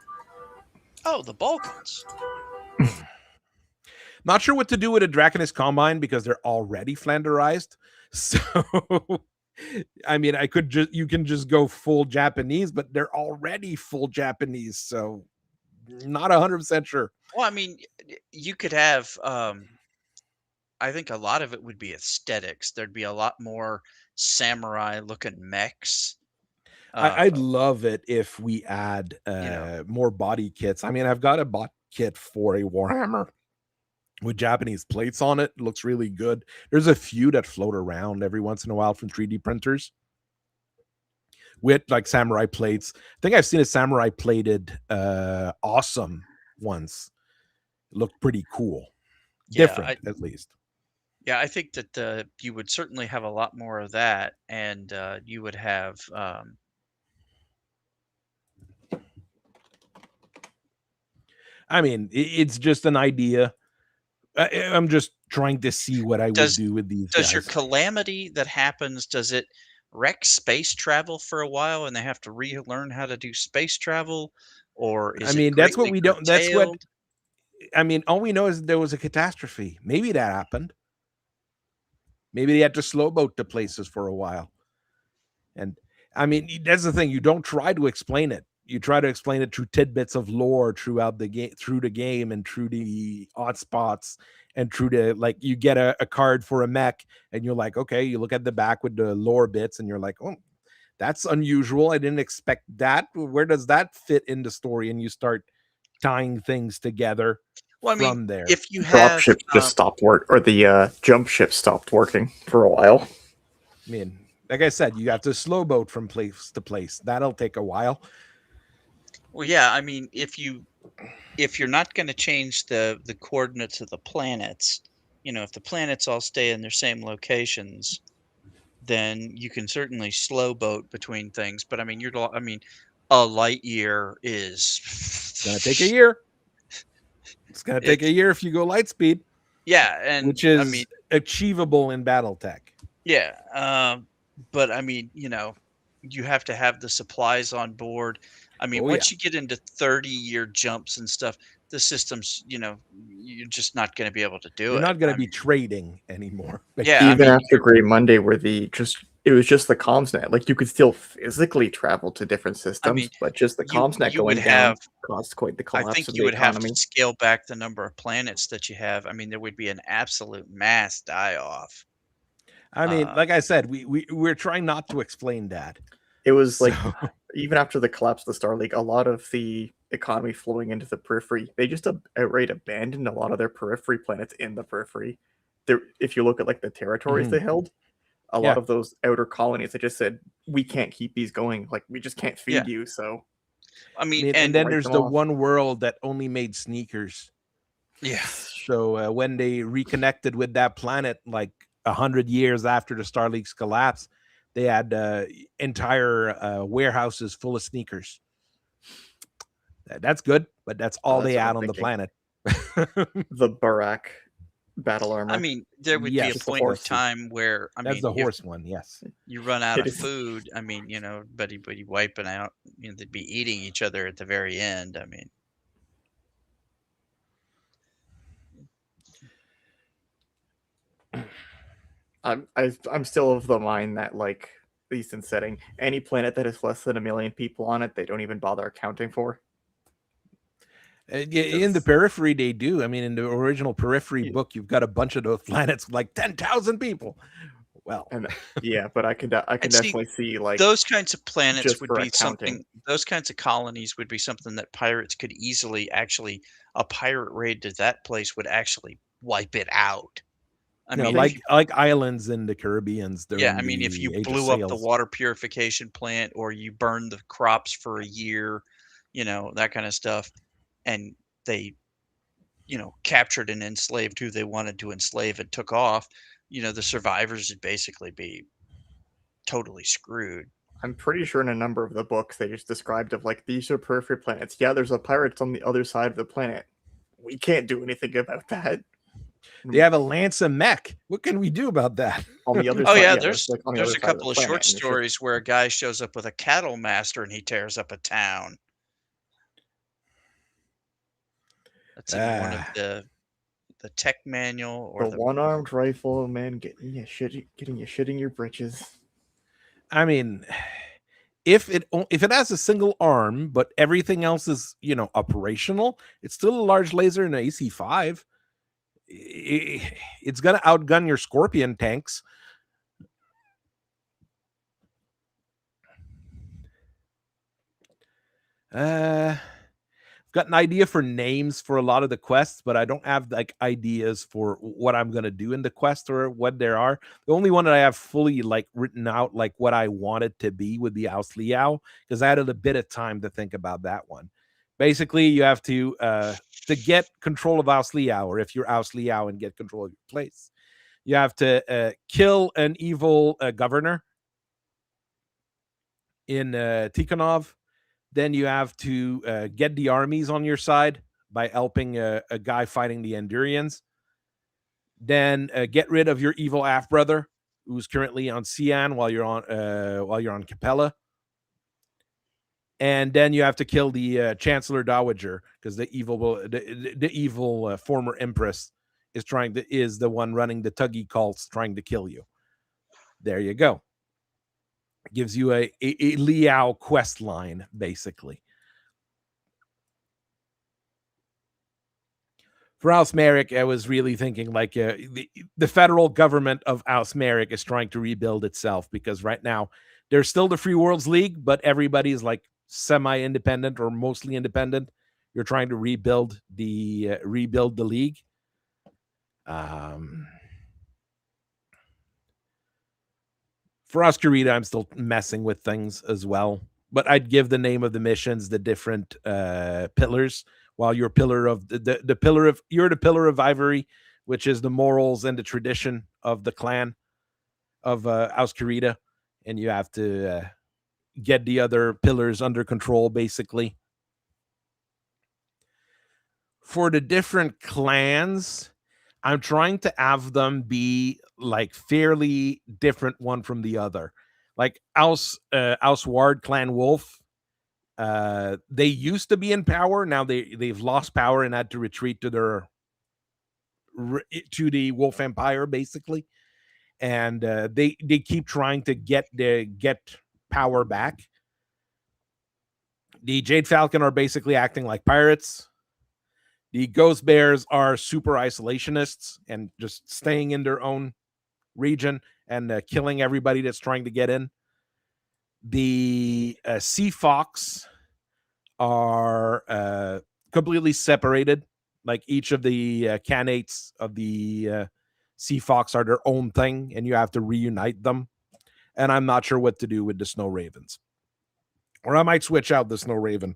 Oh, the Balkans. Not sure what to do with a Draconis Combine because they're already Flanderized. So, I mean, you can just go full Japanese, but they're already full Japanese. So, not 100% sure. Well, I mean, you could have I think a lot of it would be aesthetics. There'd be a lot more samurai-looking mechs. I'd love it if we add more body kits. I mean, I've got a bot kit for a Warhammer with Japanese plates on it. It looks really good. There's a few that float around every once in a while from 3D printers with like samurai plates. I think I've seen a samurai plated awesome once. It looked pretty cool. Different, at least. Yeah, I think that you would certainly have a lot more of that, and you would have I mean, it's just an idea. I'm just trying to see what I would do with these does your guys. calamity that happens, does it wreck space travel for a while and they have to relearn how to do space travel? Or is I it mean, that's what greatly we don't. That's what curtailed? I mean. All we know is there was a catastrophe. Maybe that happened. Maybe they had to slow boat to places for a while. And I mean, that's the thing. You don't try to explain it. You try to explain it through tidbits of lore throughout the game, and through the odd spots, and through the like. You get a card for a mech, and you're like, okay. You look at the back with the lore bits, and you're like, oh, that's unusual. I didn't expect that. Where does that fit in the story? And you start tying things together Well, I mean, from there. if you have Dropship just stopped work, or the jump ship stopped working for a while. I mean, like I said, you have to slow boat from place to place. That'll take a while. well, yeah, I mean, if you're not going to change the coordinates of the planets, if the planets all stay in their same locations, then you can certainly slow boat between things. But I mean, a light year is It's gonna take a year. It's gonna take a it's year if you go light speed, yeah, and which I mean, is achievable in Battletech. yeah, but I mean, you have to have the supplies on board. I mean, Oh yeah, once you get into 30-year jumps and stuff, the systems, you're just not going to be able to do you're it. not gonna I be mean, trading anymore. yeah, I Even mean, after Grey Monday, where it was just the comms net. Like you could still physically travel to different I mean, systems, but just the comms net you would going down have. caused quite the I collapse think of you the would have to economy. scale back the number of planets that you have. I mean, there would be an absolute mass die off. I mean, Uh, like I said, we're trying not to explain that. It was So, like even after the collapse of the Star League, a lot of the economy flowing into the periphery, they just outright abandoned a lot of their periphery planets in the periphery. If you look at like the territories they held, a lot yeah. of those outer colonies, they just said, we can't keep these going. Like we just can't yeah, feed you. So I I mean, mean, and and then write there's them the off. one world that only made sneakers. yeah, So when they reconnected with that planet, like 100 years after the Star League's collapse, they had entire warehouses full of sneakers. That's good, but that's all That's they what I'm had on the thinking. planet. The Barak battle armor. I mean, there would be a Yes. Just the point in horse. time where, I That's mean, the if horse one. Yes. you run out It of is. food, I mean, but you wiping out, they'd be eating each other at the very end. I mean, I'm still of the mind that like at least in setting any planet that has less than 1 million people on it, they don't even bother accounting for. In the periphery, they do. I mean, in the original periphery book, you've got a bunch of those planets with like 10,000 people. Well, And yeah, but I can and see, definitely see like those kinds of planets just would for be something. accounting. Those kinds of colonies would be something that pirates could easily actually. A pirate raid to that place would actually wipe it out. I mean, like islands in the Caribbeans yeah, during I mean, if you the Age of blew up the Sails. water purification plant or you burned the crops for a year, that kind of stuff, and they, captured and enslaved who they wanted to enslave and took off, the survivors would basically be totally screwed. I'm pretty sure in a number of the books they just described of like these are periphery planets. Yeah, there's a pirates on the other side of the planet. We can't do anything about that. They have a Lancer mech. What can we do about that? On the other Oh side, yeah, there's like on the there's other a side of the couple of planet, short and it's just stories where a guy shows up with a cattle master and he tears up a town. That's in one of the tech manual or the one-armed rifle man getting you shitting your britches. I mean, if it has a single arm, but everything else is operational, it's still a large laser and an AC5. it's going to outgun your Scorpion tanks. I've got an idea for names for a lot of the quests, but I don't have like ideas for what I'm going to do in the quest or what there are. The only one that I have fully like written out, like what I want it to be, would be Aus Liao, because I had a bit of time to think about that one. Basically, you have to get control of Aus Liao, or if you're Aus Liao and get control of your place, you have to kill an evil governor in Tikhonov. Then you have to get the armies on your side by helping a guy fighting the Endurians. Then get rid of your evil half brother, who's currently on Xi'an while you're on Capella. And then you have to kill the Chancellor Dowager, because the evil former Empress is the one running the Tuggy cults trying to kill you. There you go. It gives you a Liao quest line, basically. For Ausmeric, I was really thinking like the federal government of Ausmeric is trying to rebuild itself, because right now there's still the Free Worlds League, but everybody's like semi-independent or mostly independent. You're trying to rebuild the league. For Oscarita, I'm still messing with things as well, but I'd give the name of the missions the different pillars. While you're pillar of the pillar of ivory, which is the morals and the tradition of the clan of Oscarita, and you have to get the other pillars under control, basically. For the different clans, I'm trying to have them be like fairly different one from the other. Like Ward Clan Wolf, they used to be in power. Now they've lost power and had to retreat to the Wolf Empire, basically. And they keep trying to get power back. The Jade Falcon are basically acting like pirates. The Ghost Bears are super isolationists and just staying in their own region and killing everybody that's trying to get in. The Sea Fox are completely separated. Like each of the canates of the Sea Fox are their own thing, and you have to reunite them. And I'm not sure what to do with the Snow Ravens. Or I might switch out the Snow Raven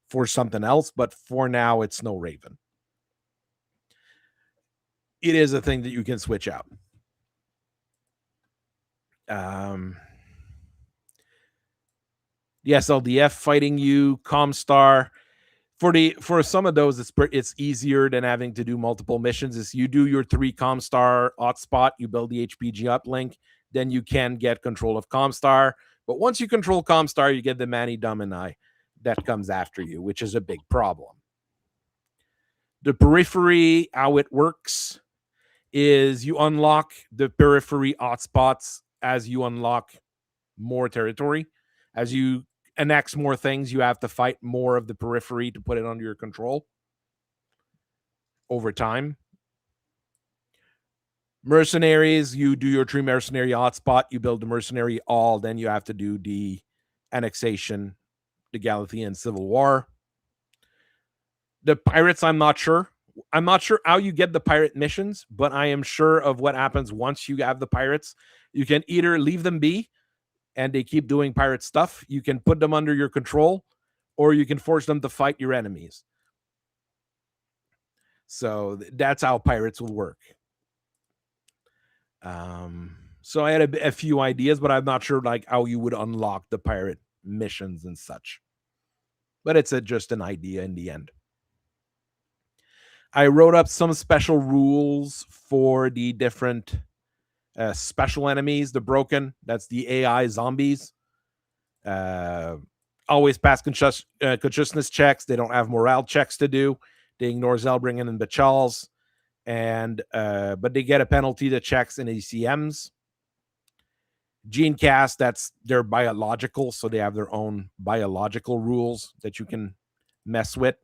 for something else, but for now, it's Snow Raven. It is a thing that you can switch out. The SLDF fighting you, Comstar. For some of those, it's easier than having to do multiple missions. Is you do your 3 Comstar hotspot, you build the HPG uplink, then you can get control of Comstar. But once you control Comstar, you get the Mani Domini that comes after you, which is a big problem. The periphery, how it works, is you unlock the periphery hotspots as you unlock more territory. As you annex more things, you have to fight more of the periphery to put it under your control over time. Mercenaries, you do your 3 mercenary hotspot, you build the mercenary all, then you have to do the annexation, the Galathian Civil War. The pirates, I'm not sure. I'm not sure how you get the pirate missions, but I am sure of what happens once you have the pirates. You can either leave them be and they keep doing pirate stuff. You can put them under your control, or you can force them to fight your enemies. So that's how pirates will work. So I had a few ideas, but I'm not sure like how you would unlock the pirate missions and such. But it's just an idea in the end. I wrote up some special rules for the different special enemies. The Broken, that's the AI zombies. Always pass consciousness checks. They don't have morale checks to do. They ignore Zelbringen and Bachals. But they get a penalty to checks and ECMs. Gene Cast, that's their biological, so they have their own biological rules that you can mess with.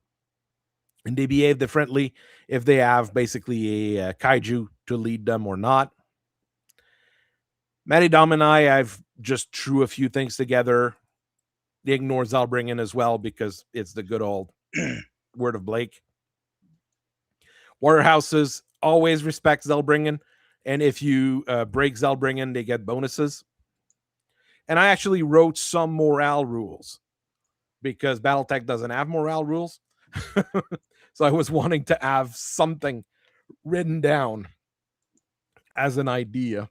and they behave differently if they have basically a kaiju to lead them or not. Matty Dom and I've just threw a few things together. They ignore Zellbringen as well because it's the good old word of Blake. Warehouses always respect Zellbringen, and if you break Zellbringen, they get bonuses. And I actually wrote some morale rules because Battletech doesn't have morale rules. So I was wanting to have something written down as an idea.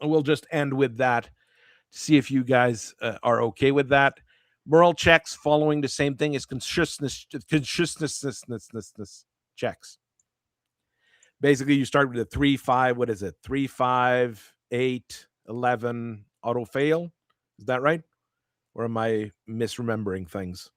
We'll just end with that. See if you guys are okay with that. Moral checks following the same thing as consciousness checks. Basically, you start with a 3, 5. What is it? 3, 5, 8, 11 auto fail. Is that right? Or am I misremembering things?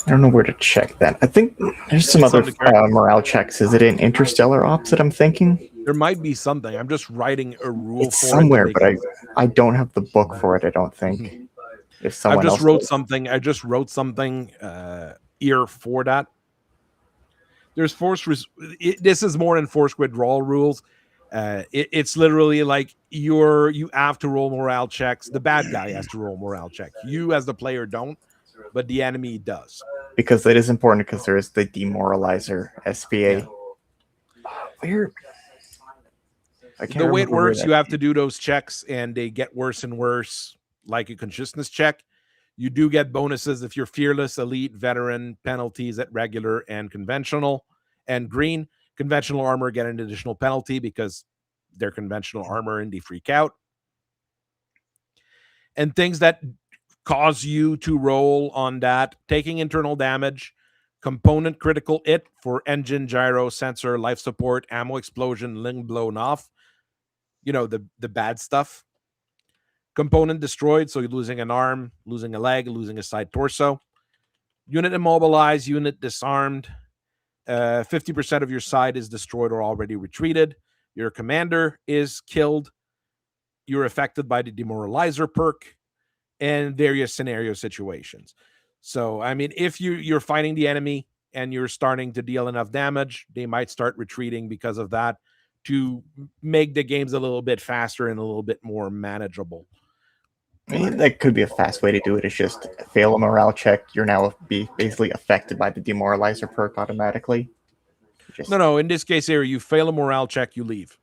I don't know where to check that. I think there's some It's other on the character. morale checks. Is it in Interstellar Ops that I'm thinking? There might be something. I'm just writing a rule It's for somewhere, it to but make I don't have the book for it. I don't think. If I someone just else wrote does. something. I just wrote something here for that. There's this is more enforced withdrawal rules. It's literally like you have to roll morale checks. The bad guy has to roll morale check. You as the player don't, but the enemy does. Because it is important because there is the demoralizer SPA. Yeah. Where? I can't The way it remember where works, that you have to came. do those checks, and they get worse and worse, like a consciousness check. You do get bonuses if you're fearless, elite, veteran, penalties at regular and conventional. And green, conventional armor get an additional penalty because they're conventional armor and they freak out. And things that cause you to roll on that: taking internal damage, component critical hit for engine, gyro, sensor, life support, ammo explosion, limb blown off. The bad stuff. Component destroyed, so you're losing an arm, losing a leg, losing a side torso. Unit immobilized, unit disarmed. 50% of your side is destroyed or already retreated. Your commander is killed. You're affected by the demoralizer perk and various scenario situations. So, I mean, if you're fighting the enemy and you're starting to deal enough damage, they might start retreating because of that, to make the games a little bit faster and a little bit more manageable. I mean, that could be a fast way to do it. It's just fail a morale check. You're now basically affected by the demoralizer perk automatically. No. In this case here, you fail a morale check, you leave.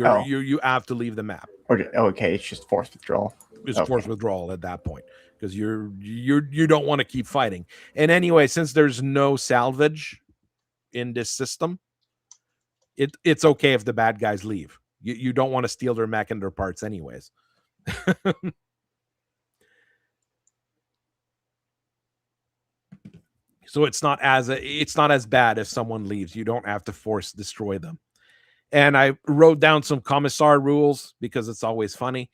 Oh. You have to leave the map. Okay, it's just forced withdrawal. It's forced withdrawal at that point because you don't want to keep fighting. And anyway, since there's no salvage in this system, it's okay if the bad guys leave. You don't want to steal their mech and their parts anyways. So it's not as bad if someone leaves. You don't have to force destroy them. And I wrote down some commissar rules because it's always funny.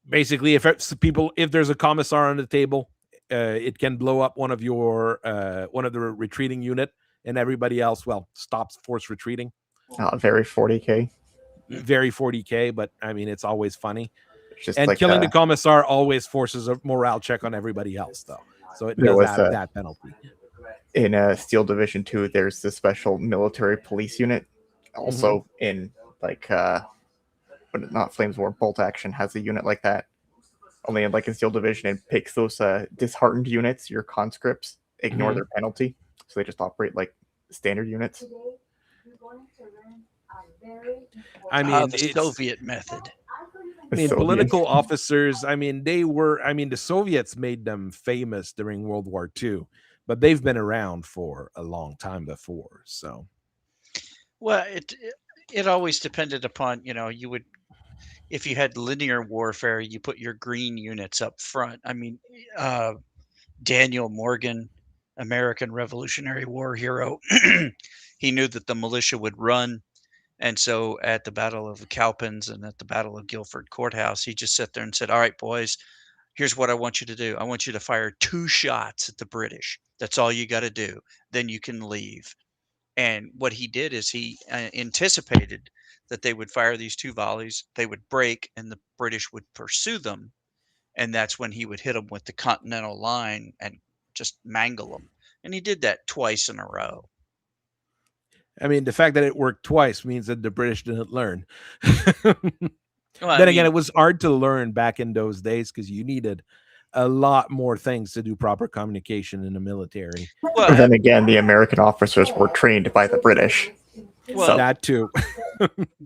Basically, if there's a commissar on the table, it can blow up one of the retreating unit, and everybody else stops force retreating. Very 40k. Very 40k, but I mean, it's always funny. Just and like, killing the commissar always forces a morale check on everybody else, though. So it does have that penalty. In Steel Division 2, there's the special military police unit. Also in but not Flames War, Bolt Action has a unit like that. Only in Steel Division, it picks those disheartened units, your conscripts, ignore their penalty. So they just operate like standard units. I mean, the Soviet method. I mean, political officers, the Soviets made them famous during World War II, but they've been around for a long time before. So, well, it always depended upon, you would, if you had linear warfare, you put your green units up front. I mean, Daniel Morgan, American Revolutionary War hero, he knew that the militia would run. And so at the Battle of the Cowpens and at the Battle of Guilford Courthouse, he just sat there and said, all right, boys, here's what I want you to do. I want you to fire 2 shots at the British. That's all you got to do. Then you can leave. And what he did is he anticipated that they would fire these 2 volleys, they would break, and the British would pursue them. And that's when he would hit them with the Continental Line and just mangle them. And he did that twice in a row. I mean, the fact that it worked twice means that the British didn't learn. Well, Then again, it was hard to learn back in those days because you needed a lot more things to do proper communication in the military. well, But then again, the American officers were trained by the British. well, That too.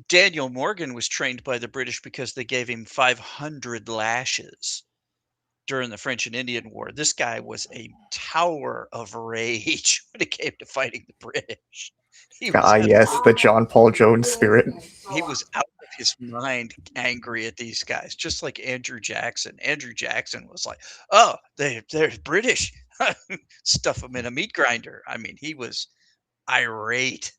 Daniel Morgan was trained by the British because they gave him 500 lashes during the French and Indian War. This guy was a tower of rage when it came to fighting the British. He was Yes, the John Paul Jones spirit. he was out of his mind angry at these guys, just like Andrew Jackson. Andrew Jackson was like, "Oh, they're British. Stuff them in a meat grinder." I mean, he was irate.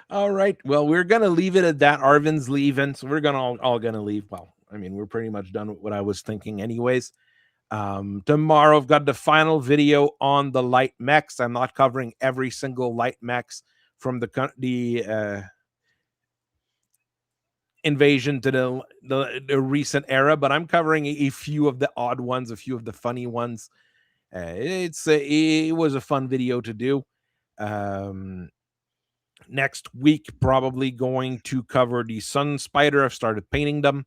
All right. Well, we're gonna leave it at that. Arvin's leaving, so we're gonna all gonna leave. Well, I mean, we're pretty much done with what I was thinking, anyways. Tomorrow I've got the final video on the light mechs. I'm not covering every single light mechs from the invasion to the recent era, but I'm covering a few of the odd ones, a few of the funny ones. It was a fun video to do. Next week, probably going to cover the Sun Spider. I've started painting them.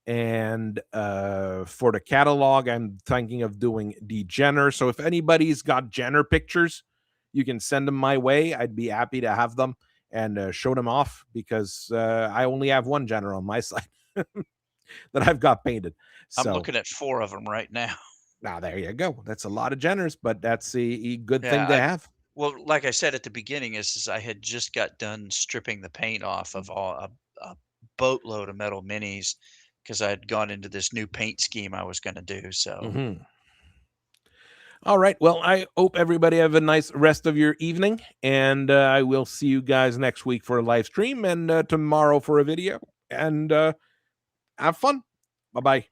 And for the catalog, I'm thinking of doing the Jenner. So if anybody's got Jenner pictures, you can send them my way. I'd be happy to have them and show them off because I only have one Jenner on my side that I've got painted. So, I'm looking at 4 of them right now. Now, there you go. That's a lot of Jenners, but that's a good thing to have. Well, like I said at the beginning, is I had just got done stripping the paint off of a boatload of metal minis because I had gone into this new paint scheme I was going to do. So, All right. Well, I hope everybody have a nice rest of your evening, and I will see you guys next week for a live stream and tomorrow for a video. And have fun. Bye-bye.